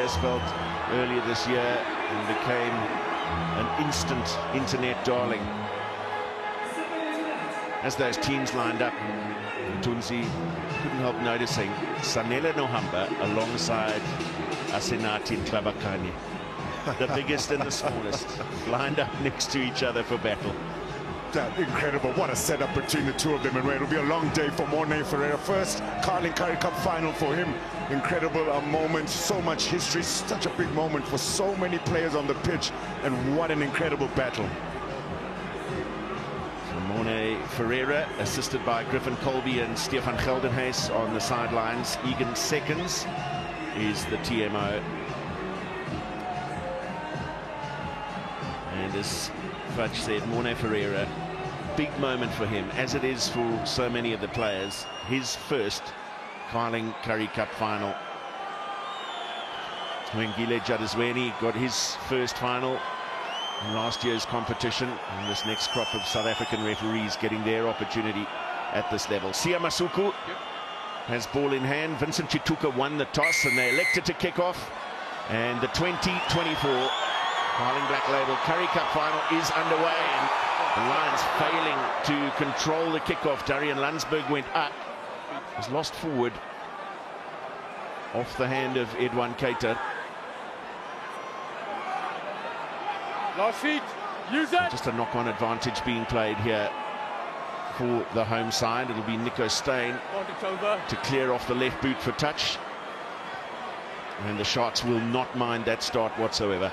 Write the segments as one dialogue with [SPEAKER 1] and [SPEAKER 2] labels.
[SPEAKER 1] asphalt earlier this year and became an instant internet darling. As those teams lined up, Tunzi couldn't help noticing Sanele Nohamba alongside Asenathi and Ntlabakanye, the biggest and the smallest, lined up next to each other for battle.
[SPEAKER 2] Incredible. What a setup between the two of them, and it'll be a long day for Morne Ferreira. First Carling Currie Cup final for him. Incredible moment, so much history, such a big moment for so many players on the pitch, and what an incredible battle.
[SPEAKER 1] So Morne Ferreira, assisted by Griffin Colby and Stefan Geldenhuys on the sidelines. Egan Seconds is the TMO. And as Fudge said, Morne Ferreira, big moment for him, as it is for so many of the players. His first Carling Currie Cup final. When Gile Jadazweni got his first final in last year's competition, and this next crop of South African referees getting their opportunity at this level. Sia Masuku has ball in hand. Vincent Chituka won the toss, and they elected to kick off. And the 2024 Carling Black Label Currie Cup final is underway, and the Lions failing to control the kickoff. Darrien-Lane went up, was lost forward off the hand of Edwin Keita.
[SPEAKER 3] Last feet, use that.
[SPEAKER 1] Just a knock-on advantage being played here for the home side. It'll be Nico Steyn to clear off the left boot for touch, and the Sharks will not mind that start whatsoever.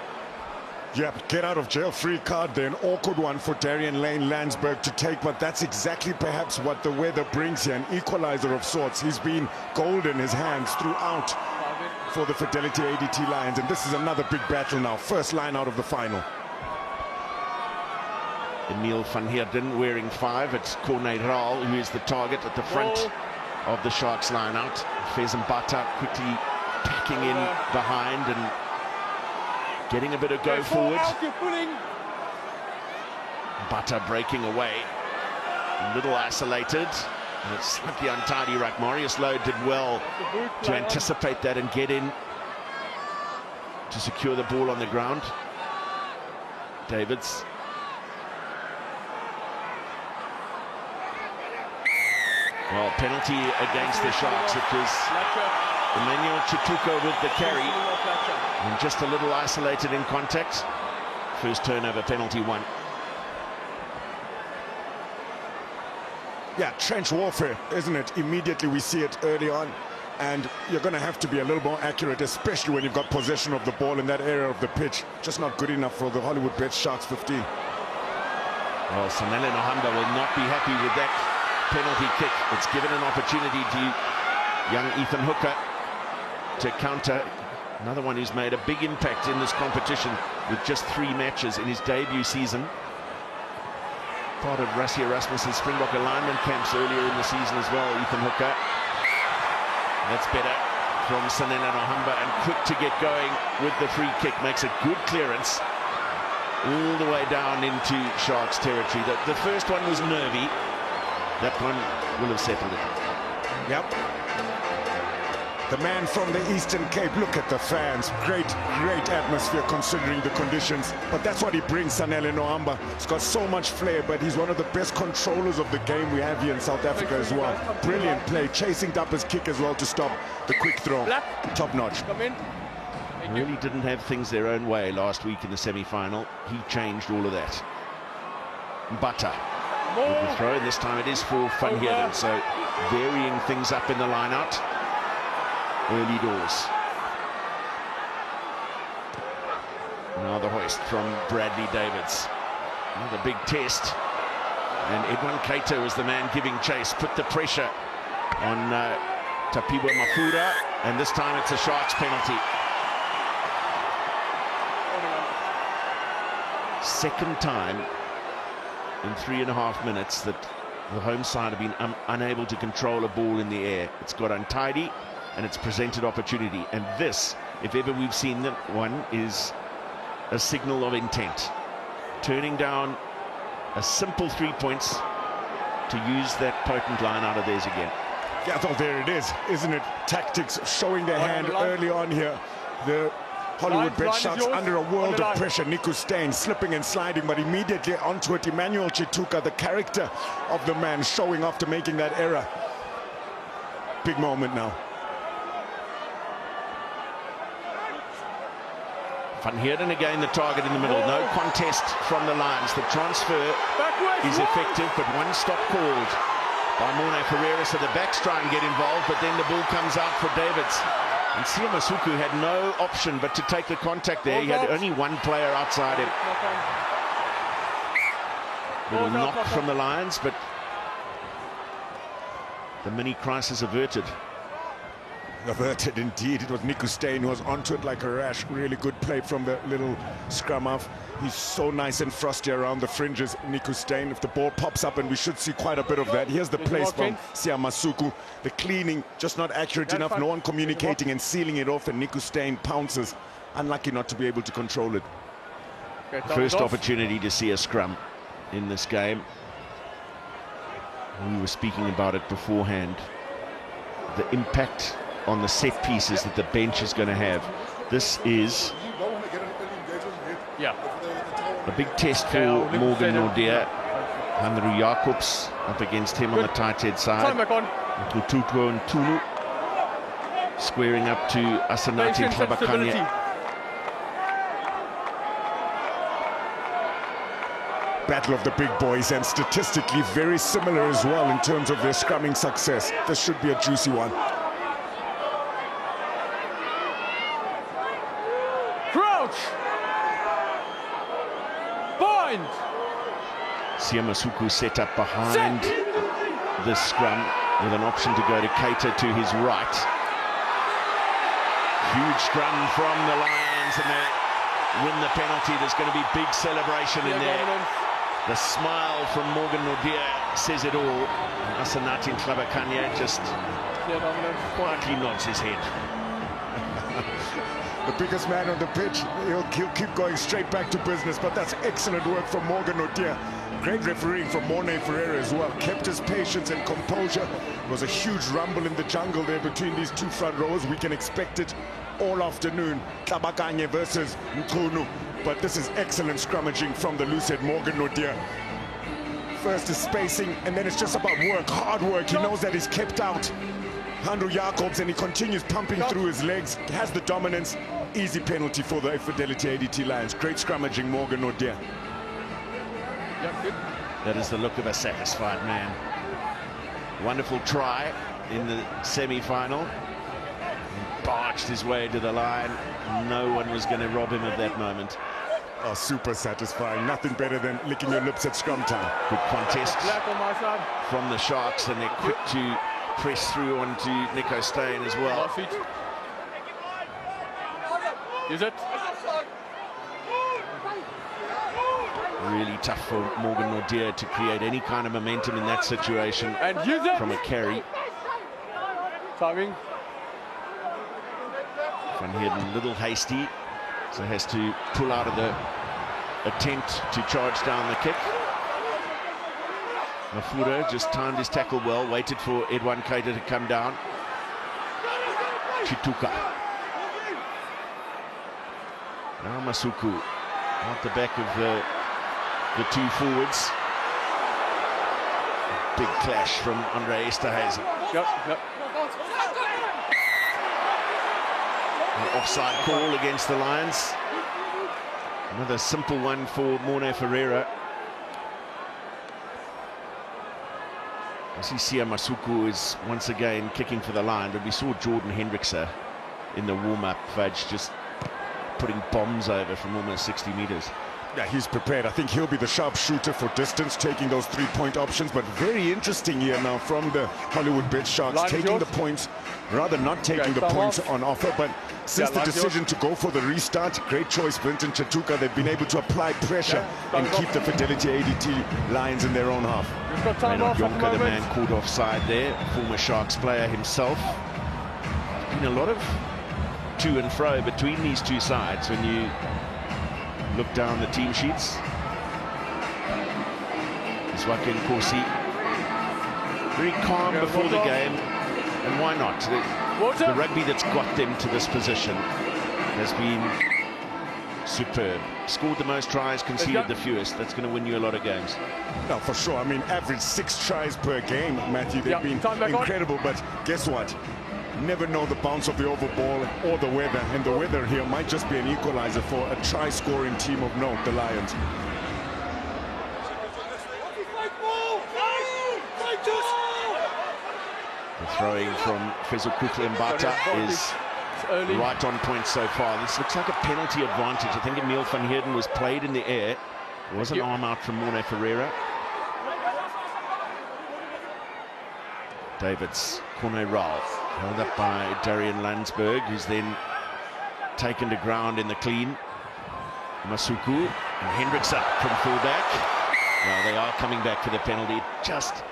[SPEAKER 2] Yep, get out of jail free card there. An awkward one for Darrien-Lane Landsberg to take, but that's exactly perhaps what the weather brings here. An equalizer of sorts. He's been gold in his hands throughout for the Fidelity ADT Lions, and this is another big battle now. First line out of the final.
[SPEAKER 1] Emil van Heerden wearing 5. It's Corne Raal who is the target at the front of the Sharks line out. Fez Mbata quickly packing in behind and getting a bit of go forward. Mbata breaking away, a little isolated, and it's slightly untidy ruck. Marius Louw did well to anticipate that and get in to secure the ball on the ground. Davids. Well, penalty against the Sharks. It was Emmanuel Chituka with the carry, and just a little isolated in contact. First turnover, penalty 1.
[SPEAKER 2] Yeah, trench warfare, isn't it? Immediately we see it early on, and you're going to have to be a little more accurate, especially when you've got possession of the ball in that area of the pitch. Just not good enough for the Hollywood Bets Sharks 15.
[SPEAKER 1] Well, Sanele Nohamba will not be happy with that penalty kick. It's given an opportunity to young Ethan Hooker to counter. Another one who's made a big impact in this competition with just 3 matches in his debut season. Part of Rassie Erasmus's Springbok alignment camps earlier in the season as well, Ethan Hooker. That's better from Sanele Nohamba, and quick to get going with the free kick. Makes a good clearance all the way down into Sharks territory. The first one was nervy. That one will have settled it.
[SPEAKER 2] Yep. The man from the Eastern Cape, look at the fans. Great atmosphere considering the conditions. But that's what he brings, Sanele Nohamba. He's got so much flair, but he's one of the best controllers of the game we have here in South Africa as well. Brilliant play, chasing up his kick as well to stop the quick throw. Top notch.
[SPEAKER 3] Come in.
[SPEAKER 1] Really didn't have things their own way last week in the semi-final. He changed all of that. Mbata with the throw, and this time it is for Van Heerden. So varying things up in the line-out. Early doors. Now the hoist from Bradley Davids. Another big test. And Edwin Keita was the man giving chase. Put the pressure on Tapiwa Mafura. And this time it's a Sharks penalty. Second time in 3.5 minutes that the home side have been unable to control a ball in the air. It's got untidy, and it's presented opportunity. And this, if ever we've seen one, is a signal of intent. Turning down a simple 3 points to use that potent line out of theirs again.
[SPEAKER 2] Yeah, well, there it is, isn't it? Tactics showing their hand early on here. The Hollywood Bet
[SPEAKER 3] Line is
[SPEAKER 2] Sharks
[SPEAKER 3] yours.
[SPEAKER 2] under a
[SPEAKER 3] On
[SPEAKER 2] world
[SPEAKER 3] the
[SPEAKER 2] of
[SPEAKER 3] line.
[SPEAKER 2] pressure. Nico Steyn slipping and sliding, but immediately onto it. Emmanuel Chituka, the character of the man, showing after making that error. Big moment now.
[SPEAKER 1] Van Heerden again the target in the middle. No contest from the lines. The transfer is effective, but one stop called by Morne Ferreira, so the backs try and get involved, but then the ball comes out for Davids. And Siamasuku had no option but to take the contact there. He had only one player outside him. Little knock from the Lions, but the mini crisis averted.
[SPEAKER 2] Averted indeed. It was Nico Steyn who was onto it like a rash. Really good play from the little scrum half. He's so nice and frosty around the fringes, Nico Steyn. If the ball pops up, and we should see quite a bit of that. Here's the place from Siamasuku. The cleaning just not accurate enough. No one communicating and sealing it off, and Nico Steyn pounces. Unlucky not to be able to control it.
[SPEAKER 1] First opportunity to see a scrum in this game. We were speaking about it beforehand. The impact on the set pieces that the bench is going to have. This is a big test for Morgan Nordea. Hanru Jacobs up against him on the tight head side. Nkutuko and Tulu squaring up to Asenathi and Ntlabakanye.
[SPEAKER 2] Battle of the big boys, and statistically very similar as well in terms of their scrumming success. This should be a juicy one.
[SPEAKER 3] Crouch! Bind!
[SPEAKER 1] Siamasuku set up behind the scrum with an option to go to cater to his right. Huge scrum from the Lions, and they win the penalty. There's going to be big celebration in there. The smile from Morgan Nordea says it all. And Asenathi and Ntlabakanye just quietly nods his head.
[SPEAKER 2] The biggest man on the pitch, he'll keep going straight back to business, but that's excellent work from Morgan Nordea. Great refereeing from Morne Ferreira as well. Kept his patience and composure. It was a huge rumble in the jungle there between these two front rows. We can expect it all afternoon. Ntlabakanye versus Nkunu. But this is excellent scrummaging from the loose-head Morgan Nordea. First is spacing, and then it's just about work, hard work. He knows that he's kept out Hanru Jacobs, and he continues pumping through his legs. Has the dominance. Easy penalty for the Fidelity ADT Lions. Great scrummaging, Morgan Nordea.
[SPEAKER 1] That is the look of a satisfied man. Wonderful try in the semi-final. He barged his way to the line. No one was going to rob him of that moment.
[SPEAKER 2] Oh, super satisfying. Nothing better than licking your lips at scrum time.
[SPEAKER 1] Good contest from the Sharks, and they're quick to press through onto Nico Steyn as well.
[SPEAKER 3] Is it?
[SPEAKER 1] Really tough for Morgan Nordea to create any kind of momentum in that situation from a carry.
[SPEAKER 3] Timing.
[SPEAKER 1] Van Heerden a little hasty, so has to pull out of the attempt to charge down the kick. Mafura just timed his tackle well, waited for Edwan Keita to come down. Chituka. Now Masuku out the back of the two forwards. Big clash from Andre Esterhuizen.
[SPEAKER 3] Yep.
[SPEAKER 1] An offside call against the Lions. Another simple one for Morne Ferreira. I see Siamasuku is once again kicking for the line, but we saw Jordan Hendrickse in the warm-up, Fudge, just putting bombs over from almost 60 meters.
[SPEAKER 2] Yeah, he's prepared. I think he'll be the sharpshooter for distance, taking those three-point options. But very interesting here now from the Hollywood Bet Sharks, taking the points, rather not taking the points on offer. But since the decision to go for the restart, great choice, Vincent Chituka. They've been able to apply pressure and keep the Fidelity ADT Lions in their own half.
[SPEAKER 1] Jonker, the man called offside there, former Sharks player himself. There's been a lot of to and fro between these two sides when you look down the team sheets. Joaquin Corsi very calm before the game, and why not? The rugby that's got them to this position has been superb. Scored the most tries, conceded the fewest. That's going to win you a lot of games.
[SPEAKER 2] No, for sure. I mean, average 6 tries per game, Matthew. They've been incredible, but guess what? Never know the bounce of the over ball or the weather, and the weather here might just be an equalizer for a try-scoring team of note, the Lions.
[SPEAKER 1] The throwing from Fezokutla Mbata is right on point so far. This looks like a penalty advantage. I think Emile van Heerden was played in the air. There was an arm out from Morne Ferreira. David's corner roll, held up by Darrien-Lane, who's then taken to ground in the clean. Masuku and Hendricks up from fullback. Well, they are coming back for the penalty. Just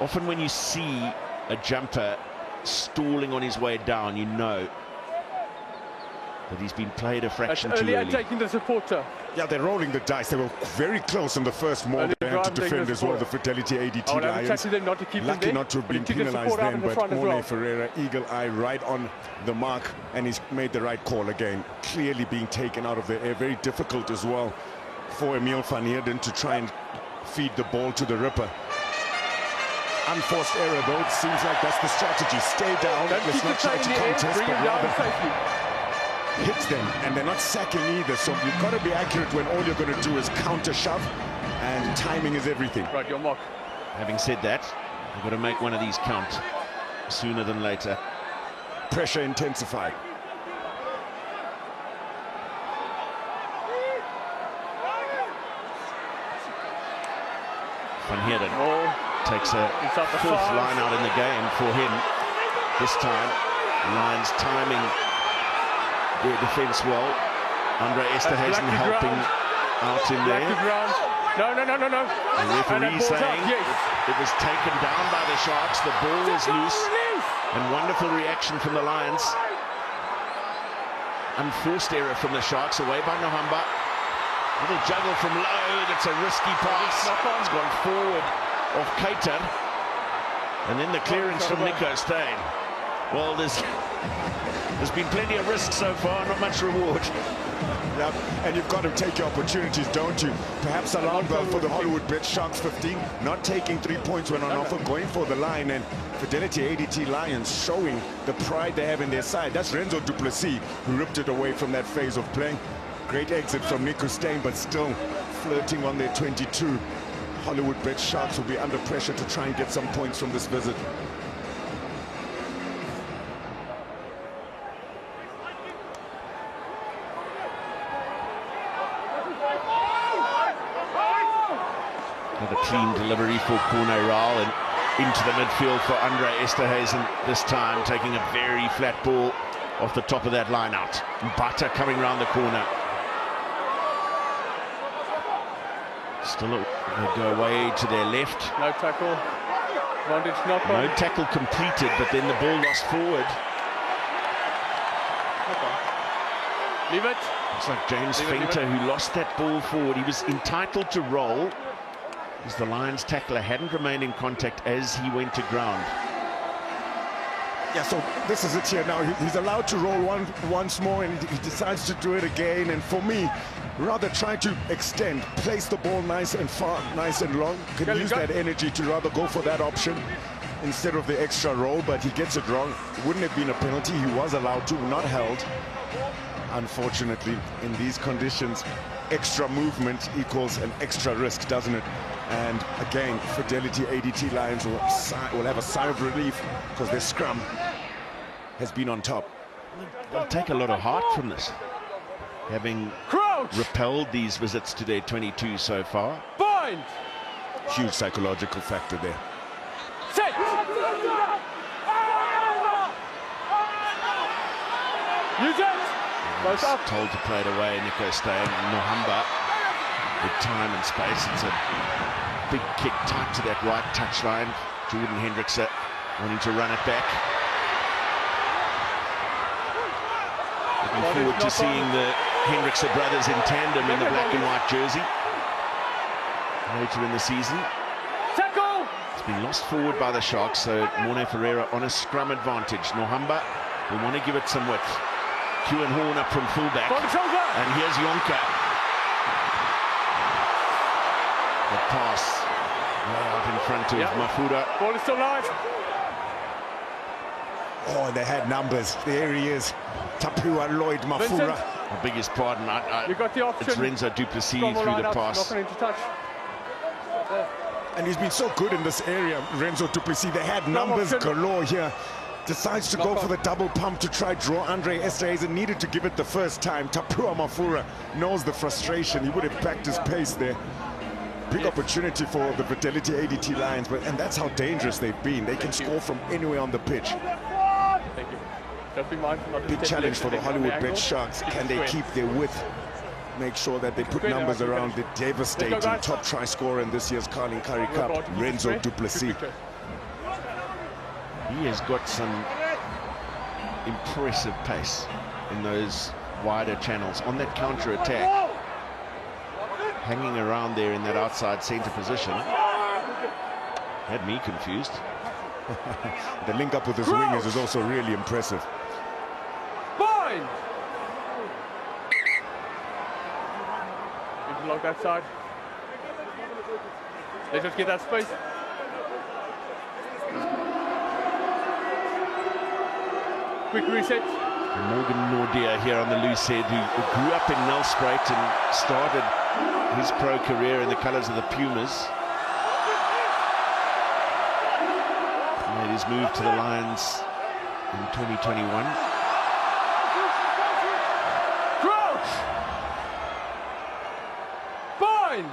[SPEAKER 1] often when you see a jumper stalling on his way down, you know that he's been played a fraction too early.
[SPEAKER 3] Taking the supporter.
[SPEAKER 2] Yeah, they're rolling the dice. They were very close in the first moment to defend as well, the Fidelity ADT Lions. Lucky not to have been penalized then, but Morne Ferreira, eagle eye right on the mark, and he's made the right call again. Clearly being taken out of the air. Very difficult as well for Emile van Heerden to try and feed the ball to the Ripper. Unforced error though. It seems like that's the strategy. Stay down. Let's not try to contest, but rather hits them, and they're not sacking either, so you've got to be accurate when all you're going to do is counter shove, and timing is everything.
[SPEAKER 3] Right, your mark.
[SPEAKER 1] Having said that, you've got to make one of these count sooner than later.
[SPEAKER 2] Pressure intensified.
[SPEAKER 1] Van Heerden takes a fourth line out in the game for him. This time, Lions timing their defence well. Andre Esterhuizen helping out in there.
[SPEAKER 3] No.
[SPEAKER 1] The referee saying it was taken down by the Sharks. The ball was loose. And wonderful reaction from the Lions. Unforced error from the Sharks, away by Nohamba. Little juggle from Louw. That's a risky pass. It's gone forward off Keita. And then the clearance from Nico Steyn. Well, there's been plenty of risk so far, not much reward.
[SPEAKER 2] Yep, and you've got to take your opportunities, don't you? Perhaps alarm bell for the Hollywood Bet Sharks 15, not taking 3 points when on offer, going for the line, and Fidelity ADT Lions showing the pride they have in their side. That's Renzo du Plessis who ripped it away from that phase of play. Great exit from Nico Steyn, but still flirting on their 22. Hollywood Bet Sharks will be under pressure to try and get some points from this visit.
[SPEAKER 1] Another clean delivery for Corne Raal and into the midfield for Andre Esterhuizen, this time taking a very flat ball off the top of that line out. Mbata coming round the corner. Still they go away to their left.
[SPEAKER 3] No tackle.
[SPEAKER 1] No tackle completed, but then the ball lost forward.
[SPEAKER 3] Leave it.
[SPEAKER 1] It's like James Venter who lost that ball forward. He was entitled to roll, as the Lions tackler hadn't remained in contact as he went to ground.
[SPEAKER 2] Yeah, so this is it here now. He's allowed to roll once more, and he decides to do it again. And for me, rather try to extend, place the ball nice and far, nice and long. Can use that energy to rather go for that option instead of the extra roll, but he gets it wrong. Wouldn't have been a penalty. He was allowed to, not held. Unfortunately, in these conditions, extra movement equals an extra risk, doesn't it? And again, Fidelity ADT Lions will have a sigh of relief because their scrum has been on top.
[SPEAKER 1] They'll take a lot of heart from this, having repelled these visits to their 22 so far.
[SPEAKER 3] Bind!
[SPEAKER 2] Huge psychological factor there.
[SPEAKER 3] Set! Use it!
[SPEAKER 1] Told to play it away, Nico Steyn. Nohamba with time and space. It's a big kick tight to that right touchline. Jordan Hendricks wanting to run it back. Looking forward to seeing the Hendricks brothers in tandem in the black and white jersey later in the season.
[SPEAKER 3] Tackle!
[SPEAKER 1] It's been lost forward by the Sharks, so Morne Ferreira on a scrum advantage. Nohamba will want to give it some width. Horn up from fullback.
[SPEAKER 3] Von Jonker.
[SPEAKER 1] And here's Jonker. The pass way out in front of Mafura.
[SPEAKER 3] Ball is still live.
[SPEAKER 2] Oh, they had numbers. There he is. Tapiwa Lloyd Mafura.
[SPEAKER 1] I beg his pardon.
[SPEAKER 3] You got the option.
[SPEAKER 1] It's Renzo Duplessis through the pass.
[SPEAKER 3] Not going to touch.
[SPEAKER 2] And he's been so good in this area, Renzo Duplessis. They had numbers galore here. Decides to go for the double pump to try draw Andre Esterhuizen. Needed to give it the first time. Tapiwa Mafura knows the frustration. He would have backed his pace there. Big opportunity for the Fidelity ADT Lions, and that's how dangerous they've been. They can score from anywhere on the pitch.
[SPEAKER 3] Thank you. Just be mindful not to
[SPEAKER 2] Big challenge for the Hollywood Bet Sharks. Can they keep their width? Make sure that they put numbers around the devastating top try scorer in this year's Currie Cup, Renzo Duplessis.
[SPEAKER 1] He has got some impressive pace in those wider channels on that counter attack. Hanging around there in that outside centre position had me confused.
[SPEAKER 2] The link up with his wingers is also really impressive.
[SPEAKER 3] Fine. You can lock that side. Let's just get that space. Quick reset.
[SPEAKER 1] Morgan Nordia here on the loose head, who grew up in Nelspruit and started his pro career in the colours of the Pumas. Made his move to the Lions in 2021.
[SPEAKER 3] Crouch! Bind!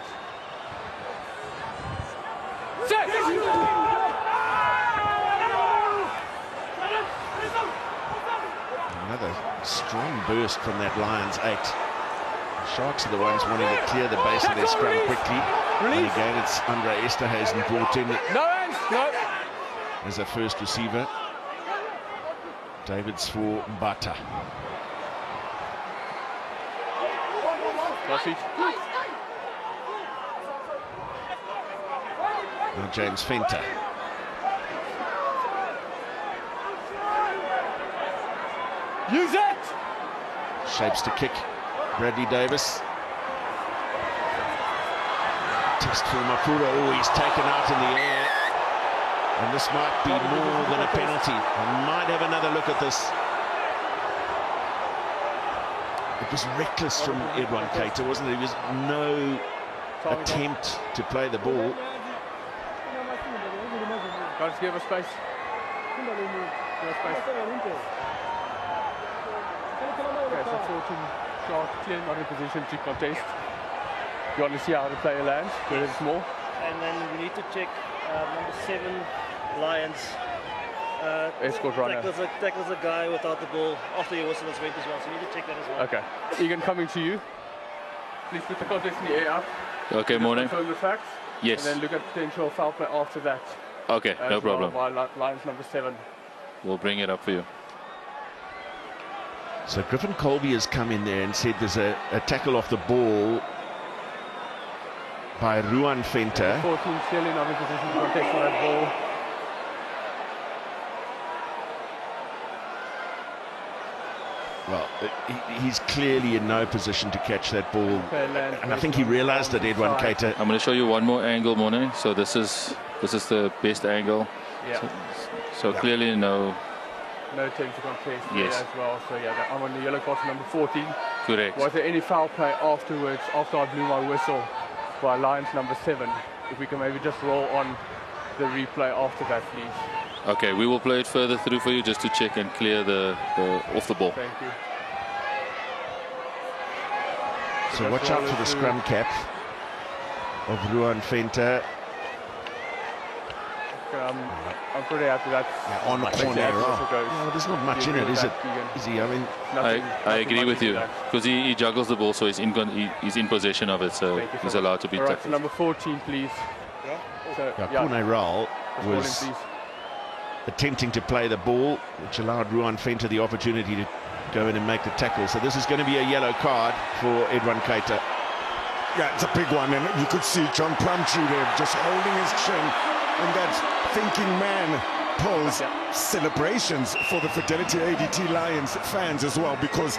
[SPEAKER 3] Set!
[SPEAKER 1] Another strong burst from that Lions 8. Sharks are the ones wanting to clear the base of their scrum quickly. And again, it's Andre Esterhuizen brought in as a first receiver. David's for Mbata. Now James Fenter.
[SPEAKER 3] Use it!
[SPEAKER 1] Shapes to kick. Bradley Davis. Test for Mafura. Oh, he's taken out in the air. And this might be more than a penalty. I might have another look at this. It was reckless from Edwin Keita, wasn't it? There was no attempt to play the ball.
[SPEAKER 3] Got to give us space. Give us space. Okay, so 14 Sharks clearly not in position to contest. You want to see how the player lands, where it's more.
[SPEAKER 4] And then we need to check number 7, Lions.
[SPEAKER 3] Escort runner.
[SPEAKER 4] Tackles a guy without the ball after your whistle has went as well, so you need to check that as well.
[SPEAKER 3] Okay. Egan, coming to you. Please put the contest in the air up.
[SPEAKER 5] Okay, Morne.
[SPEAKER 3] Confirm the facts.
[SPEAKER 5] Yes.
[SPEAKER 3] And then look at potential foul play after that.
[SPEAKER 5] Okay, no problem.
[SPEAKER 3] Lions number 7.
[SPEAKER 5] We'll bring it up for you.
[SPEAKER 1] So Griffin Colby has come in there and said there's a tackle off the ball by Ruan Fenter.
[SPEAKER 3] 14 clearly not in position to contest for that ball.
[SPEAKER 1] Well, he's clearly in no position to catch that ball. And I think he realised that Edwin Keita.
[SPEAKER 5] I'm going to show you one more angle, Morne. So this is the best angle.
[SPEAKER 3] Yeah.
[SPEAKER 5] So clearly no
[SPEAKER 3] attempt to contest
[SPEAKER 5] yes.
[SPEAKER 3] as well. So yeah, I'm on the yellow card for number 14.
[SPEAKER 5] Correct.
[SPEAKER 3] Was there any foul play afterwards, after I blew my whistle, by Lions number 7? If we can maybe just roll on the replay after that, please.
[SPEAKER 5] Okay, we will play it further through for you just to check and clear the off the ball.
[SPEAKER 3] Thank you.
[SPEAKER 1] So watch out for the scrum cap of Ruan Fenter.
[SPEAKER 3] I'm pretty happy that's
[SPEAKER 1] on the corner. No, there's not much in it, is it? Is he? I mean,
[SPEAKER 5] I agree with you because he juggles the ball, so he's in possession of it, so he's allowed to be tackled.
[SPEAKER 3] So number 14, please.
[SPEAKER 1] Corne Raul was attempting to play the ball, which allowed Ruan Fenter the opportunity to go in and make the tackle. So this is going to be a yellow card for Edwin Keita.
[SPEAKER 2] Yeah, it's a big one, and you could see John Plumtree there just holding his chin, and that thinking man pose celebrations for the Fidelity ADT Lions fans as well, because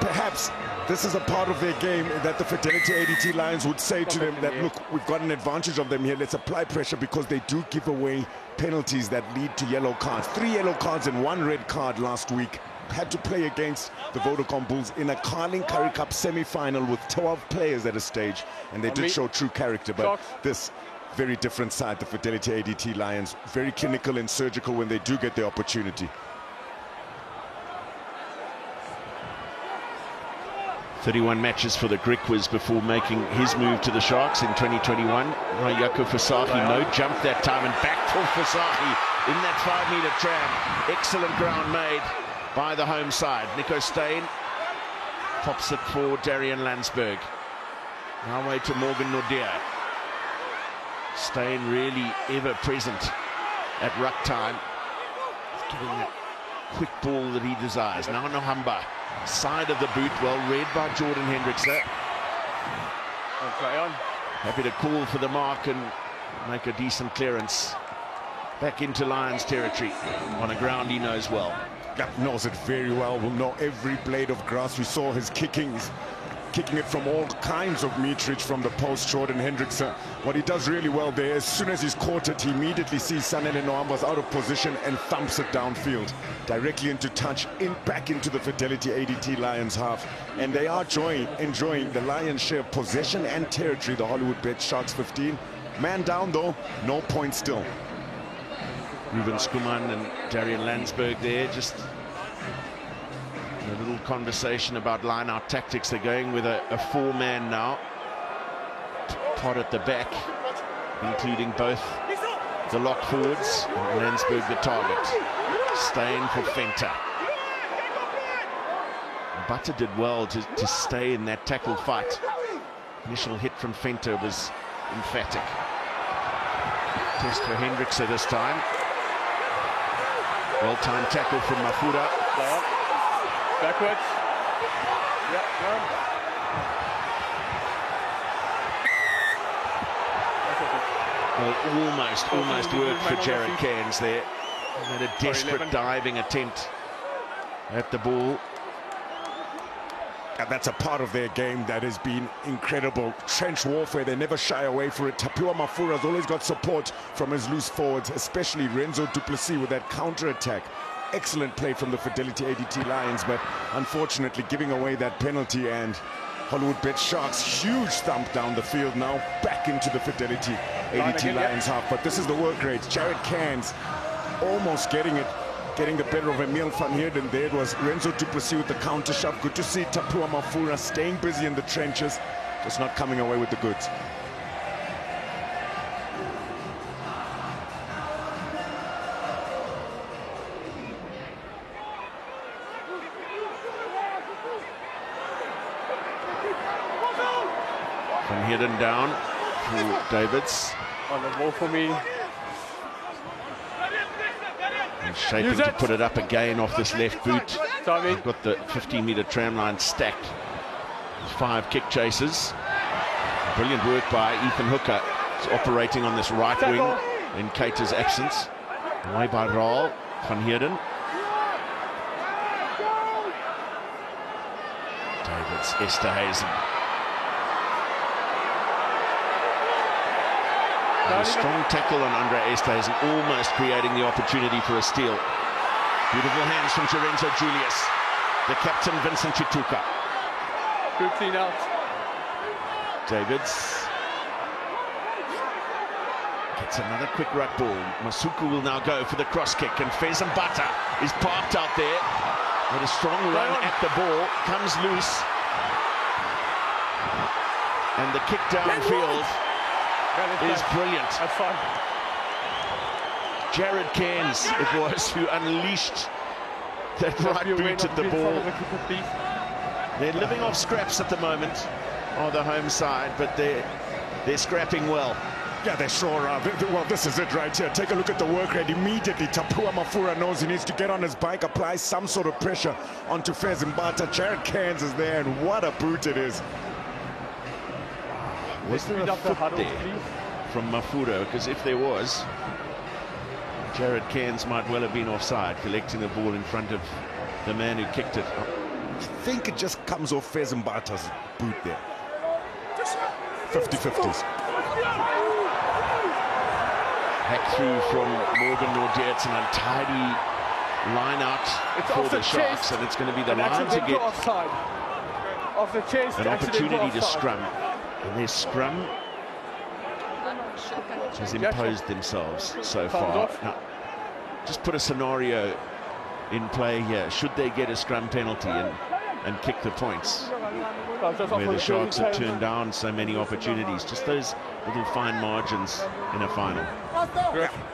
[SPEAKER 2] perhaps this is a part of their game that the Fidelity ADT Lions would say to them that, look, we've got an advantage of them here, let's apply pressure, because they do give away penalties that lead to yellow cards. 3 yellow cards and 1 red card last week. Had to play against the Vodacom Bulls in a Carling Currie Cup semi-final with 12 players at a stage, and they did show true character. But this very different side, the Fidelity ADT Lions, very clinical and surgical when they do get the opportunity.
[SPEAKER 1] 31 matches for the Griquas before making his move to the Sharks in 2021. Jaco Visagie, no jump that time, and back for Visagie in that 5-meter tram. Excellent ground made by the home side. Nico Steyn pops it for Darrien-Landsberg. Now way to Morgan Nordia. Steyn really ever present at ruck time. He's getting that quick ball that he desires. Now Nohamba, side of the boot, well read by Jordan Hendrickse. Happy to call for the mark and make a decent clearance. Back into Lions territory on a ground he knows well.
[SPEAKER 2] Knows it very well, will know every blade of grass. We saw his kickings, kicking it from all kinds of meterage from the post. Jordan Hendrickse, what he does really well there, as soon as he's caught it, he immediately sees Sanele Nohamba's out of position and thumps it downfield, directly into touch, back into the Fidelity ADT Lions half. And they are enjoying the lion's share of possession and territory, the Hollywood Bet Sharks 15. Man down though, no point still.
[SPEAKER 1] Ruben Schoeman and Darrien-Landsberg there, just a little conversation about line-out tactics. They're going with a 4-man now. Pot at the back, including both the lock forwards. Landsberg the target. Steyn for Venter. Butter did well to stay in that tackle fight. Initial hit from Venter was emphatic. Test for Hendrickse this time. Well-timed tackle from Mafura.
[SPEAKER 3] Backwards.
[SPEAKER 1] Well, almost worked for Jarod Cairns there. Made a desperate diving attempt at the ball.
[SPEAKER 2] And that's a part of their game that has been incredible. Trench warfare, they never shy away from it. Tapiwa Mafura's always got support from his loose forwards, especially Renzo Plessis with that counter-attack. Excellent play from the Fidelity ADT Lions, but unfortunately giving away that penalty, and Hollywood Bet Sharks, huge thump down the field now, back into the Fidelity ADT Lions half. But this is the work rate. Jarod Cairns almost getting the better of Emil van Heerden there. It was Renzo Plessis with the counter shove. Good to see Tapiwa Mafura staying busy in the trenches, just not coming away with the goods.
[SPEAKER 1] Van Heerden down for Davids.
[SPEAKER 3] On the ball for me.
[SPEAKER 1] And shaping to put it up again off this left boot. They've got the 15-meter tram line stacked. 5 kick chases. Brilliant work by Ethan Hooker. He's operating on this right wing in Keita's absence. Away by Raal. Van Heerden. Davids, Esterhuizen. A strong tackle on Andre Esterhuizen, almost creating the opportunity for a steal. Beautiful hands from Renzo Julius. The captain, Vincent Chituka.
[SPEAKER 3] Good clean out.
[SPEAKER 1] Davids gets another quick ruck ball. Masuku will now go for the cross kick, and Fez Mbata is parked out there. With a strong run at the ball, comes loose. And the kick downfield is brilliant.
[SPEAKER 3] That's fun.
[SPEAKER 1] Jarod Cairns, it was, who unleashed that right boot at the ball. They're living off scraps at the moment on the home side, but they're scrapping well.
[SPEAKER 2] Yeah, they sure are. Well, this is it right here. Take a look at the work rate. Immediately, Tapiwa Mafura knows he needs to get on his bike, apply some sort of pressure onto Fez Mbata. Jarod Cairns is there, and what a boot it is.
[SPEAKER 1] Was there a foot there from Mafura? Because if there was, Jarod Cairns might well have been offside, collecting the ball in front of the man who kicked it.
[SPEAKER 2] I think it just comes off Fezembata's boot there. 50-50s.
[SPEAKER 1] Hack through from Morgan Naude. It's an untidy line out for the Sharks, and it's going to be the Lions who get
[SPEAKER 3] off the chest,
[SPEAKER 1] an opportunity to scrum. And their scrum has imposed themselves so far. Now, just put a scenario in play here. Should they get a scrum penalty and kick the points, where the Sharks have turned down so many opportunities, just those little fine margins in a final.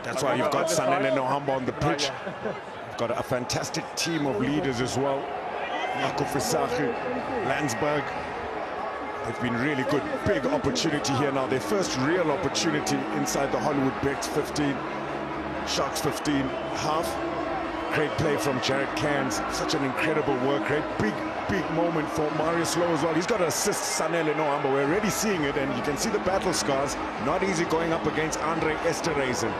[SPEAKER 2] That's why you've got Sanele and Nohamba on the pitch. You've got a fantastic team of leaders as well. Jaco, Visagie, Landsberg. They've been really good. Big opportunity here now. Their first real opportunity inside the Hollywood Bets 15. Sharks 15, half. Great play from Jarod Cairns. Such an incredible work rate. Big moment for Marius Louw as well. He's got to assist Sanele Nohamba. We're already seeing it, and you can see the battle scars. Not easy going up against Andre Esterhazy.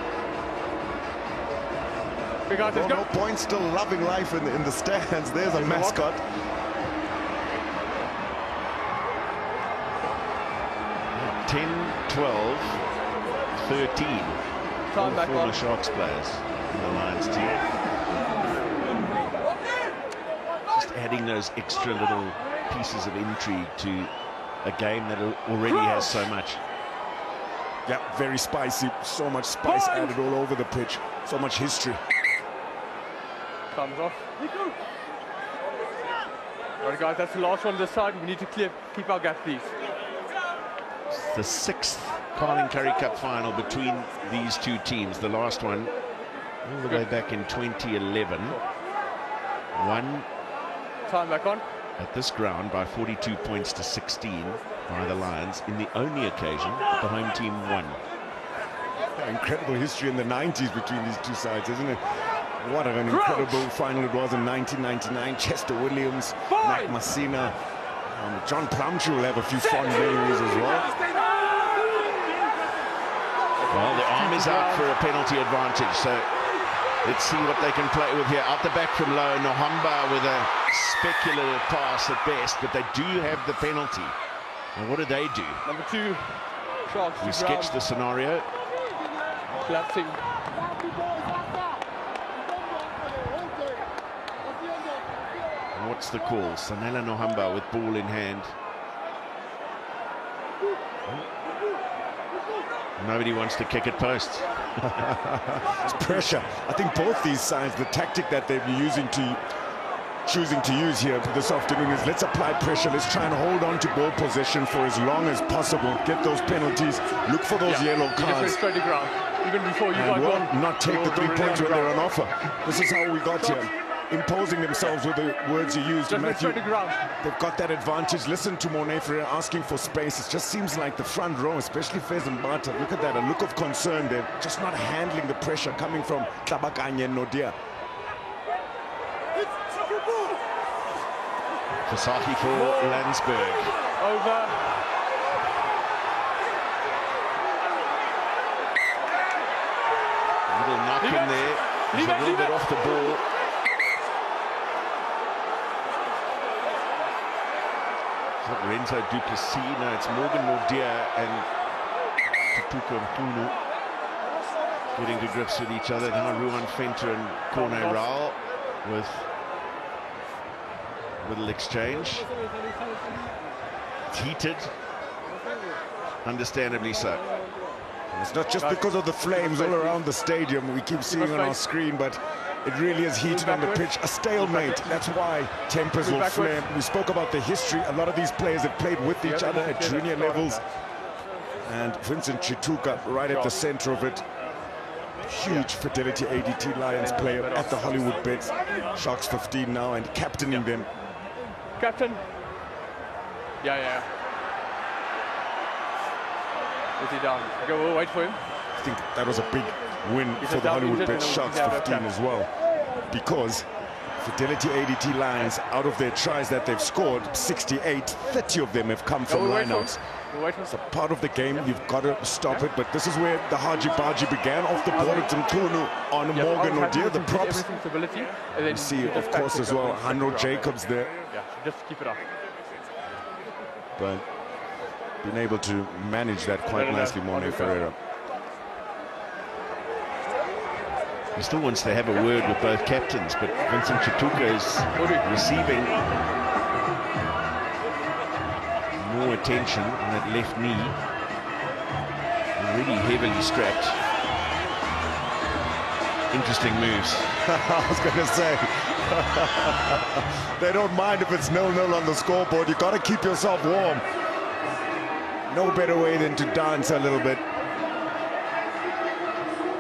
[SPEAKER 2] No point, still loving life in the stands. There's a mascot.
[SPEAKER 1] Yeah, 10, 12, 13. All former Sharks players in the Lions team. Just adding those extra little pieces of intrigue to a game that already has so much.
[SPEAKER 2] Yeah, very spicy. So much spice added all over the pitch. So much history.
[SPEAKER 3] Thumbs off. All right, guys, that's the last one this side. We need to keep our gap, please.
[SPEAKER 1] It's the 6th Carling Currie Cup final between these two teams. The last one all the way back in 2011. Won
[SPEAKER 3] time back on
[SPEAKER 1] at this ground by 42 points to 16 by the Lions, in the only occasion that the home team won.
[SPEAKER 2] Incredible history in the 90s between these two sides, isn't it? What an incredible final it was in 1999. Chester Williams, Mac Masina, John Plumtree will have a few fond memories as well.
[SPEAKER 1] Well, the arm is out for a penalty advantage, so let's see what they can play with here. Out the back from Louw, Nohamba with a speculative pass at best, but they do have the penalty. And what do they do?
[SPEAKER 3] Number 2, Sharks.
[SPEAKER 1] We sketched the scenario.
[SPEAKER 3] Collapsing.
[SPEAKER 1] And what's the call? Sanele Nohamba with ball in hand. Nobody wants to kick it post.
[SPEAKER 2] It's pressure. I think both these sides, the tactic that they've been choosing to use here this afternoon is let's apply pressure. Let's try and hold on to ball possession for as long as possible. Get those penalties. Look for those yellow cards.
[SPEAKER 3] Ground. Even before you got
[SPEAKER 2] one. Not take the 3 points when they're on offer. This is how we got here. Imposing themselves with the words you used, Matthew. They've got that advantage. Listen to Morne asking for space. It just seems like the front row, especially Fezembata, look at that, a look of concern. They're just not handling the pressure coming from Ntlabakanye and Naude.
[SPEAKER 1] Visagie for Landsberg.
[SPEAKER 3] Over.
[SPEAKER 1] A little knock in there. He's a little bit off the ball. It's not Renzo Plessis, no, it's Morgan Naude and Tapiwa getting to grips with each other. Now Ruan Fenter and Conrad with a little exchange. It's heated, understandably so.
[SPEAKER 2] It's not just because of the flames all around the stadium we keep seeing on our screen, but it really is heated on the pitch. A stalemate. That's why tempers will flame. We spoke about the history. A lot of these players have played with each other at junior levels. And Vincent Chituka right at the center of it. Huge Fidelity ADT Lions player at the Hollywood Bets. Sharks 15 now and captaining them.
[SPEAKER 3] Captain. Yeah. Is he down? Okay, we'll wait for him.
[SPEAKER 2] I think that was a big win for the Hollywood Bets Sharks 15 as well, because Fidelity ADT Lions, out of their tries that they've scored, 68, 30 of them have come from lineouts. It's a part of the game, you've got to stop it, but this is where the Haji-Baji began, off the board at Mkunu on Morgan O'Dear, the props. You see, of course, as well, Hanro Jacobs there.
[SPEAKER 3] Yeah, just keep it up.
[SPEAKER 2] But being able to manage that quite nicely, Morne Ferreira.
[SPEAKER 1] He still wants to have a word with both captains, but Vincent Chituka is receiving more attention on that left knee. Really heavily strapped. Interesting moves.
[SPEAKER 2] I was going to say, they don't mind if it's 0-0 on the scoreboard. You've got to keep yourself warm. No better way than to dance a little bit.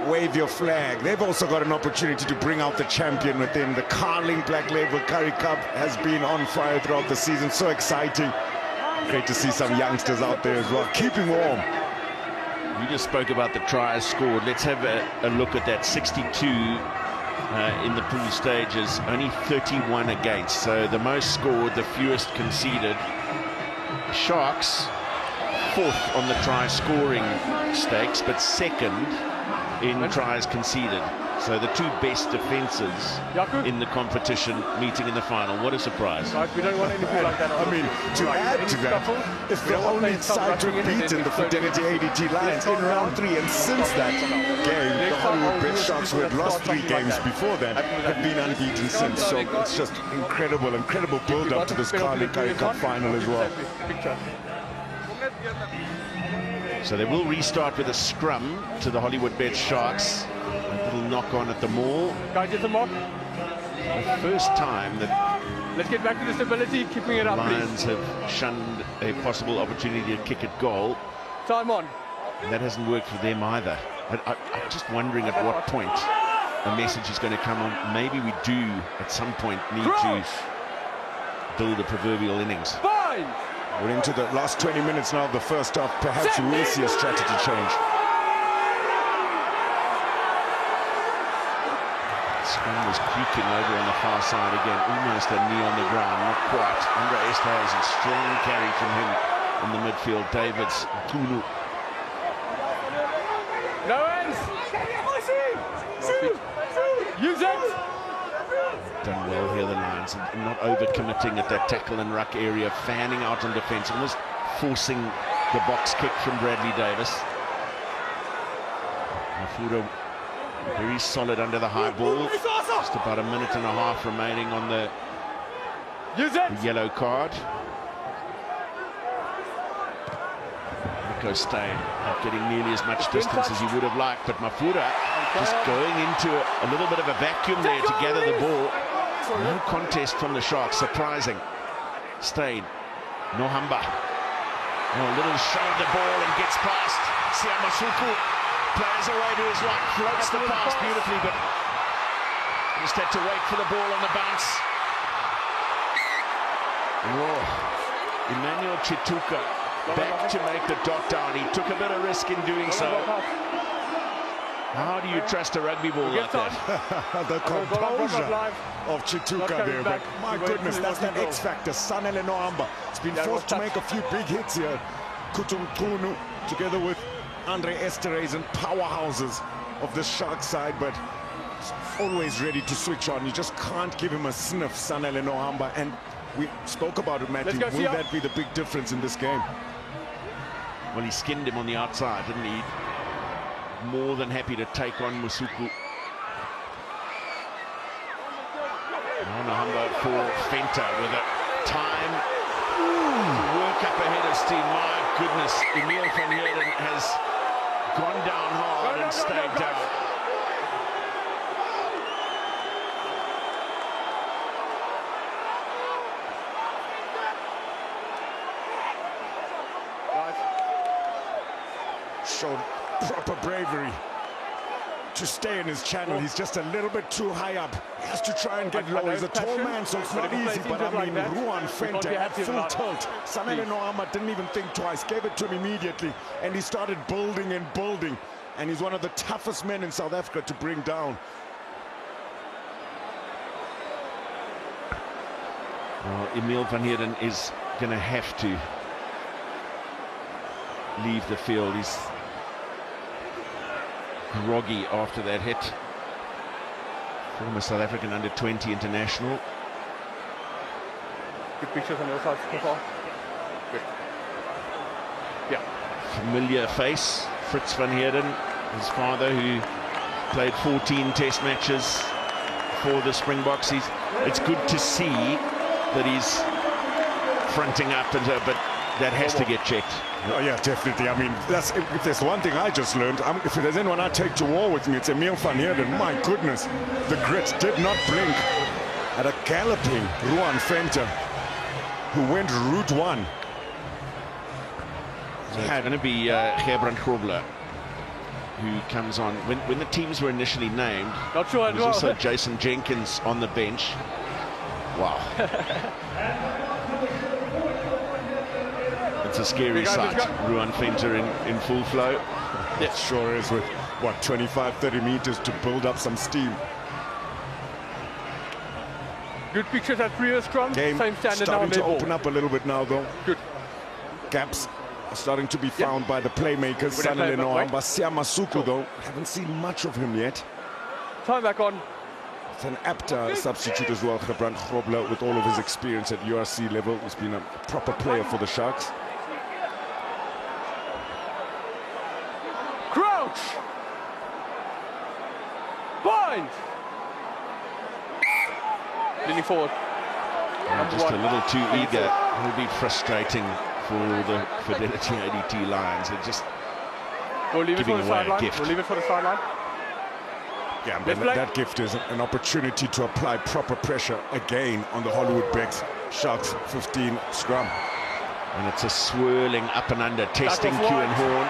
[SPEAKER 2] Wave your flag. They've also got an opportunity to bring out the champion within. The Carling Black Label Currie Cup has been on fire throughout the season. So exciting. Great to see some youngsters out there as well, keeping warm.
[SPEAKER 1] You just spoke about the tries scored. Let's have a look at that. 62 in the pool stages, only 31 against. So the most scored, the fewest conceded. Sharks, 4th on the try scoring stakes, but 2nd in tries conceded. So the 2 best defences in the competition meeting in the final. What a surprise.
[SPEAKER 3] We don't want anything like that.
[SPEAKER 2] I mean, to add to that, it's the only side to have beaten the Fidelity ADT Lions in round 3, and since that game, the Hollywood Bet Sharks, who had lost 3 games before that, have been unbeaten since. So it's just incredible build-up to this Carling Currie Cup final as well.
[SPEAKER 1] So they will restart with a scrum to the Hollywood Bet Sharks. A little knock on at the maul.
[SPEAKER 3] Guys, get the mark.
[SPEAKER 1] The first time that
[SPEAKER 3] let's get back to the stability, keeping it up,
[SPEAKER 1] Lions
[SPEAKER 3] please.
[SPEAKER 1] have shunned a possible opportunity to kick at goal.
[SPEAKER 3] Time on.
[SPEAKER 1] And that hasn't worked for them either. I'm just wondering at what point a message is going to come on. Maybe we do at some point need to build a proverbial innings.
[SPEAKER 3] Fine.
[SPEAKER 2] We're into the last 20 minutes now of the first half. Perhaps we will see a strategy change.
[SPEAKER 1] Scrum was creaking over on the far side again. Almost a knee on the ground, not quite. Andre Esterhuizen, strong carry from him in the midfield. Davids, Kulu.
[SPEAKER 3] No ends. Use it.
[SPEAKER 1] Done well here, the Lions, and not overcommitting at that tackle and ruck area, fanning out on defence, almost forcing the box kick from Bradley Davis. Mafura very solid under the high ball. Just about a minute and a half remaining on the yellow card. Nico Steyn not getting nearly as much distance as he would have liked, but Mafura just going into a little bit of a vacuum there to gather the ball. No contest from the Sharks, surprising. Steyn, Nohamba. A little shoulder ball and gets past Siamasuku. Plays away to his right, floats the pass beautifully, but just had to wait for the ball on the bounce. Whoa. Emmanuel Chituka back to make the dot down. He took a bit of risk in doing so. How do you trust a rugby ball like that?
[SPEAKER 2] The composure of Chituka there, but my goodness, that's that X factor. Sanele Nohamba. It's been forced to make a few big hits here. Kutumkunu together with Andre Esterhuizen, powerhouses of the Shark side, but always ready to switch on. You just can't give him a sniff, Sanele Nohamba, and we spoke about it, Matthew. Will that be the big difference in this game?
[SPEAKER 1] Well, he skinned him on the outside, didn't he? More than happy to take on Musuku. Nohamba for Fenta with a time to work up ahead of Steyn. My goodness, Emil van Heerden has gone down hard and stayed down.
[SPEAKER 2] Showed proper bravery to stay in his channel. He's just a little bit too high up. He has to try and get low. He's a tall man, so it's not easy, but I mean, Ruan Fenta at full tilt. Sanele Nohamba didn't even think twice, gave it to him immediately, and he started building and building, and he's one of the toughest men in South Africa to bring down.
[SPEAKER 1] Well, Emil van Heerden is going to have to leave the field. He's groggy after that hit. Former South African under-20 international.
[SPEAKER 3] Good pictures on your side so far. Good. Yeah.
[SPEAKER 1] Familiar face, Fritz van Heerden, his father, who played 14 test matches for the Springboks. It's good to see that he's fronting up, but that has to get checked.
[SPEAKER 2] Oh yeah, definitely. I mean, that's if there's one thing I just learned, if there's anyone I take to war with me, it's Emil van Heerden. My goodness, the grit did not blink at a galloping Ruan Venter, who went route one.
[SPEAKER 1] So it's going to be Gerbrand Grobler who comes on. When the teams were initially named,
[SPEAKER 3] not sure
[SPEAKER 1] there was also Jason Jenkins on the bench. Wow. It's a scary sight. Ruan Venter in full flow.
[SPEAKER 2] It sure is, with what, 25-30 meters to build up some steam.
[SPEAKER 3] Good pictures at previous scrum.
[SPEAKER 2] Game
[SPEAKER 3] Same standard
[SPEAKER 2] starting
[SPEAKER 3] now.
[SPEAKER 2] to open up a little bit now, though.
[SPEAKER 3] Good.
[SPEAKER 2] Gaps are starting to be found by the playmakers. Sanele Nohamba, Siamasuku, though, haven't seen much of him yet.
[SPEAKER 3] Time back on.
[SPEAKER 2] It's an apt substitute as well, Gerbrand Grobler, with all of his experience at URC level. He's been a proper player for the Sharks.
[SPEAKER 3] Crouch! Bind! Leaning forward.
[SPEAKER 1] Just a little too eager. It'll be frustrating for the Fidelity ADT Lions. They're just giving away a gift.
[SPEAKER 3] We'll leave it for the sideline.
[SPEAKER 2] Yeah, but that gift is an opportunity to apply proper pressure again on the Hollywood Becks Sharks 15 scrum.
[SPEAKER 1] And it's a swirling up and under, testing Q and Horn.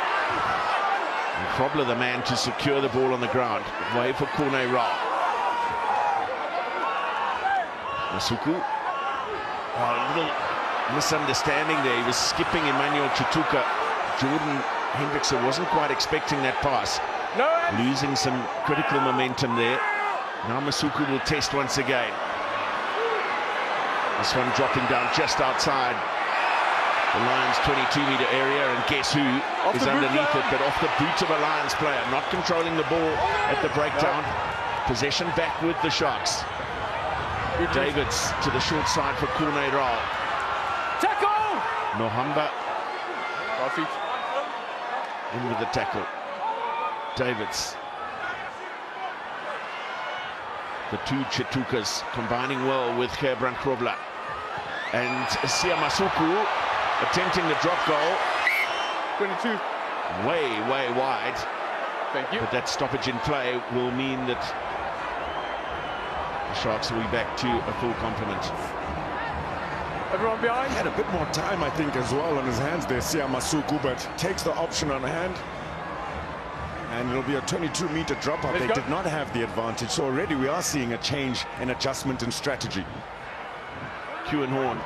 [SPEAKER 1] And Grobler the man to secure the ball on the ground. Way for Corne Ra. Masuku. Oh, a little misunderstanding there. He was skipping Emmanuel Chituka. Jordan Hendrickson wasn't quite expecting that pass.
[SPEAKER 3] No,
[SPEAKER 1] losing some critical momentum there. Now Masuku will test once again. This one dropping down just outside the Lions' 22-meter area, and guess who is underneath it, but off the boot of a Lions player, not controlling the ball at the breakdown. Possession back with the Sharks. Davids to the short side for Corne Ra.
[SPEAKER 3] Tackle!
[SPEAKER 1] Nohamba in with the tackle. Davids. The two Chitukas combining well with Gerbrand Grobler. And Siamasuku attempting the drop goal.
[SPEAKER 3] 22.
[SPEAKER 1] Way wide.
[SPEAKER 3] Thank you.
[SPEAKER 1] But that stoppage in play will mean that the Sharks will be back to a full complement.
[SPEAKER 3] Everyone behind?
[SPEAKER 2] He had a bit more time, I think, as well on his hands there, Siamasuku, but takes the option on hand. And it'll be a 22-meter drop-up. They did not have the advantage, so already we are seeing a change, an adjustment in strategy.
[SPEAKER 1] Q and Horn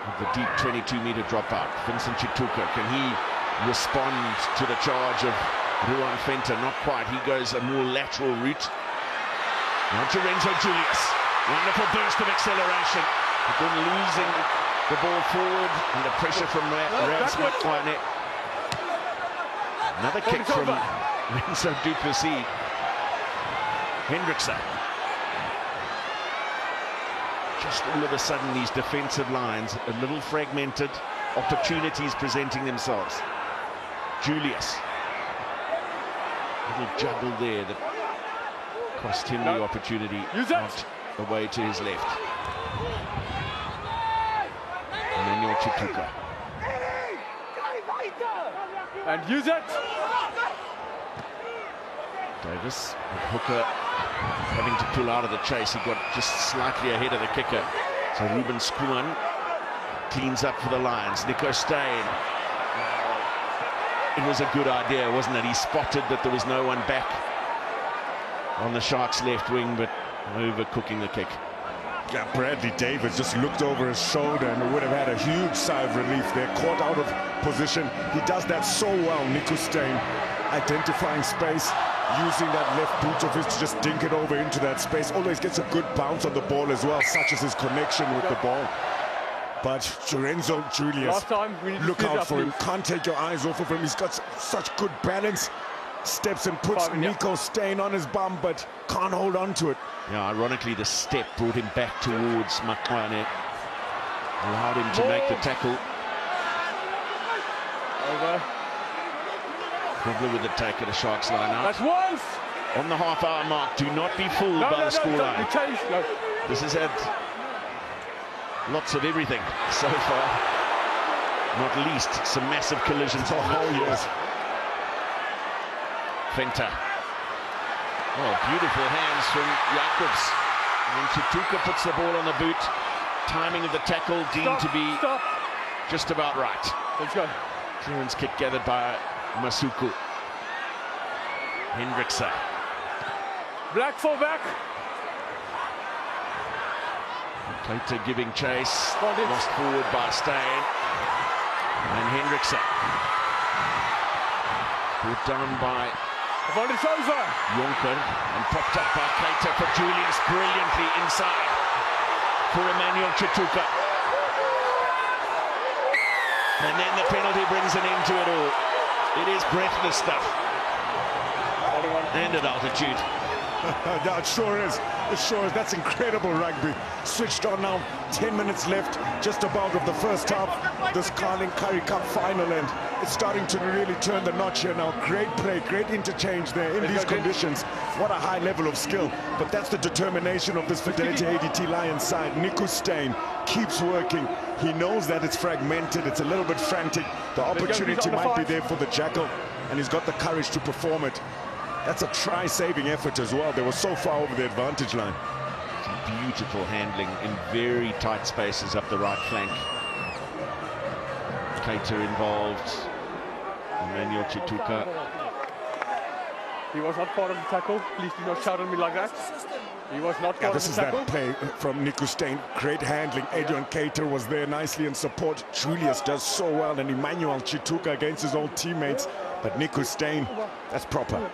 [SPEAKER 1] with the deep 22-meter drop-out. Vincent Chituka, can he respond to the charge of Ruan Venter? Not quite. He goes a more lateral route. Now to Renzo Julius. Wonderful burst of acceleration. But then losing the ball forward under pressure from Rabz. Another kick from Renzo Plessis. Hendrickson. Just all of a sudden, these defensive lines a little fragmented, opportunities presenting themselves. Julius. Little juggle there that cost him the opportunity. Out away to his left. Emmanuel Chituka.
[SPEAKER 3] And use it.
[SPEAKER 1] Davis, hooker having to pull out of the chase. He got just slightly ahead of the kicker. So Ruben Schoeman cleans up for the Lions. Nico Steyn. It was a good idea, wasn't it? He spotted that there was no one back on the Sharks' left wing, but overcooking the kick.
[SPEAKER 2] Yeah, Bradley Davis just looked over his shoulder and would have had a huge sigh of relief there. Caught out of position. He does that so well, Nico Steyn, identifying space using that left boot of his to just dink it over into that space. Always gets a good bounce on the ball as well, such as his connection with the ball. But Renzo Julius, look out for him. Can't take your eyes off of him. He's got such good balance. Steps and puts Nico Steyn on his bum, but can't hold on to it.
[SPEAKER 1] Yeah, ironically, the step brought him back towards Maxwane. Allowed him to make the tackle.
[SPEAKER 3] Over.
[SPEAKER 1] Probably with the take at the Sharks line out.
[SPEAKER 3] That's once!
[SPEAKER 1] On the half-hour mark, do not be fooled by the scoreline. This has had lots of everything so far. Not least some massive collisions.
[SPEAKER 2] Oh, yes.
[SPEAKER 1] Fenta. Oh, beautiful hands from Jacobs. And Chituka puts the ball on the boot. Timing of the tackle deemed to be just about right.
[SPEAKER 3] Let's go.
[SPEAKER 1] Clearance kick gathered by Masuku. Hendrickse.
[SPEAKER 3] Black full back.
[SPEAKER 1] Keita giving chase. Lost forward by Steyn. And Hendrickse. Brought down by Jonker and popped up by Keita for Julius, brilliantly inside for Emmanuel Chituka. And then the penalty brings an end to it all. It is breathless stuff. And at altitude.
[SPEAKER 2] Yeah, it sure is. It sure is. That's incredible rugby. Switched on now. 10 minutes left, just about of the first half. This Carling Currie Cup final, and it's starting to really turn the notch here now. Great play, great interchange there in these conditions. What a high level of skill. But that's the determination of this Fidelity ADT Lions side. Nico Steyn keeps working. He knows that it's fragmented. It's a little bit frantic. The opportunity might be there for the Jaco, and he's got the courage to perform it. That's a try-saving effort as well. They were so far over the advantage line.
[SPEAKER 1] Some beautiful handling in very tight spaces up the right flank. Keita involved. Emmanuel Chituka.
[SPEAKER 3] He was not part of the tackle. Please do not shout at me like that. He was not part of the tackle.
[SPEAKER 2] This is that play from Nico Steyn. Great handling. Adrian Keita was there nicely in support. Julius does so well, and Emmanuel Chituka against his old teammates. But Nico Steyn, that's proper.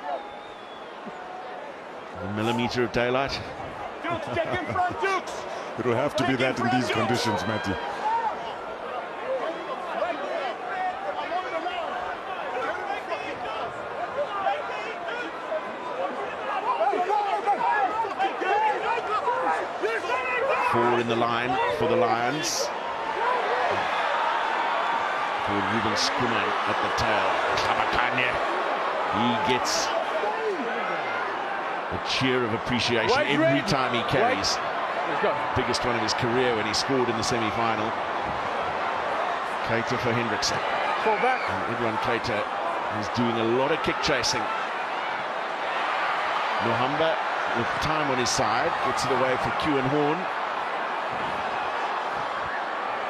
[SPEAKER 1] A millimetre of daylight.
[SPEAKER 2] It'll have to be that in these conditions, Matty.
[SPEAKER 1] Four in the line for the Lions. For Ruben Schoeman at the tail. Ntlabakanye. He gets a cheer of appreciation every time he carries. Biggest one of his career when he scored in the semi-final. Keita for Hendrickse. And Edwin Keita is doing a lot of kick chasing. Nohamba with time on his side gets it away for Quan.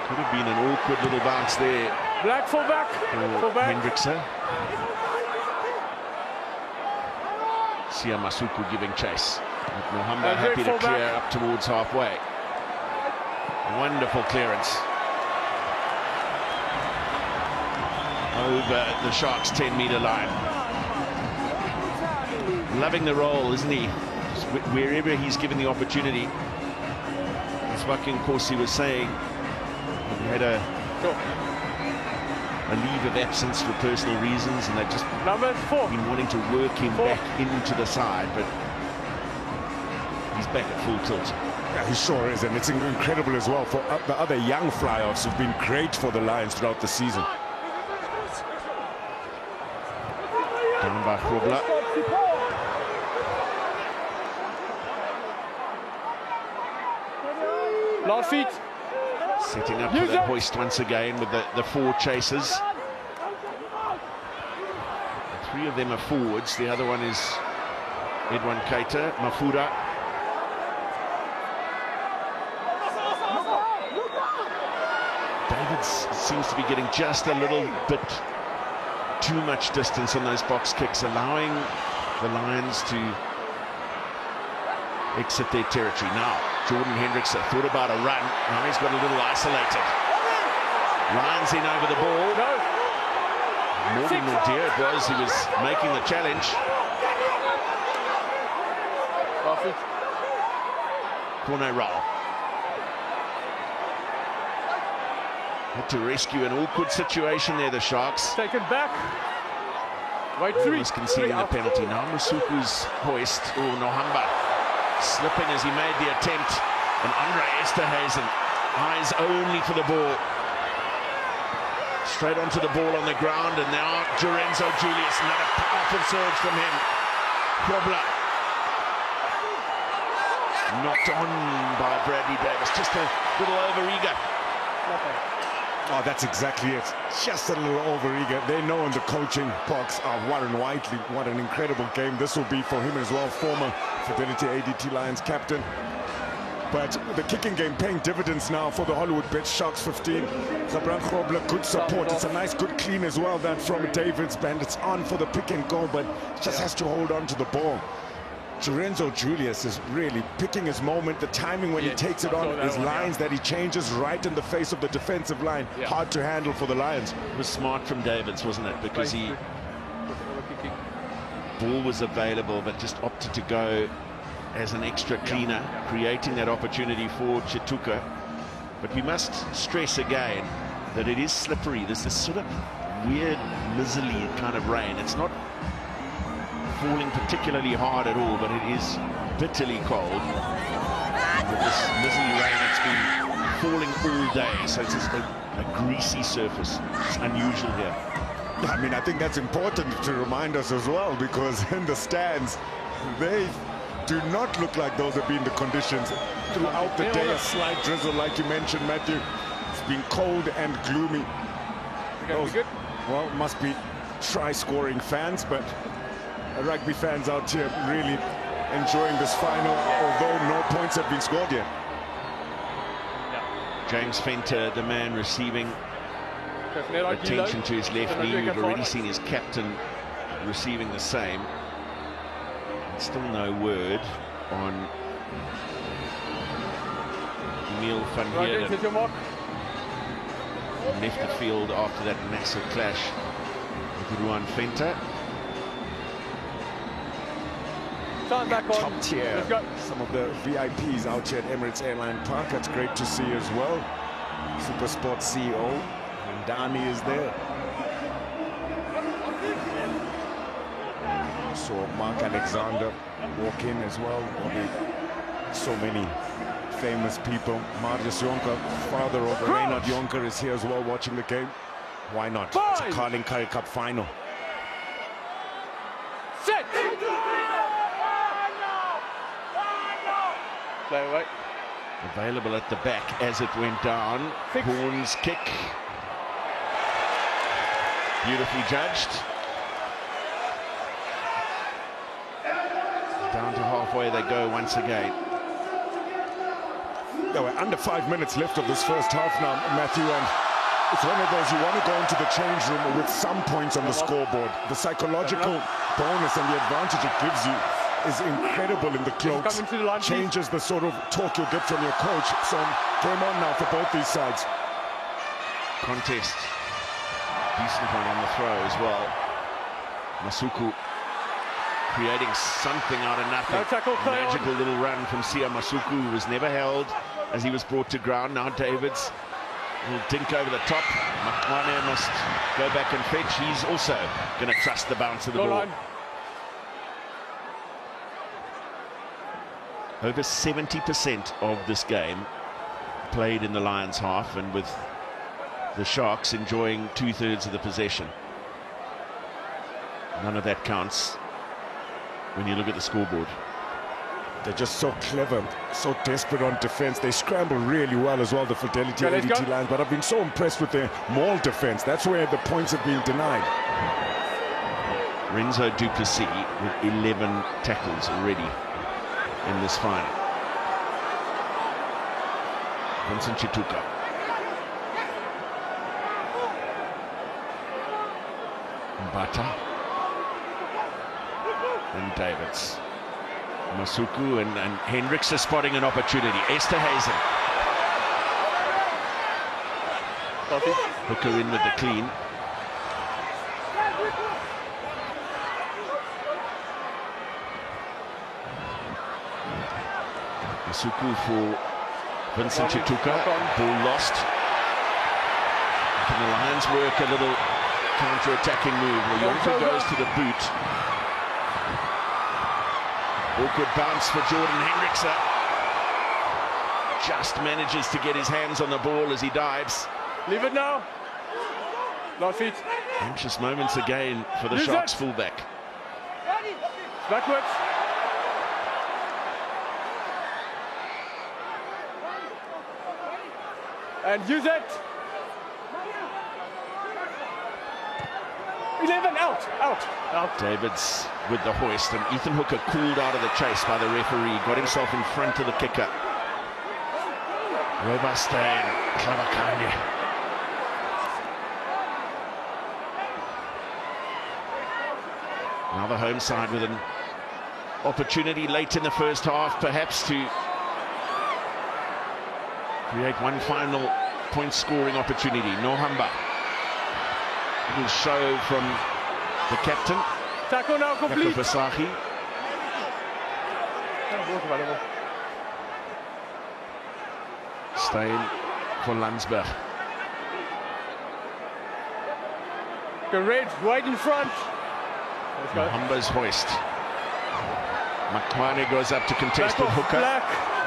[SPEAKER 1] Could have been an awkward little bounce there.
[SPEAKER 3] Black fullback.
[SPEAKER 1] Hendrickse. Sia Masuku giving chase. Nohamba happy to clear up towards halfway. Wonderful clearance. Over the Sharks' 10-metre line. Loving the role, isn't he? Just wherever he's given the opportunity. As Joaquin Corsi was saying, he had a leave of absence for personal reasons, and they've just been wanting to work him back into the side, but he's back at full tilt.
[SPEAKER 2] Yeah, he sure is, and it's incredible as well for the other young fly-offs who've been great for the Lions throughout the season.
[SPEAKER 1] Down by Grobler.
[SPEAKER 3] Last feet.
[SPEAKER 1] Setting up for the hoist once again with the four chasers. Three of them are forwards. The other one is Edwin Keita, Mafura. David seems to be getting just a little bit too much distance on those box kicks, allowing the Lions to exit their territory. Now, Jordan Hendrickse thought about a run. Now he's got a little isolated. Lions in over the ball. More than Nadir it was. He was making the challenge. Corner roll. Had to rescue an awkward situation there, the Sharks.
[SPEAKER 3] Taken back. Wait, three.
[SPEAKER 1] Almost conceding the penalty. Now Masuku's hoist. Oh, Nohamba slipping as he made the attempt. And Andre Esterhuizen, eyes only for the ball. Straight onto the ball on the ground, and now Renzo Julius, another powerful surge from him. Kwabla knocked on by Bradley Davis, just a little over-eager.
[SPEAKER 2] Oh, that's exactly it. Just a little over-eager. They know in the coaching box, Warren Whiteley, what an incredible game this will be for him as well, former Fidelity ADT Lions captain. But the kicking game paying dividends now for the Hollywood Bet. Sharks 15. Zabran Krobler, good support. It's a nice, good clean as well, that from David's band. It's on for the pick and go, but just has to hold on to the ball. Renzo Julius is really picking his moment, the timing when he takes it on, his lines that he changes right in the face of the defensive line. Hard to handle for the Lions.
[SPEAKER 1] It was smart from Davids, wasn't it? Because ball was available, but just opted to go as an extra cleaner, creating that opportunity for Chituka. But we must stress again that it is slippery. There's this sort of weird, miserly kind of rain. It's not falling particularly hard at all, but it is bitterly cold. And with this miserly rain, it's been falling all day, so it's just a greasy surface. It's unusual here.
[SPEAKER 2] I mean, I think that's important to remind us as well, because in the stands, they do not look like those have been the conditions throughout the day. A slight drizzle, like you mentioned, Matthew. It's been cold and gloomy. Those, well, must be try-scoring fans, but rugby fans out here really enjoying this final, although no points have been scored yet.
[SPEAKER 1] James Venter, the man receiving attention to his left knee. We've already seen his captain receiving the same. Still no word on Emil van Heerden. Left the field after that massive clash with Ruan Venter.
[SPEAKER 2] Top tier. Some of the VIPs out here at Emirates Airline Park. That's great to see as well. Super Sports CEO Dani is there. Saw Mark Alexander walk in as well. So many famous people. Marius Jonker, father of Rynhardt Jonker, is here as well watching the game. Why not? It's a Carling Currie Cup final.
[SPEAKER 3] Set! Play away.
[SPEAKER 1] Available at the back as it went down. Corn's kick. Beautifully judged. Down to halfway they go once again.
[SPEAKER 2] There were under 5 minutes left of this first half now, Matthew, and it's one of those you want to go into the change room with some points on the scoreboard. The psychological bonus and the advantage it gives you is incredible in the cloaks. Changes the sort of talk you'll get from your coach. So game on now for both these sides.
[SPEAKER 1] Contest. Decent one on the throw as well. Masuku creating something out of nothing. Magical little run from Sia Masuku, who was never held as he was brought to ground. Now Davids will dink over the top. Maxwane must go back and fetch. He's also going to trust the bounce of the ball. Over 70% of this game played in the Lions half, and with the Sharks enjoying 2/3 of the possession. None of that counts when you look at the scoreboard.
[SPEAKER 2] They're just so clever, so desperate on defense. They scramble really well as well, the Fidelity ADT Lions, but I've been so impressed with their maul defense. That's where the points have been denied.
[SPEAKER 1] Renzo du Plessis with 11 tackles already in this final. Vincent Chituka. Mbata. And Davids. Masuku and Hendricks are spotting an opportunity. Esterhuizen. Hooker in with the clean. Masuku for Vincent Chituka. Ball lost. Can the Lions work a little counter-attacking move? Jonker goes to the boot. Awkward bounce for Jordan Hendrickse. Just manages to get his hands on the ball as he dives.
[SPEAKER 3] Leave it now. Last feet.
[SPEAKER 1] Anxious moments again for the Sharks fullback.
[SPEAKER 3] Backwards. And use it. 11 out.
[SPEAKER 1] Davids with the hoist, and Ethan Hooker cooled out of the chase by the referee, got himself in front of the kicker. Robust Steyn, Ntlabakanye. Now the home side with an opportunity late in the first half, perhaps to create one final point-scoring opportunity. Nohamba. Little show from the captain.
[SPEAKER 3] Tackle now complete.
[SPEAKER 1] Visagie. Steyn for Landsberg.
[SPEAKER 3] The Reds right in front.
[SPEAKER 1] Nohamba's hoist. Maxwane goes up to contest with Hooker.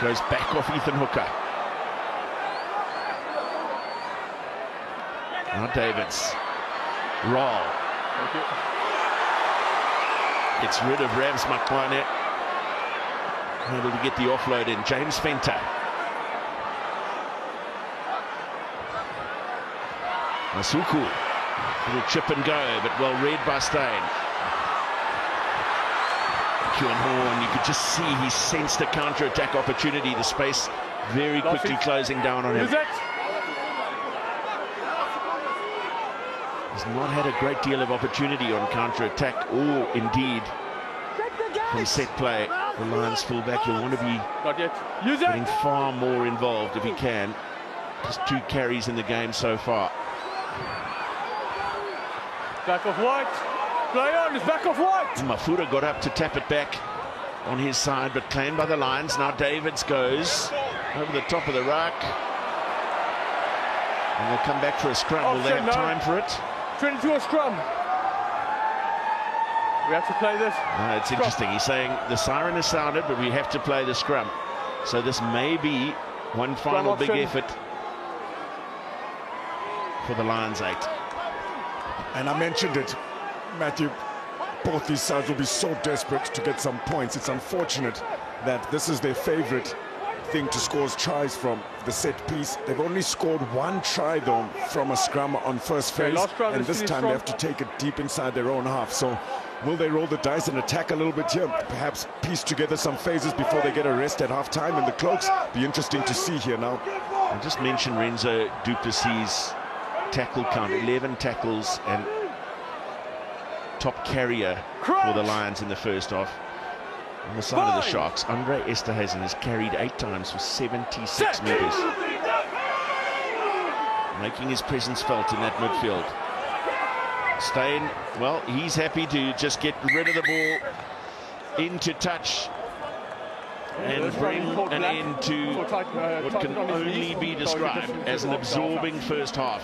[SPEAKER 1] Goes back off Ethan Hooker. Now Davids. Roll.
[SPEAKER 3] Thank you.
[SPEAKER 1] Gets rid of Rabz Maxwane. Able to get the offload in. James Venter. Masuku. Little chip and go, but well read by Steyn. Juan, you could just see he sensed a counter-attack opportunity. The space very quickly closing down on him. He's not had a great deal of opportunity on counter-attack or indeed from set play. The Lions fullback, he'll want to be getting far more involved if he can. Just 2 carries in the game so far.
[SPEAKER 3] Back of White. Play on, it's back of White.
[SPEAKER 1] Mafura got up to tap it back on his side, but claimed by the Lions. Now Davids goes over the top of the ruck. And they'll come back for a scrum. Will they have time for it?
[SPEAKER 3] Turn into a scrum. We have to play this.
[SPEAKER 1] No, it's interesting. He's saying the siren has sounded, but we have to play the scrum. So this may be one final big effort for the Lions 8.
[SPEAKER 2] And I mentioned it, Matthew, both these sides will be so desperate to get some points. It's unfortunate that this is their favorite thing to score tries from, the set piece. They've only scored 1 try though from a scrum on first phase, and this time they have to take it deep inside their own half. So will they roll the dice and attack a little bit here, perhaps piece together some phases before they get a rest at half-time in the cloaks? Be interesting to see here now.
[SPEAKER 1] I just mentioned Renzo du Plessis' tackle count, 11 tackles and top carrier for the Lions in the first half. On the side of the Sharks, Andre Esterhuizen has carried 8 times for 76 metres. Making his presence felt in that midfield. Steyn, well, he's happy to just get rid of the ball into touch and bring an end to what can only be described as an absorbing first half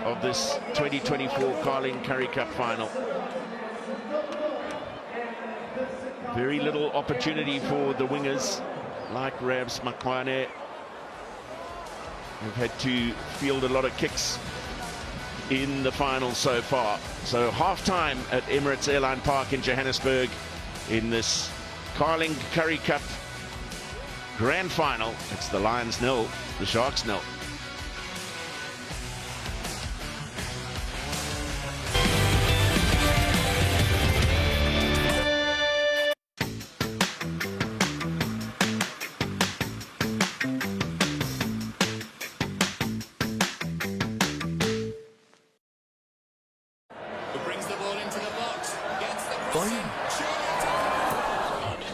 [SPEAKER 1] of this 2024 Carling Currie Cup final. Very little opportunity for the wingers like Rabz Maxwane. They've had to field a lot of kicks in the final so far. So half-time at Emirates Airline Park in Johannesburg in this Carling Currie Cup grand final. It's the Lions 0, the Sharks 0.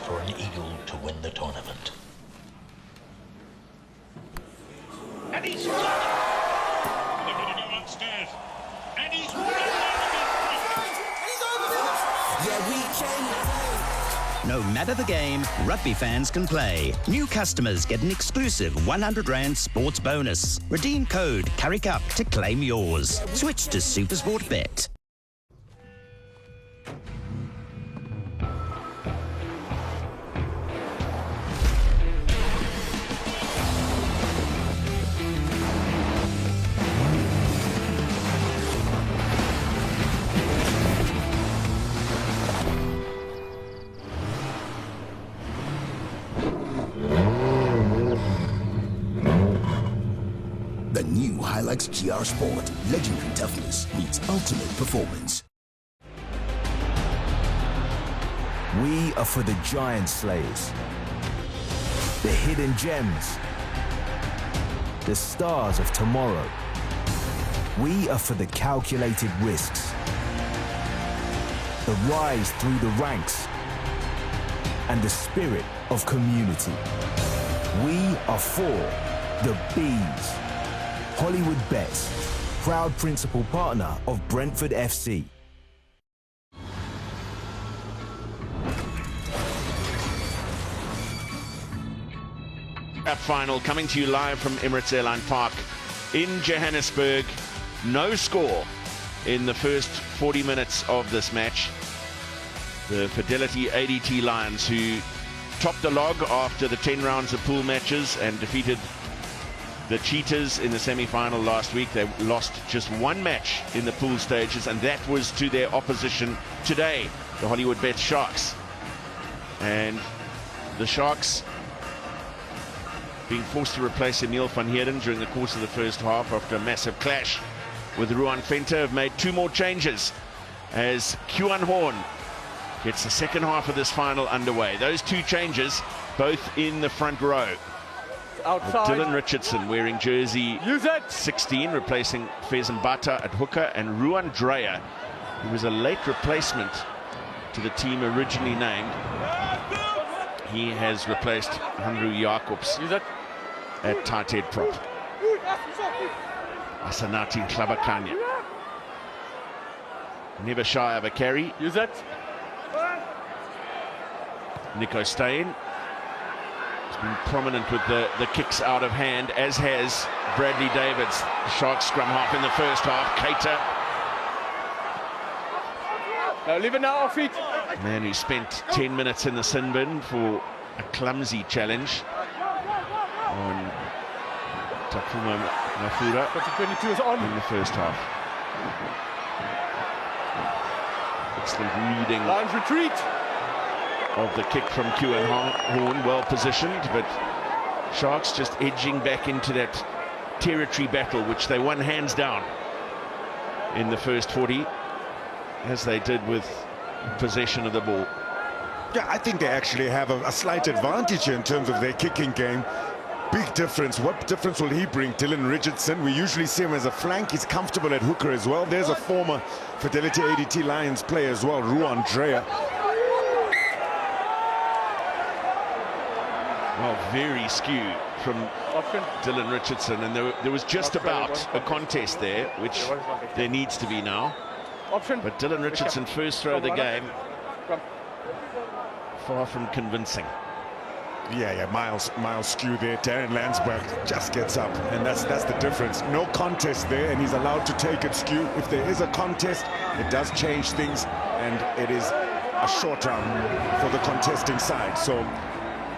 [SPEAKER 6] For an eagle to win the tournament.
[SPEAKER 7] And he's done it! They're going to go upstairs. And he's won it!
[SPEAKER 8] Yeah, we came No matter the game, rugby fans can play. New customers get an exclusive R100 sports bonus. Redeem code CURRIECUP to claim yours. Switch to SuperSport Bet.
[SPEAKER 9] The new Hilux GR Sport. Legendary toughness meets ultimate performance.
[SPEAKER 10] We are for the giant slayers, the hidden gems, the stars of tomorrow. We are for the calculated risks, the rise through the ranks, and the spirit of community. We are for the Bees. Hollywood Bets, proud principal partner of Brentford FC.
[SPEAKER 1] That final coming to you live from Emirates Airline Park in Johannesburg. No score in the first 40 minutes of this match. The Fidelity ADT Lions, who topped the log after the 10 rounds of pool matches and defeated the Cheetahs in the semi-final last week. They lost just one match in the pool stages, and that was to their opposition today, the Hollywood Bets Sharks. And the Sharks being forced to replace Emile van Heerden during the course of the first half after a massive clash with Ruan Venter, have made two more changes as Quan gets the second half of this final underway. Those two changes, both in the front row.
[SPEAKER 3] Outside.
[SPEAKER 1] Dylan Richardson wearing jersey 16, replacing Fezambata at hooker, and Ruan Dreyer, who was a late replacement to the team originally named. He has replaced Hanru Jacobs at tight head prop. Asenathi Ntlabakanye. Never shy of a carry. Nico Steyn has been prominent with the kicks out of hand, as has Bradley Davids. The Sharks scrum half in the first half. Keita.
[SPEAKER 3] Now leave it now, off feet.
[SPEAKER 1] Man who spent 10 minutes in the sin bin for a clumsy challenge on Mafura
[SPEAKER 3] 22 is on
[SPEAKER 1] in the first half. Excellent reading.
[SPEAKER 3] Lions retreat.
[SPEAKER 1] Of the kick from Horn, well positioned, but Sharks just edging back into that territory battle, which they won hands down in the first 40, as they did with possession of the ball.
[SPEAKER 2] Yeah, I think they actually have a slight advantage here in terms of their kicking game. Big difference. What difference will he bring? Dylan Richardson, we usually see him as a flank. He's comfortable at hooker as well. There's a former Fidelity ADT Lions player as well, Ruan Dreyer.
[SPEAKER 1] Well, very skewed from Dylan Richardson, and there was just about a contest there, which there needs to be now. But Dylan Richardson, first throw of the game, far from convincing.
[SPEAKER 2] Yeah, miles skew there. Darren Landsberg just gets up, and that's the difference. No contest there, and he's allowed to take it skew. If there is a contest, it does change things, and it is a short round for the contesting side. So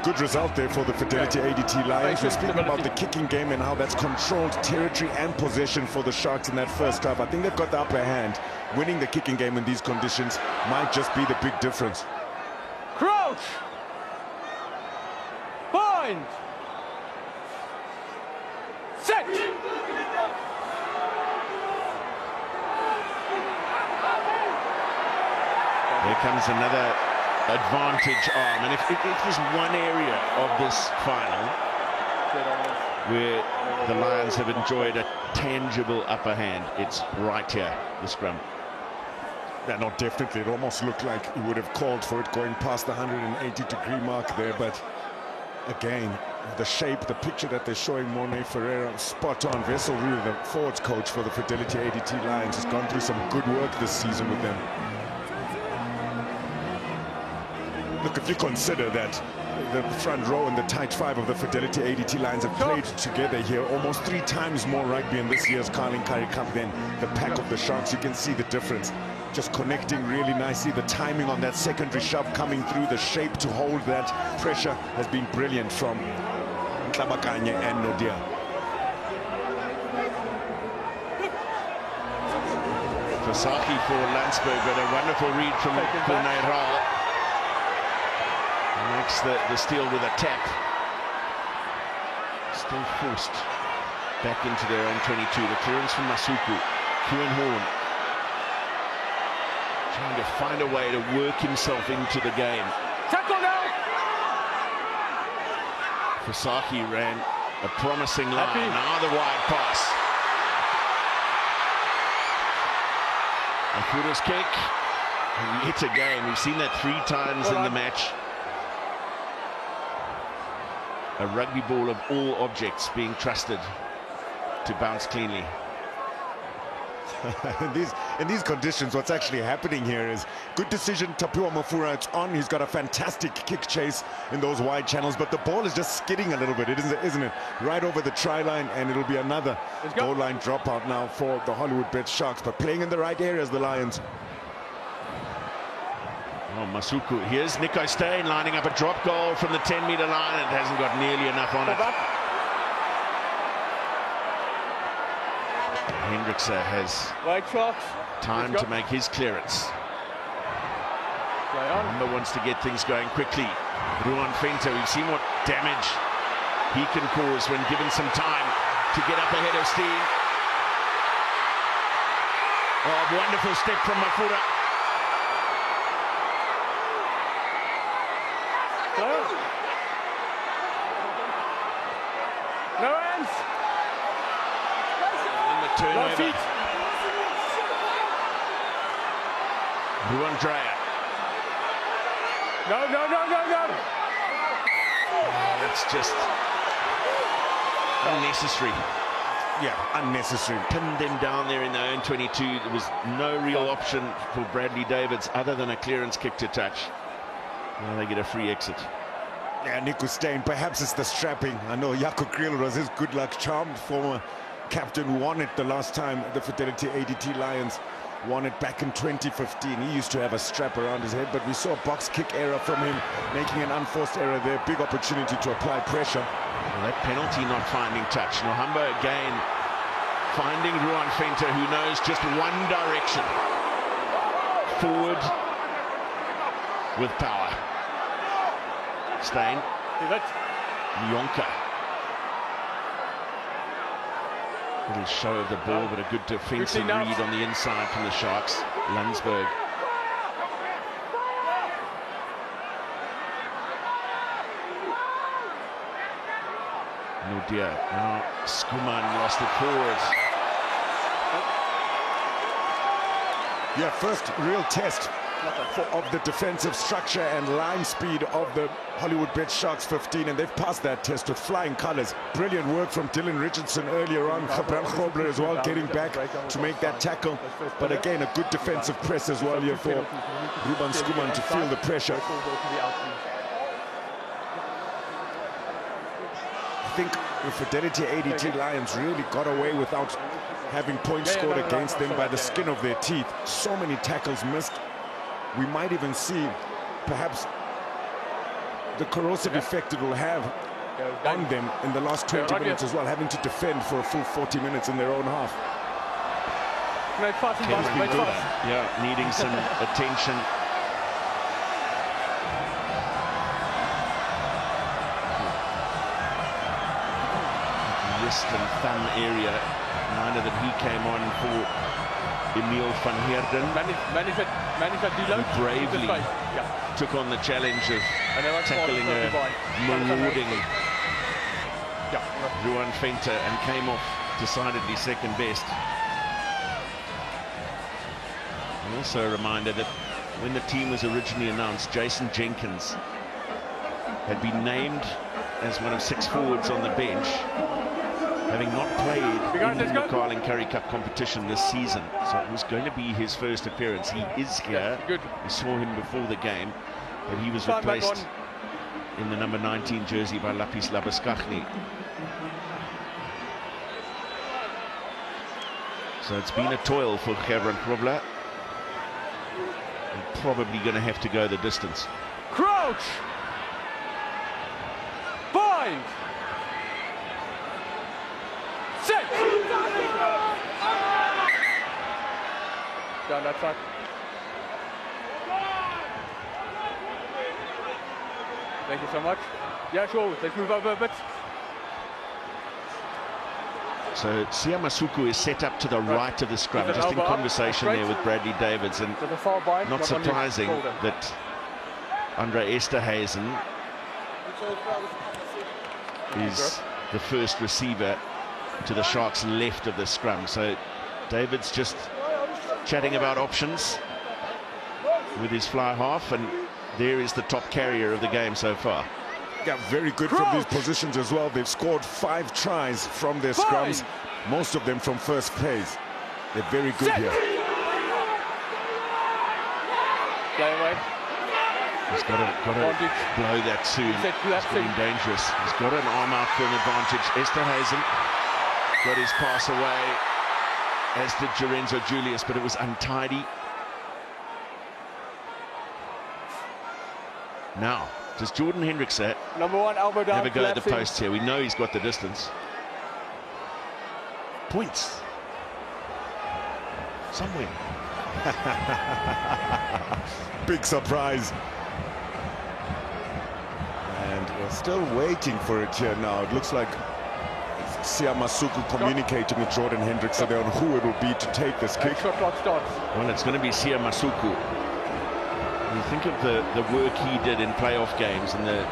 [SPEAKER 2] good result there for the Fidelity ADT Lions. We're speaking about the kicking game and how that's controlled territory and possession for the Sharks in that first half. I think they've got the upper hand. Winning the kicking game in these conditions might just be the big difference.
[SPEAKER 3] Crouch! Bind! Set!
[SPEAKER 1] There comes another advantage arm, and if there's one area of this final where the Lions have enjoyed a tangible upper hand, it's right here, the scrum.
[SPEAKER 2] Yeah, no, definitely. It almost looked like he would have called for it going past the 180-degree mark there, but again, the shape, the picture that they're showing Morne Ferreira, spot on. Vessel Rue, the forwards coach for the Fidelity ADT Lions, has gone through some good work this season with them. Look, if you consider that the front row and the tight five of the Fidelity ADT Lions have played together here almost 3 times more rugby in this year's Carling Currie Cup than the pack of the Sharks, you can see the difference. Just connecting really nicely. The timing on that secondary shove coming through, the shape to hold that pressure has been brilliant from Ntlabakanye and Naude.
[SPEAKER 1] Visagie for Landsberg, but a wonderful read from Conrad. Makes the steal with a tap. Still forced back into their own 22. The clearance from Masuku. Horn trying to find a way to work himself into the game.
[SPEAKER 3] Tackle now!
[SPEAKER 1] Visagie ran a promising line. Now the wide pass. Mafura's kick. And yet again, we've seen that 3 times in the match. A rugby ball of all objects being trusted to bounce cleanly.
[SPEAKER 2] in these conditions, what's actually happening here is good decision. Tapiwa Mafura, it's on. He's got a fantastic kick chase in those wide channels, but the ball is just skidding a little bit, isn't it? Right over the try line, and it'll be another goal line dropout now for the Hollywood Bet Sharks, but playing in the right areas, the Lions.
[SPEAKER 1] Oh, Masuku. Here's Nico Steyn lining up a drop goal from the 10-meter line, and hasn't got nearly enough on it. Hendrickse has time to make his clearance. Nohamba wants to get things going quickly. Ruan Venter, we've seen what damage he can cause when given some time to get up ahead of Steyn. Oh, wonderful step from Mafura.
[SPEAKER 3] No hands.
[SPEAKER 1] And the turnover. Ruan Dreyer.
[SPEAKER 3] No.
[SPEAKER 1] That's just unnecessary.
[SPEAKER 2] Yeah, unnecessary.
[SPEAKER 1] Pinned them down there in their own 22. There was no real option for Bradley Davids other than a clearance kick to touch. Now they get a free exit.
[SPEAKER 2] Yeah, Nico Steyn, perhaps it's the strapping. I know Jaco was his good luck charm. Former captain who won it the last time the Fidelity ADT Lions won it back in 2015. He used to have a strap around his head, but we saw a box kick error from him, making an unforced error there. Big opportunity to apply pressure.
[SPEAKER 1] Well, that penalty not finding touch. Nohamba again finding Ruan Venter, who knows just one direction. Forward with power. Steyn. Jonker. Little show of the ball, but a good defensive read on the inside from the Sharks. Landsberg. Naude. Now Schoeman lost it forward.
[SPEAKER 2] Yeah, first real test of the defensive structure and line speed of the Hollywood Bet Sharks 15, and they've passed that test with flying colors. Brilliant work from Dylan Richardson earlier on. Grobler as well, getting back to make that tackle. But again, a good defensive press as well here for Ruben Schoeman to feel the pressure. I think the Fidelity ADT Lions really got away without having points scored against them by the skin of their teeth. So many tackles missed. We might even see perhaps the corrosive effect it will have on them in the last 20 minutes as well, having to defend for a full 40 minutes in their own half.
[SPEAKER 1] Yeah, needing some attention. Wrist and thumb area. Reminder that he came on for Emil van Heerden, who bravely took on the challenge of tackling a marauding Ruan Venter and came off decidedly second best. And also a reminder that when the team was originally announced, Jason Jenkins had been named as one of 6 forwards on the bench, having not played in the Carling Currie Cup competition this season. So it was going to be his first appearance. He is here. We saw him before the game. but he was replaced in the number 19 jersey by Lapis Labuschagne. So it's been a toil for Gerard Krobler. And probably going to have to go the distance.
[SPEAKER 3] Crouch! Bind! Set! Down that side. Thank you so much. Yeah, sure. Let's move over a bit.
[SPEAKER 1] So Sia Masuku is set up to the right of the scrum, just in conversation there with Bradley Davids, and not surprising that Andre Esterhuizen is the first receiver to the Sharks' left of the scrum. So Davids just chatting about options with his fly half, and there is the top carrier of the game so far.
[SPEAKER 2] Yeah, very good from these positions as well. They've scored 5 tries from their scrums, most of them from first place. They're very good here.
[SPEAKER 1] He's got to blow that soon. It's getting dangerous. He's got an arm out for an advantage. Esterhuizen got his pass away, as did Lorenzo Julius, but it was untidy. Now, does Jordan Hendrickse
[SPEAKER 3] number 1 elbow down,
[SPEAKER 1] have a go at the posts here? We know he's got the distance. Points. Somewhere.
[SPEAKER 2] Big surprise. And we're still waiting for it here now. It looks like Sia Masuku communicating with Jordan Hendrickse there on who it will be to take this kick.
[SPEAKER 3] Shot clock starts.
[SPEAKER 1] Well, it's going to be Sia Masuku. You think of the work he did in playoff games in the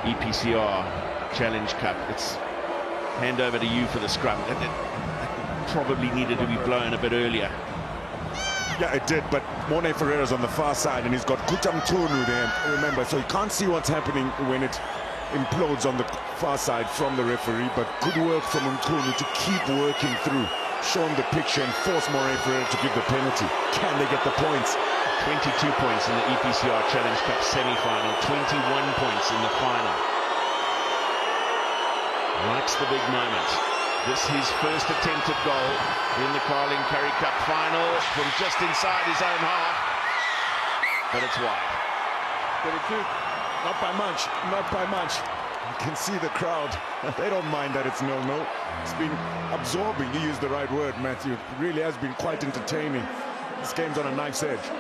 [SPEAKER 1] EPCR Challenge Cup. It's hand over to you for the scrum. That probably needed to be blown a bit earlier.
[SPEAKER 2] Yeah, it did, but Morne Ferreira's on the far side, and he's got Kutamtonu there, remember, so you can't see what's happening when it implodes on the far side from the referee, but good work from Mtunu to keep working through, show him the picture and force Morne Ferreira to give the penalty. Can they get the points?
[SPEAKER 1] 22 points in the EPCR Challenge Cup semi-final, 21 points in the final. Likes the big moment. This his first attempted goal in the Carling Currie Cup final from just inside his own half, but it's wide.
[SPEAKER 3] 22.
[SPEAKER 2] Not by much, not by much. You can see the crowd. They don't mind that it's 0-0. It's been absorbing, you used the right word, Matthew. It really has been quite entertaining. This game's on a knife's edge.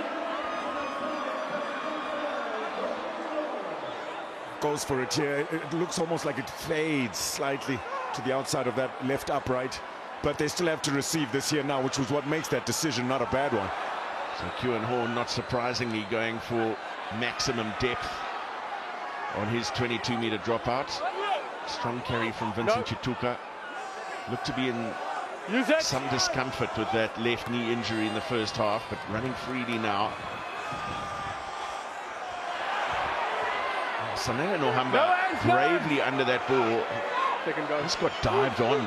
[SPEAKER 2] Goes for it here. It looks almost like it fades slightly to the outside of that left upright, but they still have to receive this here now, which was what makes that decision not a bad one.
[SPEAKER 1] So Kieran Horn, not surprisingly, going for maximum depth on his 22-meter dropout. Strong carry from Vincent Chituka. Looked to be in some discomfort with that left knee injury in the first half, but running freely now. Sanele Nohamba bravely under that ball. Just got dived on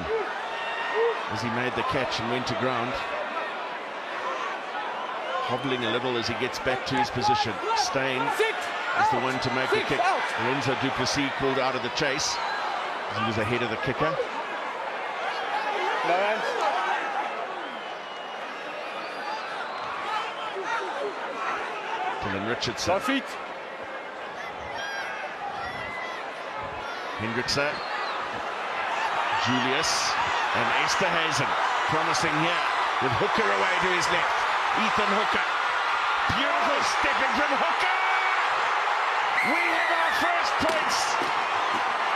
[SPEAKER 1] as he made the catch and went to ground. Hobbling a little as he gets back to his position. Steyn is the one to make the kick. Renzo du Plessis called out of the chase as he was ahead of the kicker. Dylan Richardson. Hendrickse, Julius, and Esterhuizen promising here with Hooker away to his left. Ethan Hooker, beautiful stepping from Hooker. We have our first points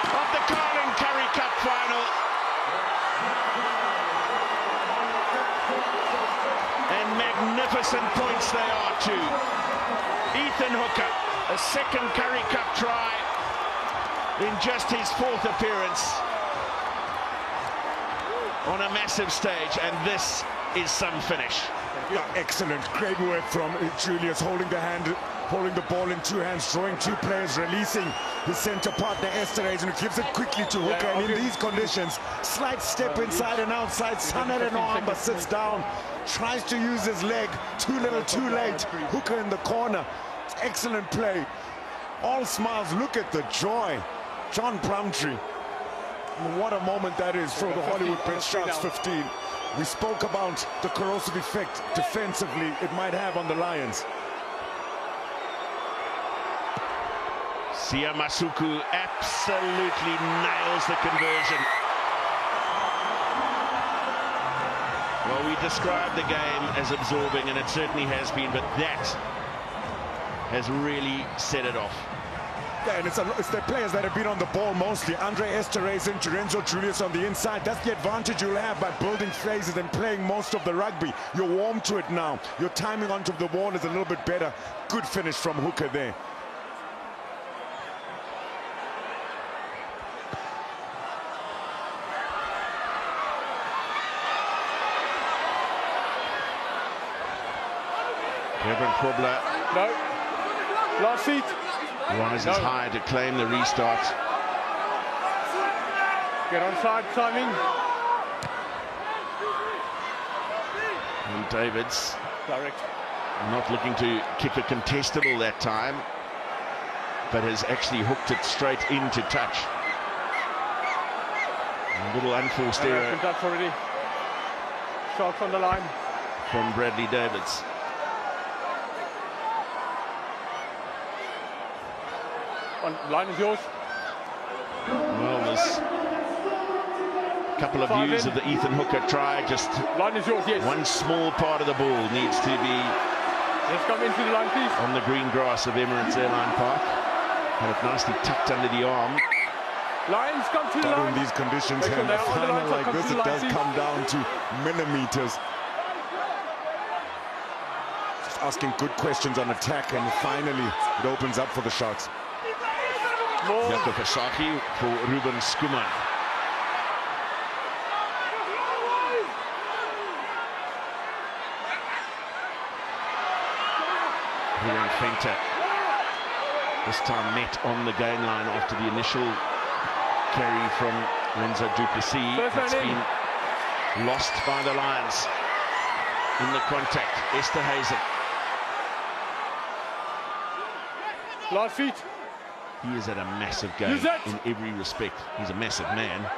[SPEAKER 1] of the Carling Currie Cup final. And magnificent points they are too. Ethan Hooker, a second Currie Cup try in just his 4th appearance on a massive stage, and this is some finish.
[SPEAKER 2] Yeah, excellent, great work from Julius, holding the ball in 2 hands, drawing 2 players, releasing his centre partner Esterhuizen, who gives it quickly to Hooker, and in these conditions, slight step inside and outside. Sanele Nohamba sits down, tries to use his leg, too little, too late. Hooker in the corner, Excellent play. All smiles. Look at the joy. John Plumtree. What a moment that is for the Hollywood Bet Sharks 15. We spoke about the corrosive effect defensively it might have on the Lions.
[SPEAKER 1] Sia Masuku absolutely nails the conversion. Well, we described the game as absorbing, and it certainly has been, but that has really set it off.
[SPEAKER 2] Yeah, and it's the players that have been on the ball mostly. Andre Esterhazy to Renzo Julius on the inside. That's the advantage you'll have by building phases and playing most of the rugby. You're warm to it now. Your timing onto the ball is a little bit better. Good finish from Hooker there.
[SPEAKER 1] Reverend Probler.
[SPEAKER 3] No. Last seat.
[SPEAKER 1] Rises high to claim the restart.
[SPEAKER 3] Get onside timing.
[SPEAKER 1] And Davids.
[SPEAKER 3] Direct.
[SPEAKER 1] Not looking to kick a contestable that time, but has actually hooked it straight into touch. A little unforced error.
[SPEAKER 3] Touch already. Shots on the line.
[SPEAKER 1] From Bradley Davids.
[SPEAKER 3] Line is yours.
[SPEAKER 1] Well, there's a couple of views of the Ethan Hooker try. Just
[SPEAKER 3] line is yours, yes.
[SPEAKER 1] One small part of the ball needs to be
[SPEAKER 3] Let's come into the line, please.
[SPEAKER 1] On the green grass of Emirates Airline Park. Had it nicely tucked under the arm.
[SPEAKER 3] Lions come to the line.
[SPEAKER 2] In these conditions, in a final like this, it does come down to millimeters. Just asking good questions on attack, and finally it opens up for the Sharks.
[SPEAKER 1] Jaco Visagie for Ruben Schoeman. Ruan Fenter this time met on the gain line after the initial carry from Renzo du Plessis. It's been lost by the Lions in the contact. Esterhazy.
[SPEAKER 3] Last feet.
[SPEAKER 1] He is at a massive game in every respect. He's a massive man,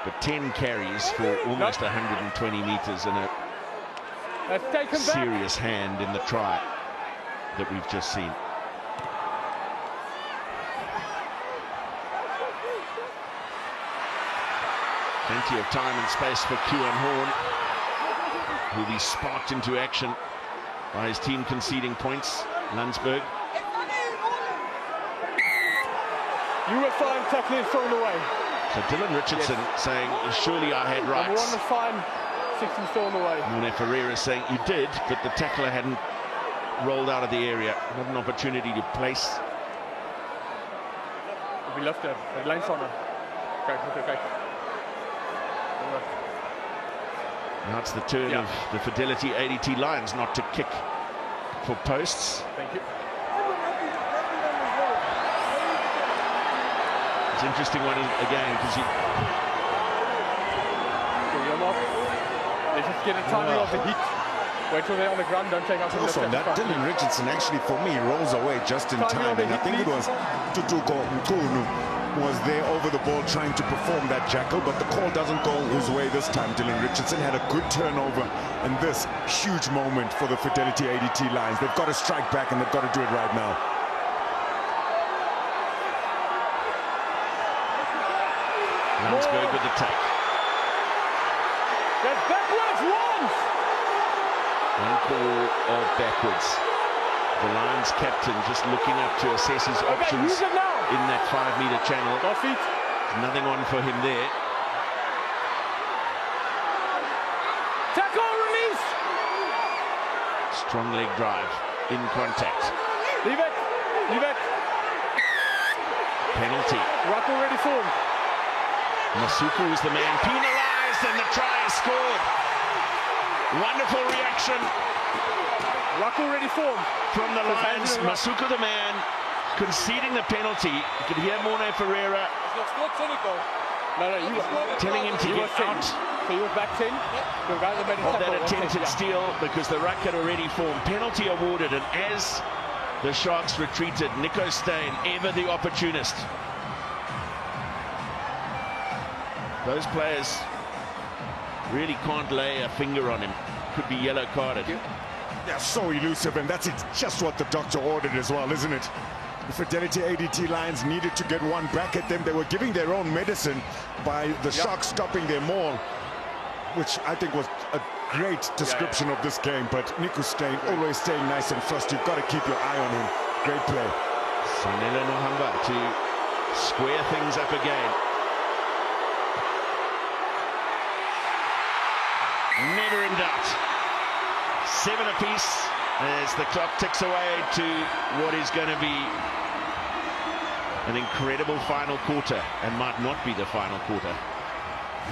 [SPEAKER 1] but 10 carries for almost 120 meters and a serious hand in the try that we've just seen. Plenty of time and space for Quan, who'll be sparked into action by his team conceding points. Landsberg.
[SPEAKER 3] You were fine, tackling thrown away.
[SPEAKER 1] So Dylan Richardson saying, surely I had rights.
[SPEAKER 3] Number 1 was fine, 16 thrown away.
[SPEAKER 1] Morne Ferreira saying, you did, but the tackler hadn't rolled out of the area. Not an opportunity to place.
[SPEAKER 3] We left it. The line's on her. Okay.
[SPEAKER 1] Now it's the turn of the Fidelity ADT Lions not to kick for posts.
[SPEAKER 3] Thank you.
[SPEAKER 1] It's an interesting one again because you...
[SPEAKER 3] They just get a timing of the heat. Wait till they're on the ground, don't take out from
[SPEAKER 2] also, that Dylan Richardson actually, for me, rolls away just in time. And I think it was Tutuko Nkunu was there over the ball trying to perform that Jaco, but the call doesn't go his way this time. Dylan Richardson had a good turnover, and this huge moment for the Fidelity ADT Lions. They've got to strike back, and they've got to do it right now.
[SPEAKER 1] Landsberg with the take.
[SPEAKER 3] That's backwards once!
[SPEAKER 1] One call of backwards. The Lions captain just looking up to assess his options in that 5-meter channel. Nothing on for him there.
[SPEAKER 3] Tackle release!
[SPEAKER 1] Strong leg drive in contact.
[SPEAKER 3] Leave it.
[SPEAKER 1] Penalty.
[SPEAKER 3] Ruck already formed.
[SPEAKER 1] Masuku is the man penalised, and the try is scored. Wonderful reaction.
[SPEAKER 3] Ruck already formed.
[SPEAKER 1] From the Lions, Masuku the man, conceding the penalty. You could hear Morne Ferreira telling him to get out.
[SPEAKER 3] So you were back 10?
[SPEAKER 1] Of that attempted steal because the ruck had already formed. Penalty awarded, and as the Sharks retreated. Nico Steyn, ever the opportunist. Those players really can't lay a finger on him. Could be yellow carded.
[SPEAKER 2] Yeah, so elusive, and that's just what the doctor ordered as well, isn't it? The Fidelity ADT Lions needed to get one back at them. They were giving their own medicine by the Sharks stopping their maul, which I think was a great description of this game. But Nico Steyn always staying nice and first. You've got to keep your eye on him. Great play.
[SPEAKER 1] Sanele Nohamba to square things up again. Never in doubt. 7 apiece as the clock ticks away to what is going to be an incredible final quarter, and might not be the final quarter.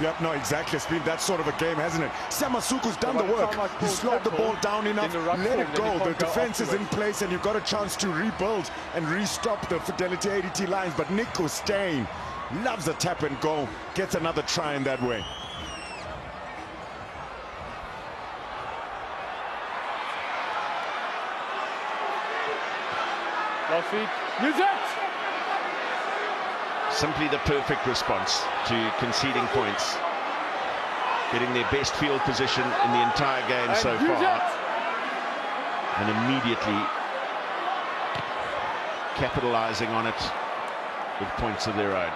[SPEAKER 2] Yep, no, exactly. It's been that sort of a game, hasn't it? Samasuku's done the work. He slowed the ball down enough, let it go. The defense is in place, and you've got a chance to rebuild and restop the Fidelity ADT Lions. But Nico Steyn loves a tap and go, gets another try in that way.
[SPEAKER 3] Last feet. Use it!
[SPEAKER 1] Simply the perfect response to conceding points. Getting their best field position in the entire game so far. And immediately capitalizing on it with points of their own.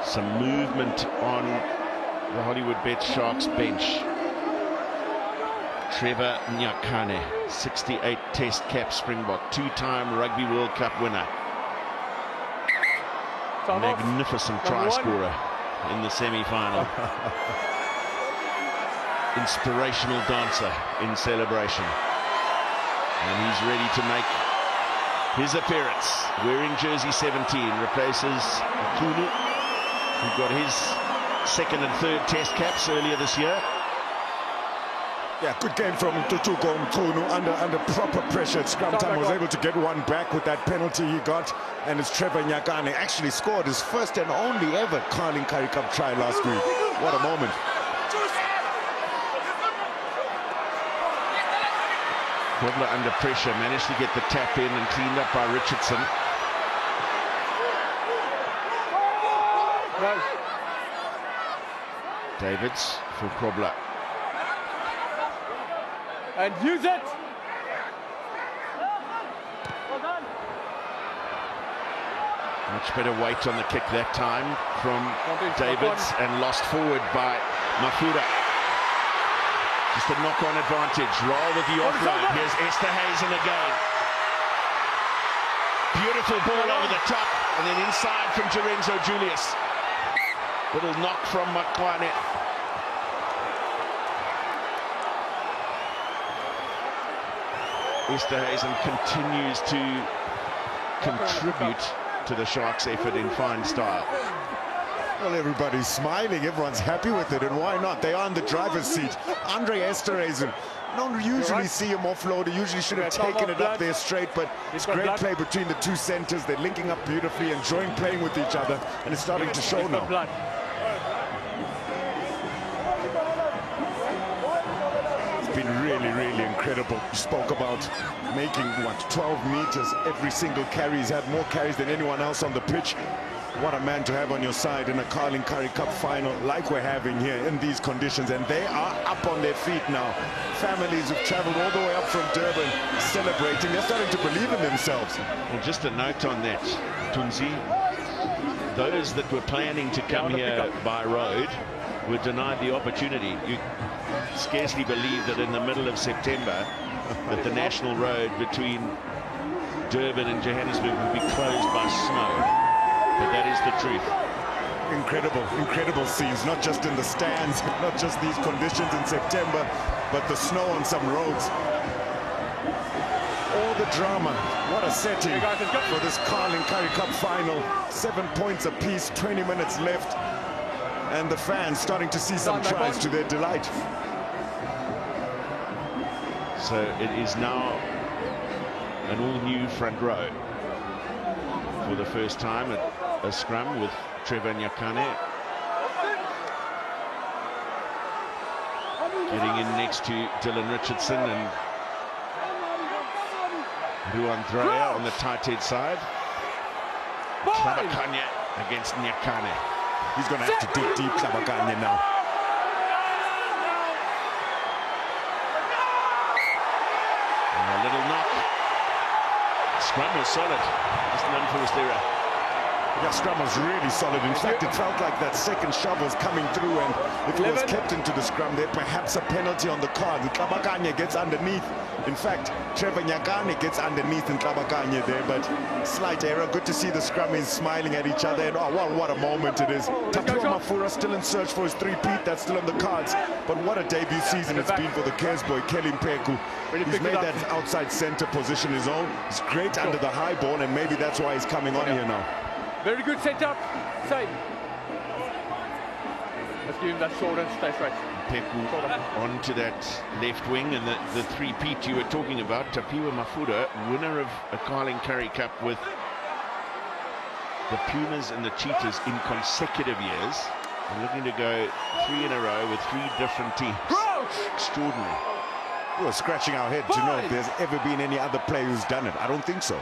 [SPEAKER 1] Some movement on the Hollywood Bet Sharks bench. Trevor Nyakane, 68 test cap Springbok, 2-time Rugby World Cup winner. Magnificent try scorer in the semi-final. Inspirational dancer in celebration. And he's ready to make his appearance. Wearing jersey 17, replaces Kunu, who got his second and third test caps earlier this year.
[SPEAKER 2] Yeah, good game from Tutuko Mkunu under proper pressure at scrum time. Was able to get one back with that penalty he got. And it's Trevor Nyakane actually scored his first and only ever Carling Currie Cup try last week. What a moment.
[SPEAKER 1] Kobler under pressure, managed to get the tap in and cleaned up by Richardson. Davids for Kobler.
[SPEAKER 3] And use it! Well done.
[SPEAKER 1] Much better weight on the kick that time from Davids, and lost forward by Mafura. Just a knock-on advantage. Roll with the offload. Here's Esterhuizen again. Beautiful ball over the top, and then inside from Renzo Julius. Little knock from Maxwane. Esterhuizen continues to contribute to the Sharks' effort in fine style.
[SPEAKER 2] Well, everybody's smiling, everyone's happy with it, and why not? They are in the driver's seat. Andre Esterhuizen, don't usually see him offload. He usually should have taken it up there straight, but it's great play between the two centers. They're linking up beautifully, enjoying playing with each other, and it's starting to show now. Been really, really incredible. You spoke about making, 12 meters every single carry. He's had more carries than anyone else on the pitch. What a man to have on your side in a Carling Currie Cup final like we're having here in these conditions. And they are up on their feet now. Families have traveled all the way up from Durban celebrating. They're starting to believe in themselves.
[SPEAKER 1] Well, just a note on that, Tunzi. Those that were planning to come here by road were denied the opportunity. You scarcely believe that in the middle of September that the national road between Durban and Johannesburg will be closed by snow. But that is the truth.
[SPEAKER 2] Incredible scenes, not just in the stands, not just these conditions in September, but the snow on some roads. All the drama, what a setting for this Carling Currie Cup final. 7 points apiece, 20 minutes left, and the fans starting to see some tries to their delight.
[SPEAKER 1] So it is now an all-new front row for the first time at a scrum with Trevor Nyakane. getting in next to Dylan Richardson and Ruan on the tight head side. Ntlabakanye against Nyakane.
[SPEAKER 2] He's going to have to dig deep, Ntlabakanye now.
[SPEAKER 1] A little knock. Scrum was solid. Just an unforced error.
[SPEAKER 2] Yeah, scrum was really solid. In fact, it felt like that second shove was coming through, and if it was kept into the scrum, there perhaps a penalty on the card. Ntlabakanye gets underneath. In fact, Trevor Nyakane gets underneath Ntlabakanye there, but slight error. Good to see the scrummies smiling at each other, and oh, well, what a moment it is. Tapiwa Mafura still in search for his three-peat. That's still on the cards, but what a debut season it's been for the Cairns boy, Kelly Mpeku. He's made that outside center position his own. He's great under the high ball, and maybe that's why he's coming on here now.
[SPEAKER 3] Very good setup. Side. Let's give him that shoulder and stay straight.
[SPEAKER 1] Pepu onto that left wing, and the three-peat you were talking about. Tapiwa Mafura, winner of a Carling Currie Cup with the Pumas and the Cheetahs in consecutive years. They're looking to go 3 in a row with 3 different teams. Extraordinary.
[SPEAKER 2] We're scratching our head to know if there's ever been any other player who's done it. I don't think so.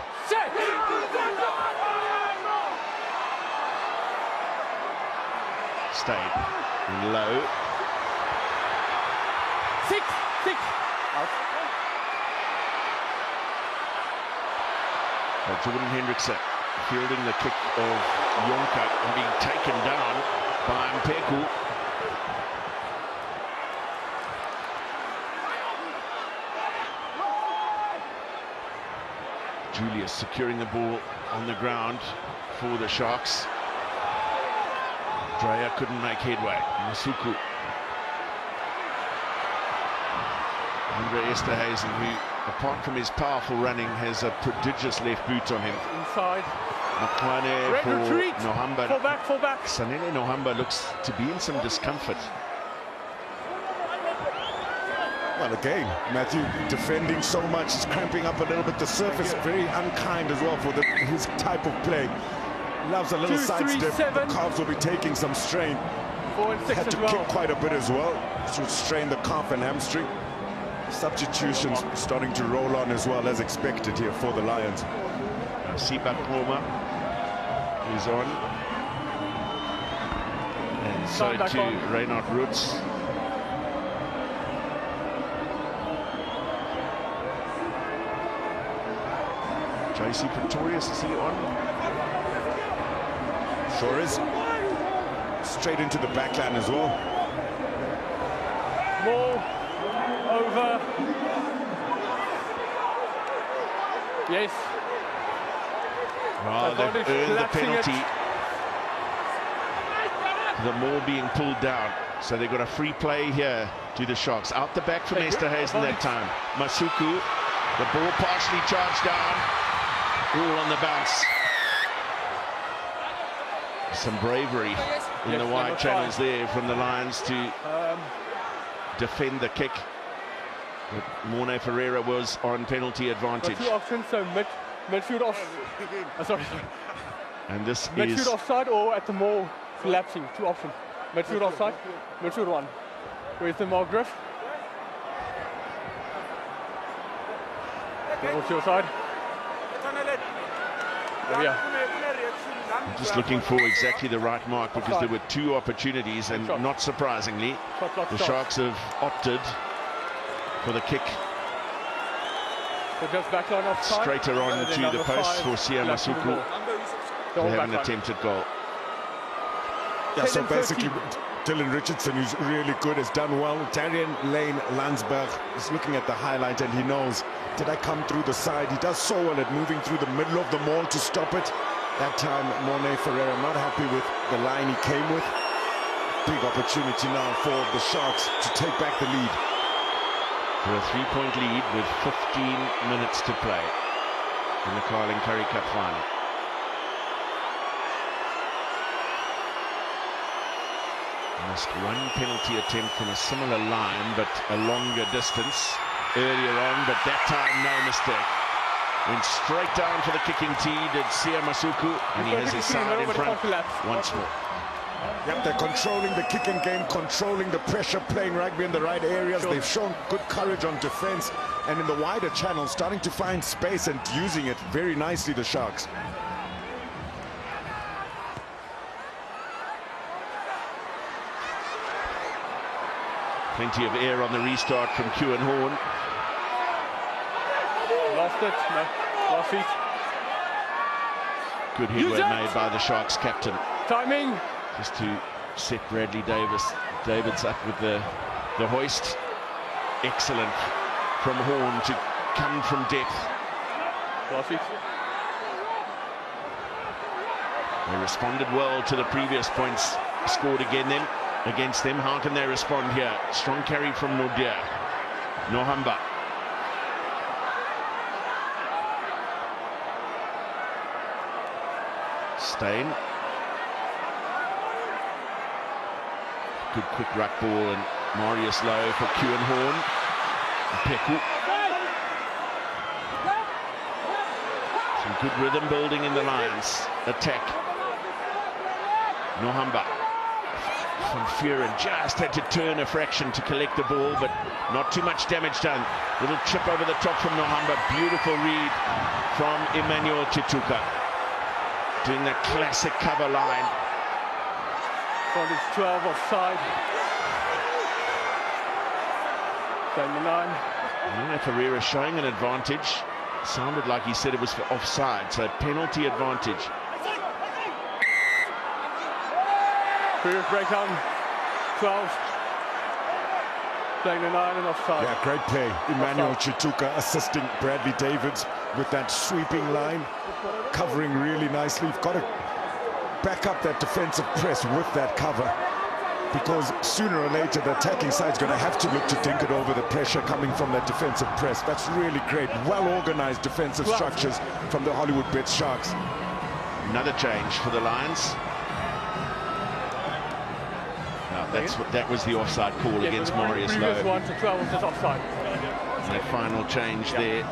[SPEAKER 1] Steyn in Louw.
[SPEAKER 3] 6. Out.
[SPEAKER 1] Jordan Hendrickson fielding the kick of Jonker and being taken down by Mpeku. Julius securing the ball on the ground for the Sharks. Dreyer couldn't make headway. Masuku. Andre Esterhuizen, who, apart from his powerful running, has a prodigious left boot on him.
[SPEAKER 3] Inside.
[SPEAKER 1] Maxwane for
[SPEAKER 3] retreat.
[SPEAKER 1] Nohamba.
[SPEAKER 3] Fall back.
[SPEAKER 1] Sanele Nohamba looks to be in some discomfort.
[SPEAKER 2] Well, again, Matthew defending so much, he's cramping up a little bit. The surface very unkind as well for his type of play. Loves a little sidestep. The calves will be taking some strain.
[SPEAKER 3] 4 and 6
[SPEAKER 2] Had to
[SPEAKER 3] as well.
[SPEAKER 2] kick quite a bit as well to strain the calf and hamstring. Substitutions starting to roll on as well as expected here for the Lions.
[SPEAKER 1] Siba Poma is on. And so too Rynhardt Roots. JC Pretorius, is he on?
[SPEAKER 2] Sure is. Straight into the backline as well.
[SPEAKER 3] More over. Yes.
[SPEAKER 1] Well, they've earned the penalty. The ball being pulled down. So they've got a free play here to the Sharks. Out the back from Esterhuizen that time. Masuku, the ball partially charged down. All on the bounce. Some bravery in the wide channels there from the Lions to defend the kick. But Morne Ferreira was on penalty advantage.
[SPEAKER 3] 2 options, so midfield off. Sorry.
[SPEAKER 1] And this
[SPEAKER 3] midfield
[SPEAKER 1] is
[SPEAKER 3] offside or at the more collapsing. 2 options. Midfield offside, midfield 1. Where's the more griff? What's your side? There we are.
[SPEAKER 1] I'm just looking for exactly the right mark because there were 2 opportunities, and not surprisingly, the Sharks have opted for the kick. Straighter on to the post for Sia Masuku. They have an attempted goal.
[SPEAKER 2] Yeah, so basically Dylan Richardson, who's really good, has done well. Darrien-Lane Landsberg is looking at the highlight and he knows, did I come through the side? He does so well at moving through the middle of the maul to stop it. That time, Morne Ferreira not happy with the line he came with. Big opportunity now for the Sharks to take back the lead.
[SPEAKER 1] For a 3-point lead with 15 minutes to play in the Carling Currie Cup final. Missed 1 penalty attempt from a similar line, but a longer distance earlier on, but that time no mistake. Went straight down for the kicking tee, did Sia Masuku, and he has his side in front once more.
[SPEAKER 2] Yep, they're controlling the kicking game, controlling the pressure, playing rugby in the right areas. They've shown good courage on defense and in the wider channel, starting to find space and using it very nicely, the Sharks.
[SPEAKER 1] Plenty of air on the restart from Quan Horn.
[SPEAKER 3] Lost it, no, last feet.
[SPEAKER 1] Good headway made by the Sharks captain.
[SPEAKER 3] Timing.
[SPEAKER 1] Just to set Bradley Davids up with the hoist. Excellent from Horn to come from depth.
[SPEAKER 3] Last feet.
[SPEAKER 1] They responded well to the previous points scored against them. How can they respond here? Strong carry from Naude. Nohamba. Steyn. Good quick ruck ball and Marius Louw for Quan Horn. Peku. Some good rhythm building in the Lions. Attack. Nohamba. From Fearon just had to turn a fraction to collect the ball, but not too much damage done. Little chip over the top from Nohamba. Beautiful read from Emmanuel Chituka. Doing that classic cover line.
[SPEAKER 3] Front is 12 offside. Down the 9.
[SPEAKER 1] Ferreira showing an advantage. Sounded like he said it was for offside, so penalty advantage.
[SPEAKER 3] Previous breakdown, 12. Playing the 9 and offside.
[SPEAKER 2] Yeah, great play. Emmanuel Chituka assisting Bradley Davids with that sweeping line, covering really nicely. You've got to back up that defensive press with that cover, because sooner or later the attacking side's going to have to look to dink it over the pressure coming from that defensive press. That's really great. Well-organized defensive structures from the Hollywood Bets Sharks.
[SPEAKER 1] Another change for the Lions. That was the offside call against Marius Louw.
[SPEAKER 3] One to 12 was just offside.
[SPEAKER 1] And that final change there.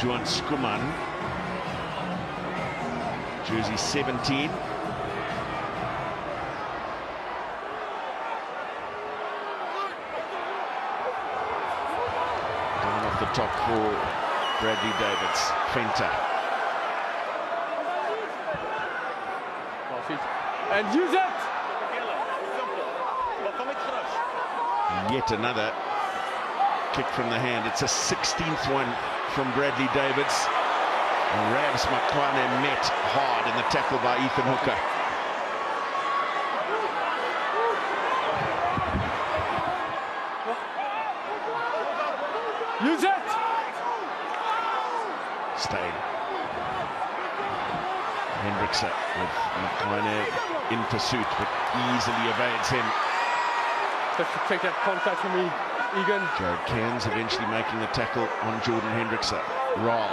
[SPEAKER 1] Juan Schoeman, jersey 17. Down off the top for Bradley Davids. Fenter.
[SPEAKER 3] And use it!
[SPEAKER 1] Yet another kick from the hand. It's a 16th one from Bradley Davids. And Rabz Maxwane met hard in the tackle by Ethan Hooker.
[SPEAKER 3] Use it!
[SPEAKER 1] Steyn. Hendrickson with Maxwane in pursuit, but easily evades him.
[SPEAKER 3] Just to take that contact from me, Egan.
[SPEAKER 1] Jarod Cairns eventually making the tackle on Jordan Hendrickson. Raw.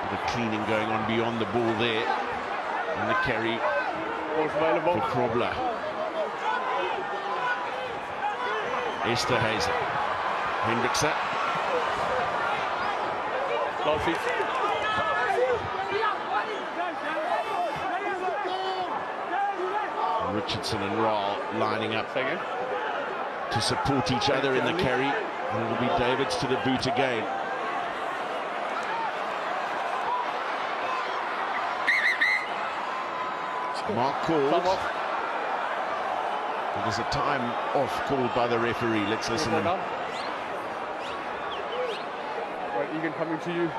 [SPEAKER 1] Bit of cleaning going on beyond the ball there. And the carry for Krobler. Esterhuizen. Hendrickson.
[SPEAKER 3] Long feet.
[SPEAKER 1] Richardson and Rahl lining up to support each other in the carry, and it'll be Davids to the boot again. Mark called. There's a time off called by the referee. Let's listen in.
[SPEAKER 3] Right, Egan, coming to you.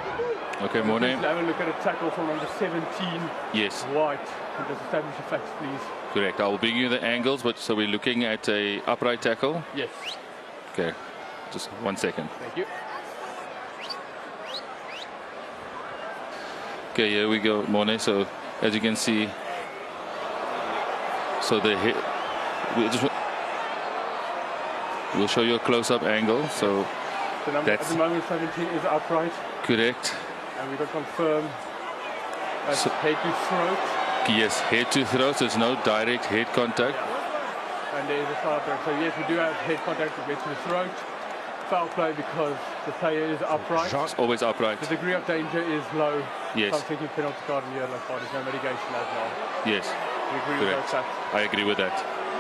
[SPEAKER 5] Okay, Morne.
[SPEAKER 3] Have a look at a tackle from number 17.
[SPEAKER 5] Yes.
[SPEAKER 3] White. And just establish the facts, please.
[SPEAKER 5] Correct. I will bring you the angles, but so we're looking at a upright tackle.
[SPEAKER 3] Yes.
[SPEAKER 5] Okay. Just 1 second.
[SPEAKER 3] Thank you.
[SPEAKER 5] Okay, here we go, Morne. So as you can see, so the hit. We'll show you a close-up angle. So
[SPEAKER 3] the number at the moment 17 is upright.
[SPEAKER 5] Correct.
[SPEAKER 3] And we can confirm that's head to throat.
[SPEAKER 5] Yes, head to throat. So there's no direct head contact.
[SPEAKER 3] Yeah. And there is a starter. So yes, we do have head contact to get to the throat. foul play because the player is upright.
[SPEAKER 5] It's always upright.
[SPEAKER 3] The degree of danger is low.
[SPEAKER 5] Yes.
[SPEAKER 3] So I'm thinking penalty card and yellow card. There's no mitigation as well.
[SPEAKER 5] Yes.
[SPEAKER 3] You agree with
[SPEAKER 5] Correct.
[SPEAKER 3] that?
[SPEAKER 5] I agree with that.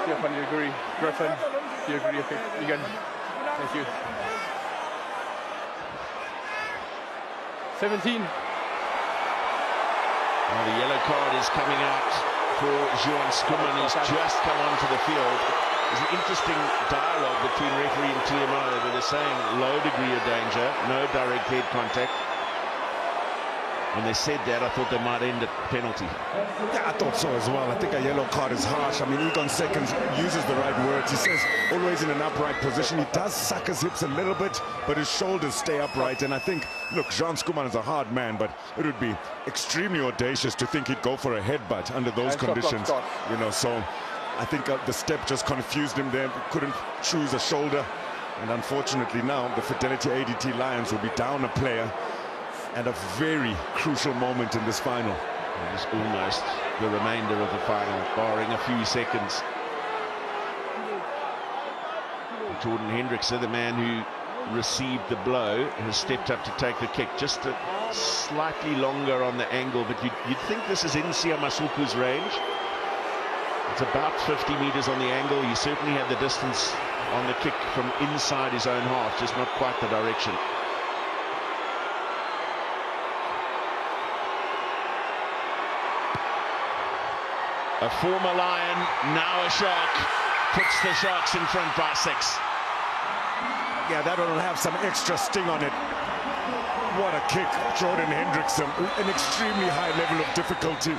[SPEAKER 3] Stefan, you agree? Griffin, you agree? Okay, you can. Thank you. 17.
[SPEAKER 1] Well, the yellow card is coming out for Juan Schoeman, who's just come onto the field. There's an interesting dialogue between referee and TMO where they're saying low degree of danger, no direct head contact. When they said that, I thought they might end at penalty.
[SPEAKER 2] Yeah, I thought so as well. I think a yellow card is harsh. I mean, Egon Seconds uses the right words. He says always in an upright position. He does suck his hips a little bit, but his shoulders stay upright. And I think, look, Juan Schoeman is a hard man, but it would be extremely audacious to think he'd go for a headbutt under those conditions. You know, so I think the step just confused him there. Couldn't choose a shoulder. And unfortunately now, the Fidelity ADT Lions will be down a player at a very crucial moment in this final.
[SPEAKER 1] It's almost the remainder of the final, barring a few seconds. Jordan Hendrickse, the man who received the blow, has stepped up to take the kick. Just a slightly longer on the angle, but you'd think this is in Siamasuku's range. It's about 50 meters on the angle. He certainly had the distance on the kick from inside his own half, just not quite the direction. A former Lion, now a Shark, puts the Sharks in front by 6.
[SPEAKER 2] Yeah, that will have some extra sting on it. What a kick, Jordan Hendrickse, an extremely high level of difficulty.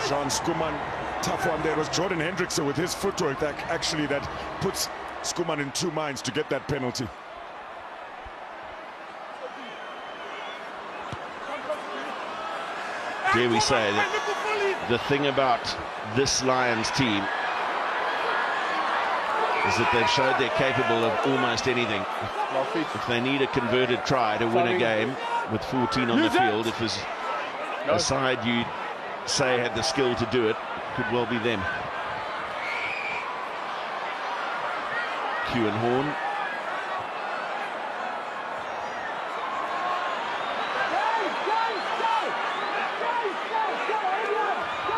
[SPEAKER 2] Juan Schoeman, tough one there. It was Jordan Hendrickse with his footwork that actually puts Schoeman in 2 minds to get that penalty.
[SPEAKER 1] Dare we say that the thing about this Lions team is that they've showed they're capable of almost anything. If they need a converted try to win a game with 14 on the field, if there's a side you'd say had the skill to do it, could well be them. Q and Horn.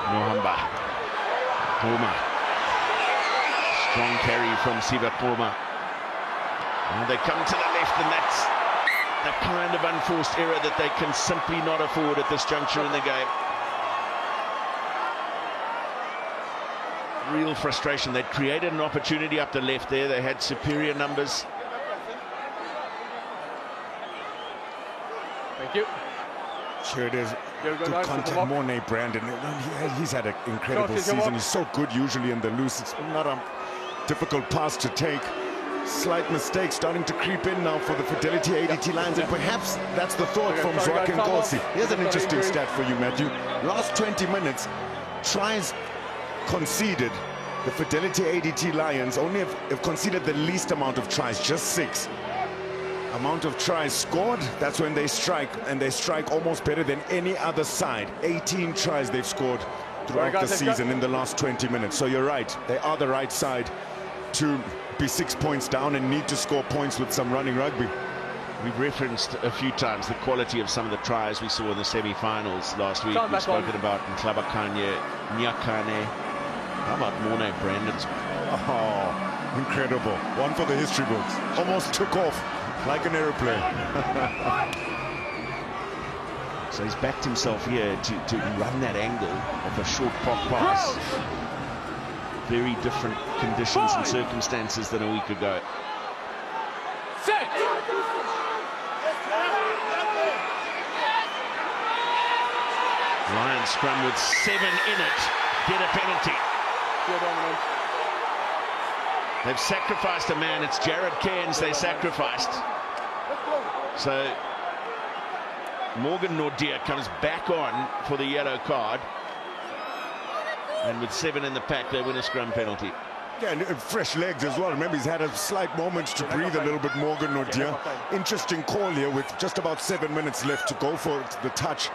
[SPEAKER 1] Nohamba. Homa. Strong carry from Siva Homa. And they come to the left, and that's the kind of unforced error that they can simply not afford at this juncture in the game. Real frustration. They'd created an opportunity up the left there. They had superior numbers.
[SPEAKER 3] Thank you.
[SPEAKER 2] Sure it is. Good contact, Morne, Brandon. He's had an incredible season. He's so good usually in the loose. It's not a difficult pass to take. Slight mistake starting to creep in now for the Fidelity ADT Lions, and perhaps that's the thought from Joaquin Nkosi. Here's an interesting stat for you, Matthew. Last 20 minutes, tries conceded. The Fidelity ADT Lions only have conceded the least amount of tries, just 6. Amount of tries scored, that's when they strike, and they strike almost better than any other side. 18 tries they've scored throughout the season in the last 20 minutes. So you're right, they are the right side to be 6 points down and need to score points with some running rugby.
[SPEAKER 1] We've referenced a few times the quality of some of the tries we saw in the semi-finals last week. We've spoken about Ntlabakanye, Nyakane. How about Morne, Brandon's?
[SPEAKER 2] Oh, incredible. One for the history books. Almost took off like an aeroplane.
[SPEAKER 1] So he's backed himself here to run that angle of a short pop pass. Very different conditions and circumstances than a week ago. Lions scrum with 7 in it, get a penalty. They've sacrificed a man. It's Jarod Cairns they sacrificed. So Morgan Nordia comes back on for the yellow card. And with 7 in the pack, they win a scrum penalty.
[SPEAKER 2] Yeah, and fresh legs as well. Remember, he's had a slight moment to breathe a little bit, Morgan Nordia. Interesting call here with just about 7 minutes left to go for the touch.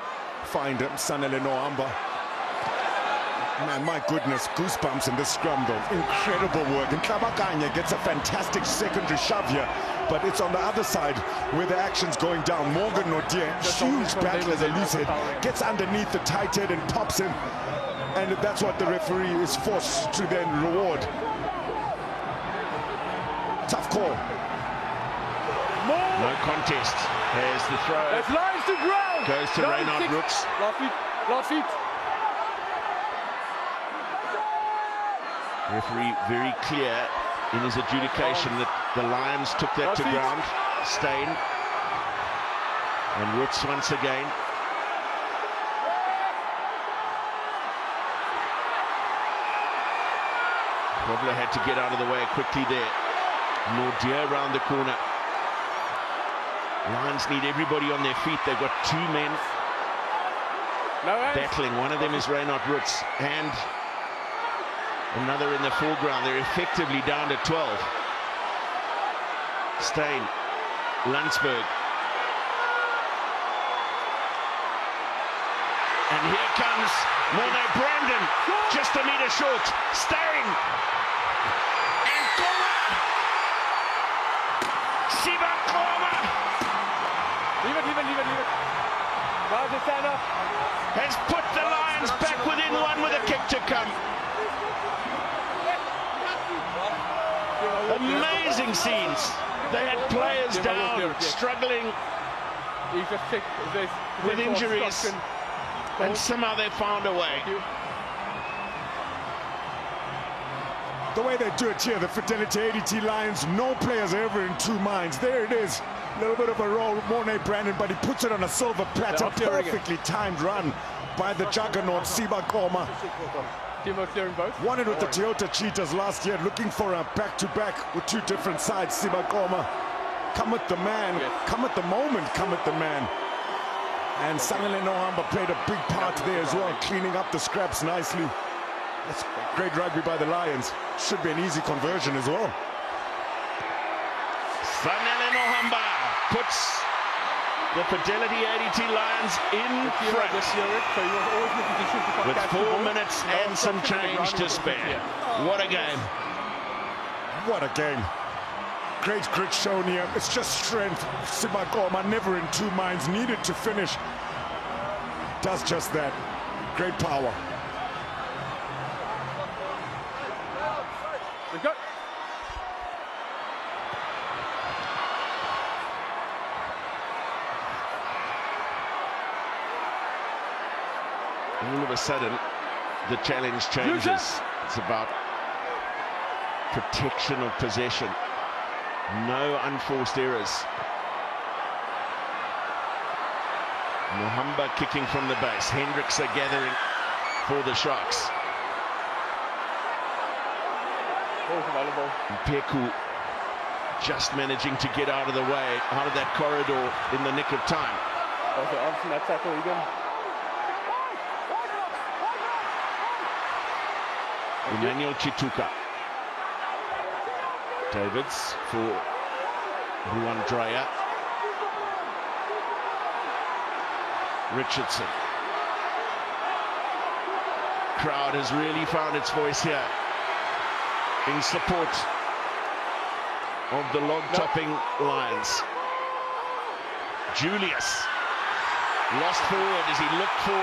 [SPEAKER 2] Find Sanele Nohamba. Man, my goodness, goosebumps in this scrum though. Incredible work. And Ntlabakanye gets a fantastic secondary shove here, but it's on the other side where the action's going down. Morgan Nodier, huge battle as a loose head, gets underneath the tight head and pops him. And that's what the referee is forced to then reward. Tough call.
[SPEAKER 1] No contest as the throw.
[SPEAKER 3] That's lines to ground.
[SPEAKER 1] Goes to Rynhardt Rooks.
[SPEAKER 3] Last feet.
[SPEAKER 1] Referee very clear in his adjudication that the Lions took that to ground. Steyn and Roots once again. Probably had to get out of the way quickly there. Naude around the corner. Lions need everybody on their feet. They've got two men battling. One of them is Rynhardt Roots and another in the foreground. They're effectively down to 12. Steyn, Landsberg. And here comes Morne Brandon, just a meter short. Steyn. And Conrad.
[SPEAKER 3] Leave it. Rabz is stand up.
[SPEAKER 1] Has put the Lions back within one with a kick to come. Amazing scenes. They had players down, struggling with injuries, and somehow they found a way.
[SPEAKER 2] The way they do it here, the Fidelity ADT Lions, no players are ever in two minds. There it is. A little bit of a roll, Morne Brandon, but he puts it on a silver platter. Perfectly timed run by the juggernaut, Sibakoma. Won it with the Toyota Cheetahs last year, looking for a back-to-back with two different sides. Sibakoma, come with the man, come at the moment, come at the man. And Sanele Nohamba played a big part there as well, cleaning up the scraps nicely. That's great rugby by the Lions. Should be an easy conversion as well.
[SPEAKER 1] Sanele Nohamba puts the Fidelity ADT Lions in front with 4 minutes and some change to spare. What a game.
[SPEAKER 2] What a game. Great grit shown here. It's just strength. Sibakoma never in two minds, needed to finish. Does just that. Great power.
[SPEAKER 3] Let's go.
[SPEAKER 1] All of a sudden, the challenge changes. It's about protection of possession. No unforced errors. Nohamba kicking from the base. Hendricks are gathering for the Sharks. Peku just managing to get out of the way, out of that corridor in the nick of time. Emmanuel Chituka. Davids for Ruan Dreyer. Richardson. Crowd has really found its voice here in support of the log-topping Lions. Julius lost forward as he looked for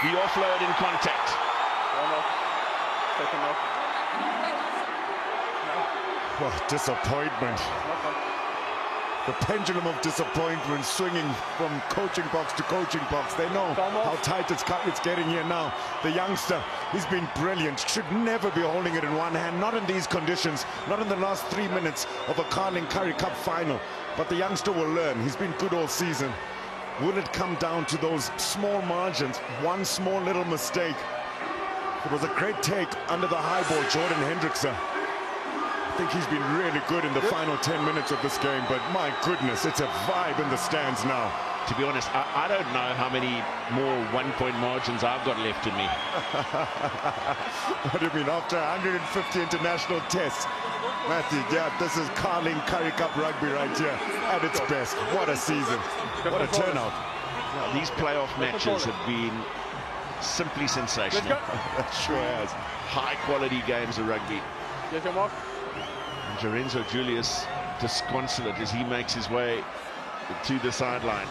[SPEAKER 1] the offload in contact.
[SPEAKER 2] Well, disappointment. The pendulum of disappointment swinging from coaching box to coaching box. They know how tight it's getting here now. The youngster, he's been brilliant. Should never be holding it in one hand. Not in these conditions. Not in the last 3 minutes of a Carling Currie Cup final. But the youngster will learn. He's been good all season. Will it come down to those small margins? One small little mistake. It was a great take under the high ball, Jordan Hendrickson. I think he's been really good in the final 10 minutes of this game, but my goodness, it's a vibe in the stands now.
[SPEAKER 1] To be honest, I don't know how many more one-point margins I've got left in me.
[SPEAKER 2] What do you mean, after 150 international tests? Matthew, yeah, this is Carling Currie Cup rugby right here at its best. What a season. What a turnout.
[SPEAKER 1] Well, these playoff matches have been simply sensational.
[SPEAKER 2] That sure has.
[SPEAKER 1] High quality games of rugby.
[SPEAKER 3] Yes, your mark.
[SPEAKER 1] And Renzo Julius disconsolate as he makes his way to the sideline.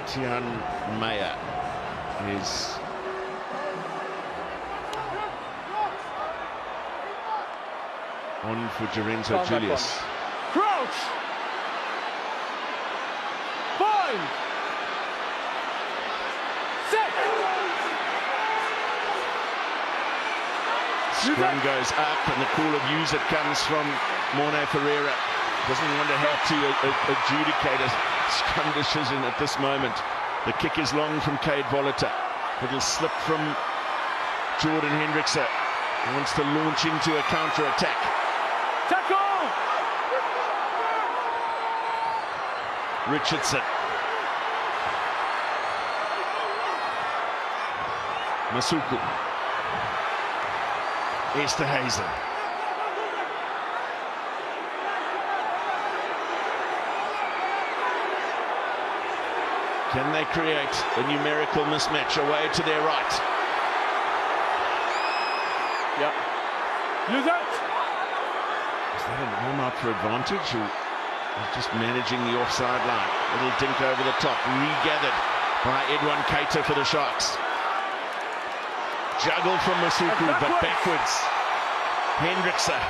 [SPEAKER 1] Tian Meyer is on for Renzo Julius.
[SPEAKER 3] Crouch! Bind! Set!
[SPEAKER 1] Scrum goes up and the call of use it comes from Morne Ferreira. Doesn't want to have to adjudicate a scrum decision at this moment. The kick is long from Cade Voliter. It'll slip from Jordan Hendrickse. He wants to launch into a counter-attack.
[SPEAKER 3] Tackle!
[SPEAKER 1] Richardson. Masuku. Esterhuizen. Can they create a numerical mismatch away to their right?
[SPEAKER 3] Yeah. Use it!
[SPEAKER 1] Is that an all-out for advantage, or just managing the offside line? Little dink over the top, regathered by Edwin Keita for the Sharks. Juggle from Masuku, but backwards. Hendrickse.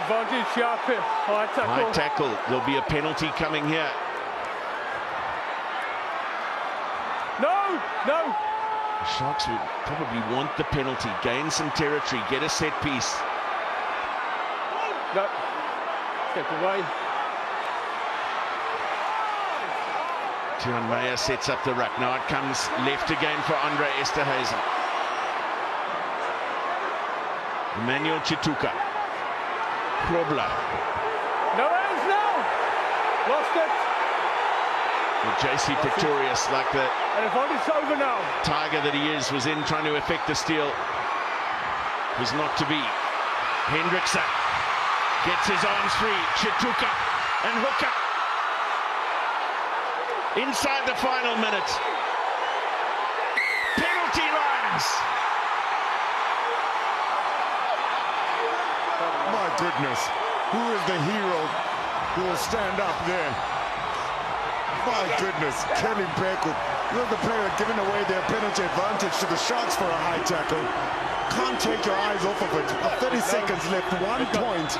[SPEAKER 3] Advantage, Jaco. High tackle.
[SPEAKER 1] High tackle. There'll be a penalty coming here.
[SPEAKER 3] No! No!
[SPEAKER 1] The Sharks would probably want the penalty, gain some territory, get a set piece.
[SPEAKER 3] No. Step away.
[SPEAKER 1] Tian Meyer sets up the ruck. Now it comes left again for Andre Esterhuizen. Emmanuel Chituka. Krobler.
[SPEAKER 3] No hands now! Lost it!
[SPEAKER 1] JC Pretorius, like the
[SPEAKER 3] and advantage over now.
[SPEAKER 1] tiger that he is, was in trying to effect the steal. Was not to be. Hendrickse gets his arms free. Chituka and Hooker. Inside the final minute. Penalty lines.
[SPEAKER 2] My goodness, who is the hero who will stand up there? My goodness, Kelly Beku, you're the player giving away their penalty advantage to the Sharks for a high tackle. Can't take your eyes off of it. 30 seconds left, 1 point.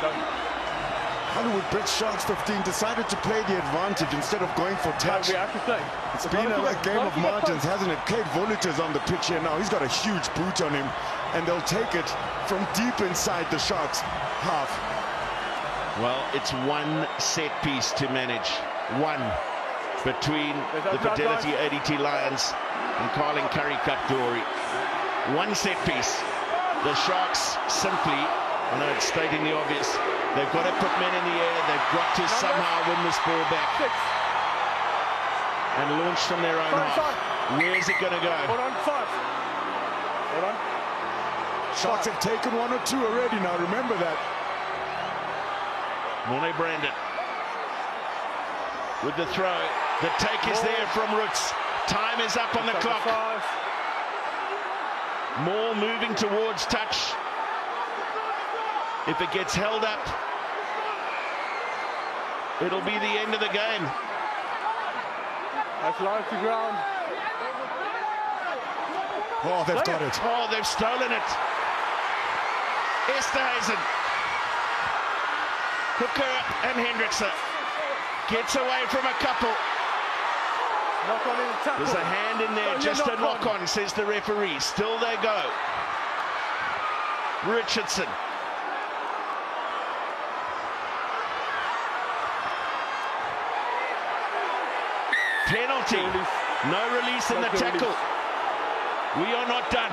[SPEAKER 2] Hollywood Bridge Sharks 15 decided to play the advantage instead of going for touch.
[SPEAKER 3] We have to play.
[SPEAKER 2] It's been a game of margins, hasn't it? Cade Voliter's on the pitch here now. He's got a huge boot on him, and they'll take it from deep inside the Sharks half.
[SPEAKER 1] Well, it's one set piece to manage. One. Between the Fidelity ADT Lions and Carling Currie Cup glory. One set piece. The Sharks simply, I know it's stating the obvious, they've got to put men in the air, they've got to somehow win this ball back. And launch from their own half. Where is it going to go?
[SPEAKER 3] Hold on, 5. Hold on.
[SPEAKER 2] Sharks have taken 1 or 2 already now, remember that.
[SPEAKER 1] Morne Brandon with the throw. The take is there from Roots. Time is up on the clock. More moving towards touch. If it gets held up, it'll be the end of the game.
[SPEAKER 3] That's line to ground.
[SPEAKER 2] Oh, they've got it.
[SPEAKER 1] Oh, they've stolen it. Esterhuizen. Hooker and Hendrickse. Gets away from a couple.
[SPEAKER 3] Knock on in the tackle.
[SPEAKER 1] There's a hand in there, just a knock on, says the referee. Still they go. Richardson. Penalty. No release in the tackle. We are not done.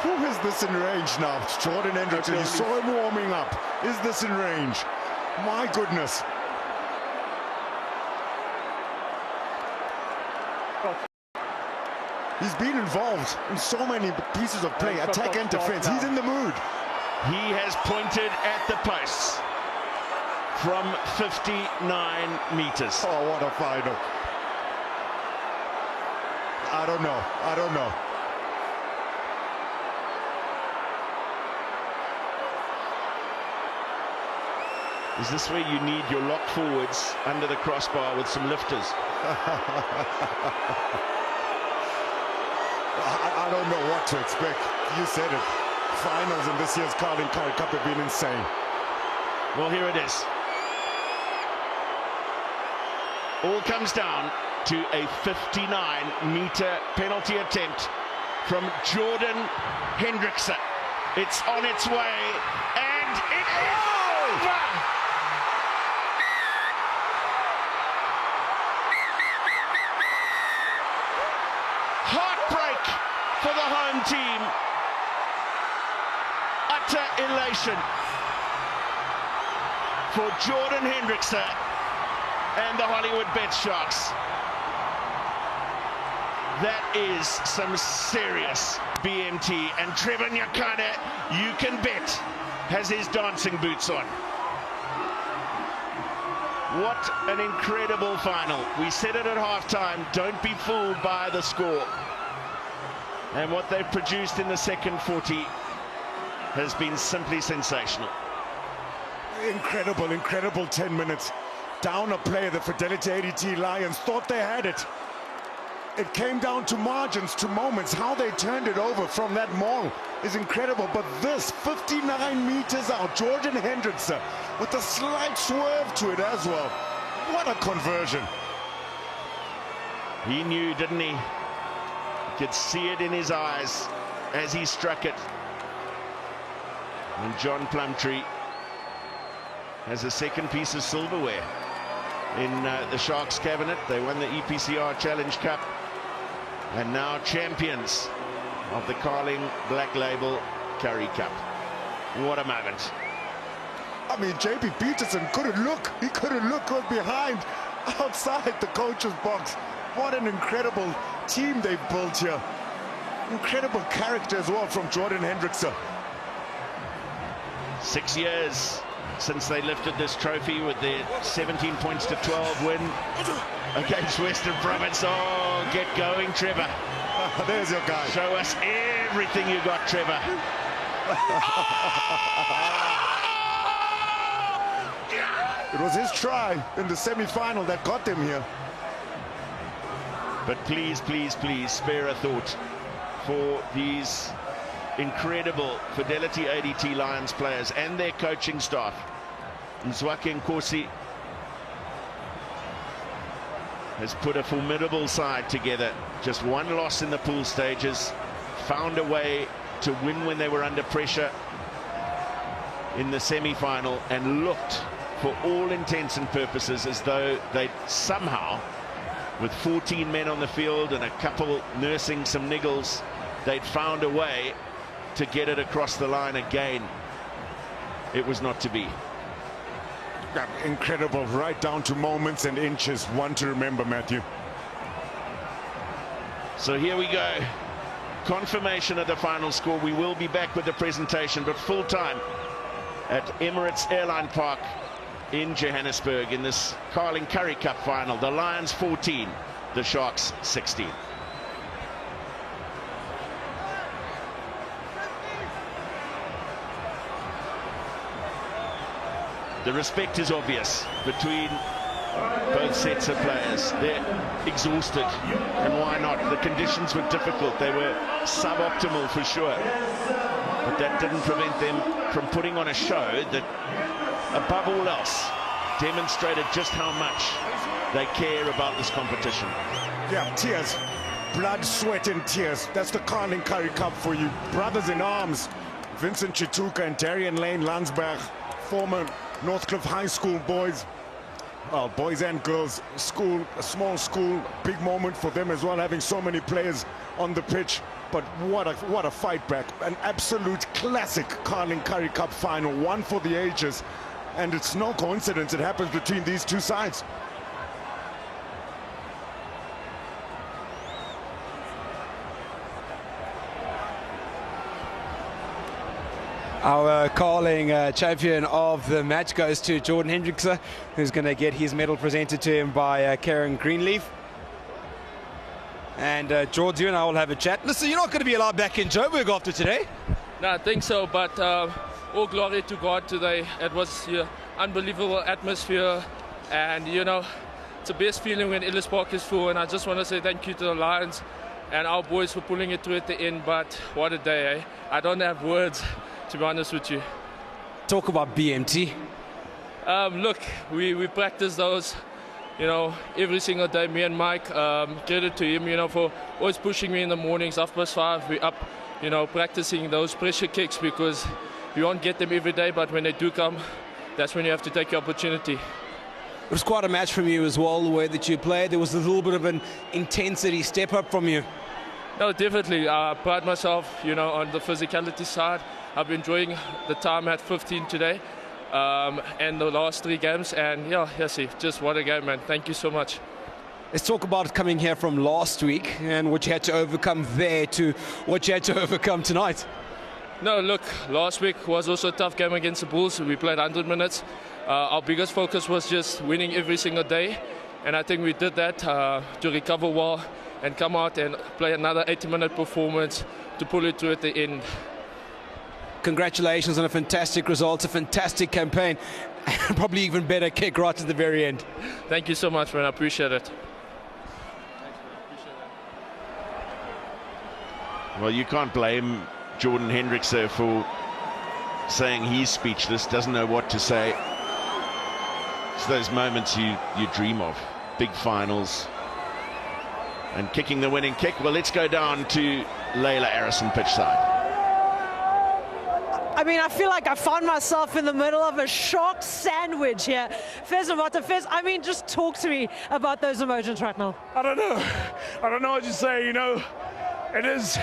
[SPEAKER 2] Who is this in range now? Jordan Hendrickse, you saw him warming up. Is this in range? My goodness. He's been involved in so many pieces of play, attack and defense. He's in the mood.
[SPEAKER 1] He has pointed at the posts from 59 meters.
[SPEAKER 2] Oh, what a final. I don't know.
[SPEAKER 1] Is this where you need your lock forwards under the crossbar with some lifters?
[SPEAKER 2] I don't know what to expect. You said it. Finals in this year's Carling Currie Cup have been insane.
[SPEAKER 1] Well, here it is. All comes down to a 59-meter penalty attempt from Jordan Hendrikse. It's on its way, and it is over! Heartbreak for the home team. Utter elation for Jordan Hendrikse and the Hollywood Bet Sharks. That is some serious BMT, and Trevor Nyakane, you can bet, has his dancing boots on. What an incredible final. We said it at halftime, don't be fooled by the score. And what they've produced in the second 40 has been simply sensational.
[SPEAKER 2] Incredible 10 minutes. Down a player, the Fidelity ADT Lions thought they had it. It came down to margins, to moments. How they turned it over from that maul is incredible. But this, 59 meters out, Jordan Hendrikse with a slight swerve to it as well. What a conversion.
[SPEAKER 1] He knew, didn't he? You could see it in his eyes as he struck it. And John Plumtree has a second piece of silverware in the Sharks cabinet. They won the EPCR Challenge Cup and now champions of the Carling Black Label Currie Cup. What a moment.
[SPEAKER 2] I mean, JB Peterson couldn't look. He couldn't look what's behind, outside the coach's box. What an incredible team they've built here. Incredible character as well from Jordan Hendrikse.
[SPEAKER 1] 6 years since they lifted this trophy with their 17 points to 12 win against Western Province. Oh, get going, Trevor.
[SPEAKER 2] There's your guy.
[SPEAKER 1] Show us everything you got, Trevor.
[SPEAKER 2] It was his try in the semi-final that got them here.
[SPEAKER 1] But please, please, please spare a thought for these incredible Fidelity ADT Lions players and their coaching staff. Mzwakhe Nkosi has put a formidable side together. Just one loss in the pool stages, found a way to win when they were under pressure in the semi-final, and looked for all intents and purposes as though they'd somehow, with 14 men on the field and a couple nursing some niggles, they'd found a way to get it across the line again. It was not to be.
[SPEAKER 2] Incredible, right down to moments and inches. One to remember, Matthew.
[SPEAKER 1] So here we go. Confirmation of the final score. We will be back with the presentation, but full time at Emirates Airline Park in Johannesburg in this Carling Currie Cup final. The Lions 14, the Sharks 16. The respect is obvious between both sets of players. They're exhausted, and why not? The conditions were difficult. They were suboptimal for sure, but that didn't prevent them from putting on a show that, above all else, demonstrated just how much they care about this competition.
[SPEAKER 2] Yeah, tears, blood, sweat and tears. That's the Carling Currie Cup for you. Brothers in arms, Vincent Chituka and Darrien-Lane Landsberg, former Northcliffe High School boys, boys and girls school, a small school, big moment for them as well, having so many players on the pitch. But what a fight back, an absolute classic Carling Currie Cup final, one for the ages, and it's no coincidence it happens between these two sides.
[SPEAKER 11] Our calling champion of the match goes to Jordan Hendrickse, who's going to get his medal presented to him by Karen Greenleaf. And George, you and I will have a chat. Listen, you're not going to be allowed back in Joburg after today.
[SPEAKER 12] No, I think so, but all glory to God today. It was unbelievable atmosphere, and you know, it's the best feeling when Ellis Park is full, and I just want to say thank you to the Lions and our boys for pulling it through at the end. But what a day, eh? I don't have words, to be honest with you.
[SPEAKER 11] Talk about BMT.
[SPEAKER 12] Look, we practice those, you know, every single day. Me and Mike, credit to him, you know, for always pushing me in the mornings. 5:30, we're up, you know, practicing those pressure kicks, because you won't get them every day, but when they do come, that's when you have to take your opportunity.
[SPEAKER 11] It was quite a match from you as well, the way that you played. There was a little bit of an intensity step up from you.
[SPEAKER 12] No, definitely. I pride myself, you know, on the physicality side. I've been enjoying the time at 15 today and the last 3 games. And yeah, just what a game, man. Thank you so much.
[SPEAKER 11] Let's talk about coming here from last week and what you had to overcome there to what you had to overcome tonight.
[SPEAKER 12] No, look, last week was also a tough game against the Bulls. We played 100 minutes. Our biggest focus was just winning every single day. And I think we did that to recover well and come out and play another 80-minute performance to pull it through at the end.
[SPEAKER 11] Congratulations on a fantastic result, a fantastic campaign, and probably even better kick right at the very end.
[SPEAKER 12] Thank you so much, man. I appreciate it.
[SPEAKER 1] Well, you can't blame Jordan Hendrickse for saying he's speechless, doesn't know what to say. It's those moments you dream of, big finals. And kicking the winning kick. Well, let's go down to Layla Arison pitch side.
[SPEAKER 13] I mean, I feel like I found myself in the middle of a shark sandwich here. Fez and Mata, Fez, I mean, just talk to me about those emotions right now.
[SPEAKER 14] I don't know what to say, you know. It is,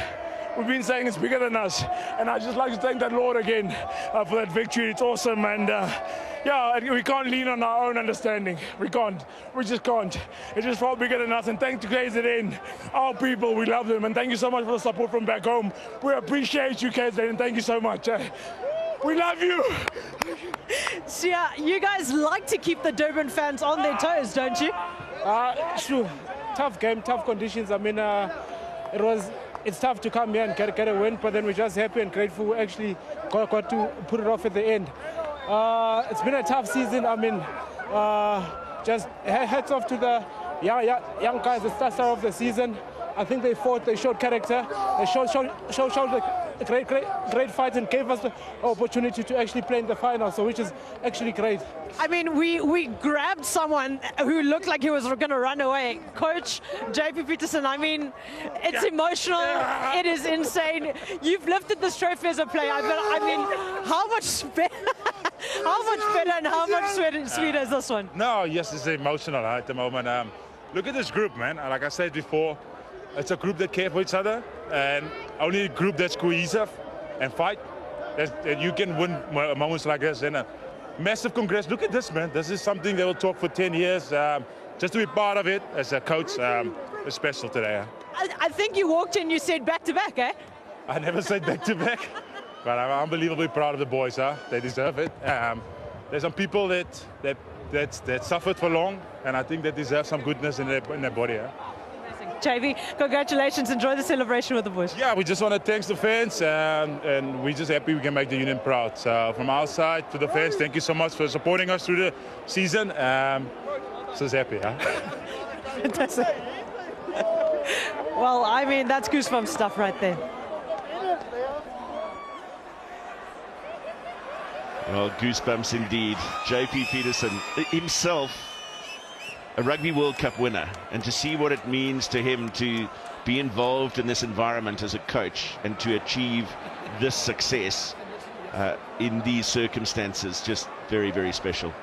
[SPEAKER 14] we've been saying it's bigger than us. And I'd just like to thank that Lord again for that victory. It's awesome. And yeah, we can't lean on our own understanding. We can't. We just can't. It's just far bigger than us. And thanks to KZN, our people, we love them. And thank you so much for the support from back home. We appreciate you, KZN, and thank you so much. We love you.
[SPEAKER 13] So yeah, you guys like to keep the Durban fans on their toes, don't you?
[SPEAKER 14] Sure. Tough game, tough conditions. I mean, it's tough to come here and get a win, but then we're just happy and grateful we actually got to put it off at the end. It's been a tough season. I mean, just hats off to the young guys at the start of the season. I think they fought, they showed character, they showed a great fight and gave us the opportunity to actually play in the final, so which is actually great.
[SPEAKER 13] I mean, we grabbed someone who looked like he was going to run away. Coach JP Peterson, I mean, it's emotional, it is insane. You've lifted this trophy as a player, but I mean, how much better and how much sweeter is this one?
[SPEAKER 15] No, yes, it's emotional at the moment. Look at this group, man. Like I said before, it's a group that cares for each other, and only a group that's cohesive and fight. That you can win moments like this. And a massive congrats. Look at this, man. This is something they will talk for 10 years. Just to be part of it as a coach, it's special today.
[SPEAKER 13] I think you walked in, you said back-to-back, eh?
[SPEAKER 15] I never said back-to-back, but I'm unbelievably proud of the boys. They deserve it. There's some people that suffered for long, and I think they deserve some goodness in their body.
[SPEAKER 13] JV, congratulations. Enjoy the celebration with the boys.
[SPEAKER 15] Yeah, we just want to thank the fans, and we're just happy we can make the union proud. So from our side to the fans, thank you so much for supporting us through the season. Just happy, huh?
[SPEAKER 13] Fantastic. Well, I mean, that's goosebump stuff right there.
[SPEAKER 1] Well, goosebumps indeed. JP Peterson himself, a Rugby World Cup winner, and to see what it means to him to be involved in this environment as a coach and to achieve this success in these circumstances, just very, very special.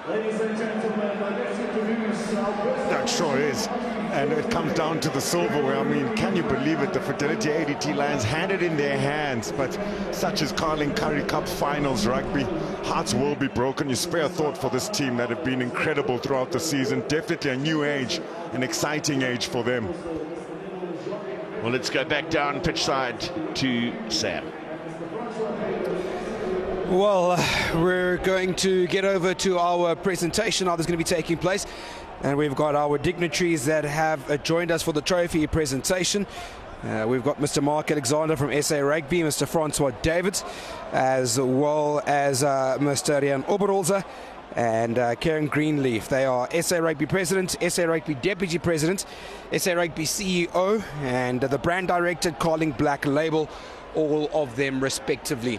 [SPEAKER 2] Ladies and gentlemen, let's introduce that sure is. And it comes down to the silverware. I mean, can you believe it? The Fidelity ADT Lions had it in their hands, but such as Carling Currie Cup finals rugby, hearts will be broken. You spare a thought for this team that have been incredible throughout the season. Definitely a new age, an exciting age for them.
[SPEAKER 1] Well, let's go back down pitch side to Sam.
[SPEAKER 11] Well, we're going to get over to our presentation now that's going to be taking place. And we've got our dignitaries that have joined us for the trophy presentation. We've got Mr. Mark Alexander from SA Rugby, Mr. Francois Davids, as well as Mr. Rian Oberholzer and Karen Greenleaf. They are SA Rugby President, SA Rugby Deputy President, SA Rugby CEO, and the Brand Director, Carling Black Label, all of them respectively.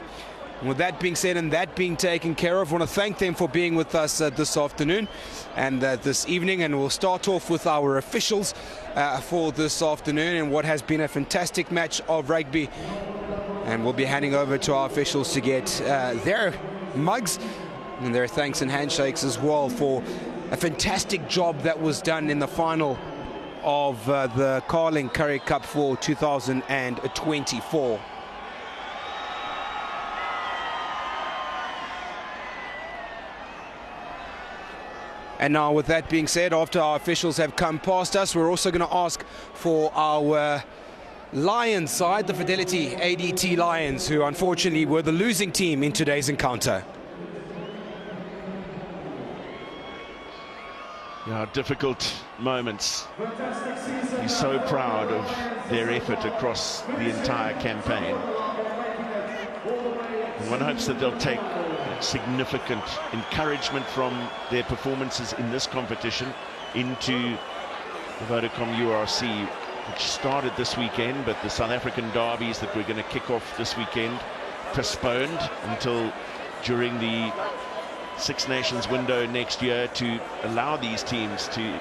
[SPEAKER 11] And with that being said and that being taken care of, I want to thank them for being with us this afternoon and this evening. And we'll start off with our officials for this afternoon and what has been a fantastic match of rugby. And we'll be handing over to our officials to get their mugs and their thanks and handshakes as well for a fantastic job that was done in the final of the Carling Currie Cup for 2024. And now, with that being said, after our officials have come past us, we're also going to ask for our Lions side, the Fidelity ADT Lions, who unfortunately were the losing team in today's encounter.
[SPEAKER 1] Yeah, difficult moments. He's so proud of their effort across the entire campaign. And one hopes that they'll take significant encouragement from their performances in this competition into the Vodacom URC, which started this weekend, but the South African derbies that we're going to kick off this weekend postponed until during the Six Nations window next year to allow these teams to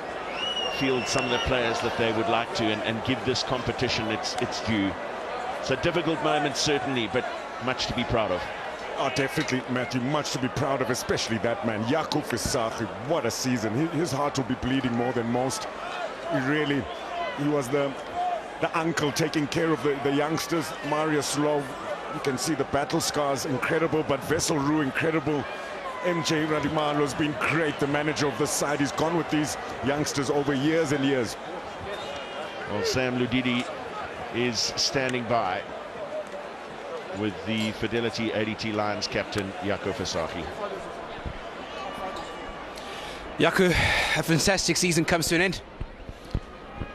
[SPEAKER 1] field some of the players that they would like to and give this competition its due. So difficult moments certainly, but much to be proud of.
[SPEAKER 2] Oh, definitely, Matthew, much to be proud of, especially that man, Jaco Visagie. What a season. His heart will be bleeding more than most. He was the uncle taking care of the youngsters. Marius, Louw, you can see the battle scars, incredible, but Vessel Roux, incredible. MJ Radimalo's been great, the manager of the side. He's gone with these youngsters over years and years.
[SPEAKER 1] Well, Sam Ludidi is standing by with the Fidelity ADT Lions captain, Jaco Visagie.
[SPEAKER 11] Jaco, a fantastic season comes to an end.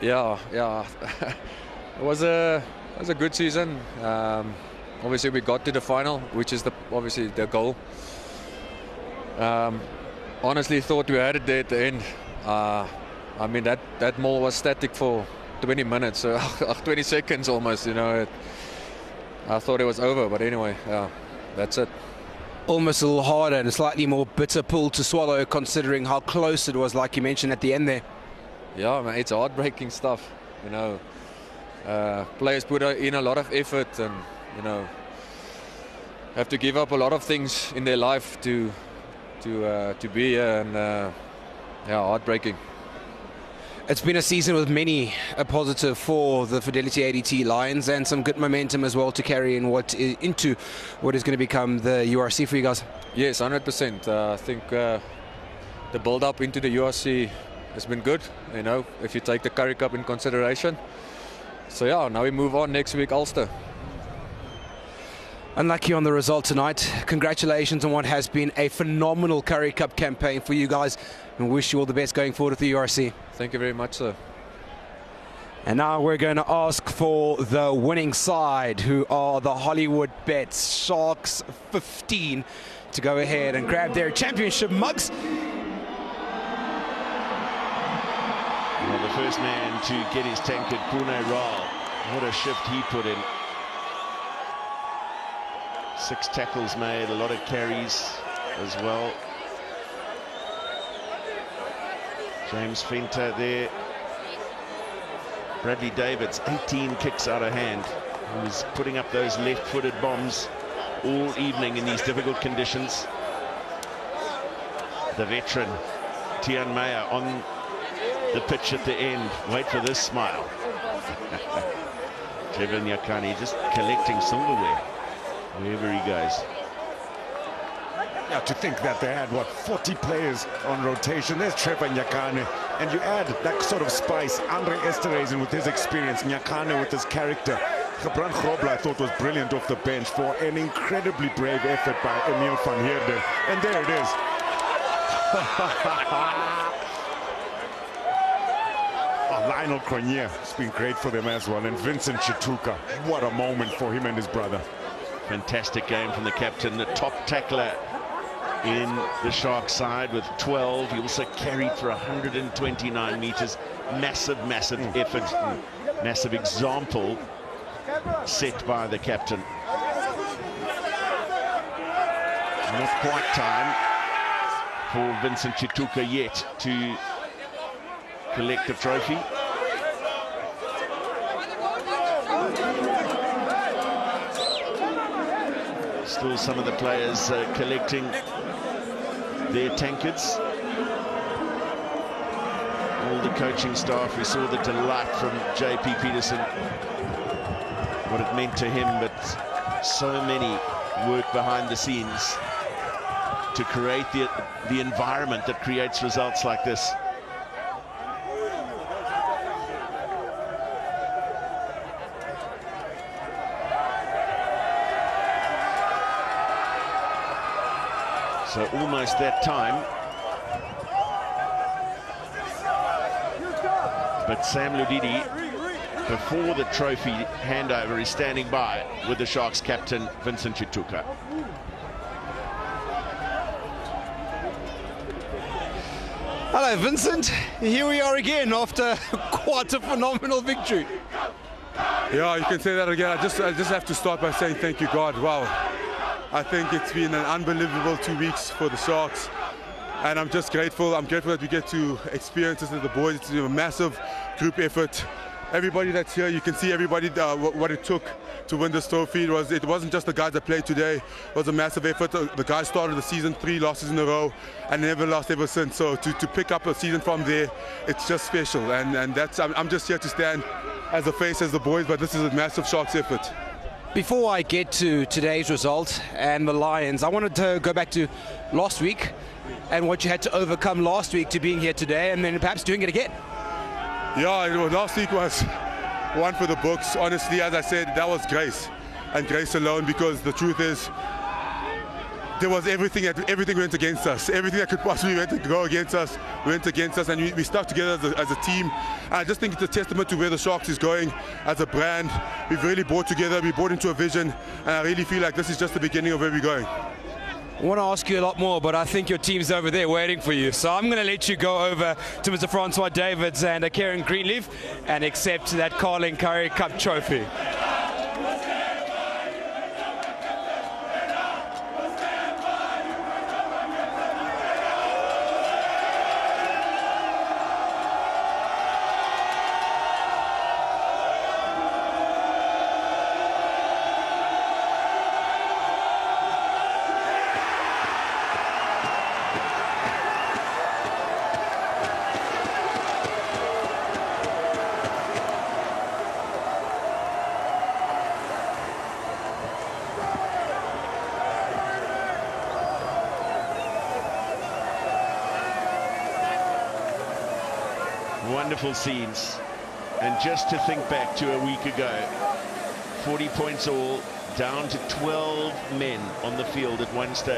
[SPEAKER 16] Yeah. It was a good season. Obviously, we got to the final, which is obviously the goal. Honestly, thought we had it there at the end. I mean, that maul was static for 20 minutes, 20 seconds almost, you know. I thought it was over, but anyway, yeah, that's it.
[SPEAKER 11] Almost a little harder and a slightly more bitter pill to swallow, considering how close it was, like you mentioned at the end there.
[SPEAKER 16] Yeah, man, it's heartbreaking stuff, you know. Players put in a lot of effort and, you know, have to give up a lot of things in their life to be here, and yeah, heartbreaking.
[SPEAKER 11] It's been a season with many a positive for the Fidelity ADT Lions and some good momentum as well to carry into what is going to become the URC for you guys.
[SPEAKER 16] Yes, 100%. I think the build-up into the URC has been good, you know, if you take the Currie Cup in consideration. So yeah, now we move on next week, Ulster.
[SPEAKER 11] Unlucky on the result tonight. Congratulations on what has been a phenomenal Currie Cup campaign for you guys, and wish you all the best going forward with the URC.
[SPEAKER 16] Thank you very much, sir.
[SPEAKER 11] And now we're going to ask for the winning side, who are the Hollywood Bets Sharks 15, to go ahead and grab their championship mugs.
[SPEAKER 1] Well, the first man to get his tankard, Pune Ral. What a shift he put in. 6 tackles made, a lot of carries as well. James Fenter there. Bradley Davids, 18 kicks out of hand. He was putting up those left-footed bombs all evening in these difficult conditions. The veteran, Tian Meyer, on the pitch at the end. Wait for this smile. Trevor Nyakani just collecting silverware wherever he goes.
[SPEAKER 2] Yeah, to think that they had, what, 40 players on rotation. There's Trevor Nyakane. And you add that sort of spice, Andre Esterhazy with his experience, Nyakane with his character. Gebran Grobler, I thought, was brilliant off the bench for an incredibly brave effort by Emil van Heerden. And there it is. Lionel Cronje has been great for them as well. And Vincent Chituka, what a moment for him and his brother.
[SPEAKER 1] Fantastic game from the captain, the top tackler in the Sharks side with 12. He also carried for 129 meters. Massive effort, massive example set by the captain. Not quite time for Vincent Chituka yet to collect the trophy. Still some of the players collecting their tankards. All the coaching staff, we saw the delight from JP Peterson, what it meant to him, but so many work behind the scenes to create the environment that creates results like this. So almost that time. But Sam Ludidi, before the trophy handover, is standing by with the Sharks captain, Vincent Chituka.
[SPEAKER 11] Hello, Vincent. Here we are again after quite a phenomenal victory.
[SPEAKER 17] Yeah, you can say that again. I just have to start by saying thank you, God. Wow. I think it's been an unbelievable 2 weeks for the Sharks, and I'm just grateful. I'm grateful that we get to experience this with the boys. It's a massive group effort. Everybody that's here, you can see everybody what it took to win this trophy. It wasn't just the guys that played today. It was a massive effort. The guys started the season 3 losses in a row and never lost ever since. So to pick up a season from there, it's just special. And that's I'm just here to stand as a face as the boys, but this is a massive Sharks effort.
[SPEAKER 11] Before I get to today's result and the Lions, I wanted to go back to last week and what you had to overcome last week to being here today, and then perhaps doing it again.
[SPEAKER 17] Yeah, last week was one for the books. Honestly, as I said, that was grace, and grace alone, because the truth is, there was everything went against us. Everything that could possibly go against us went against us, and we stuck together as a team. And I just think it's a testament to where the Sharks is going as a brand. We've really brought together, we brought into a vision, and I really feel like this is just the beginning of where we're going.
[SPEAKER 11] I want to ask you a lot more, but I think your team's over there waiting for you. So I'm going to let you go over to Mr. Francois Davids and Karen Greenleaf and accept that Carling Currie Cup trophy.
[SPEAKER 1] Wonderful scenes, and just to think back to a week ago, 40 points all, down to 12 men on the field at one stage.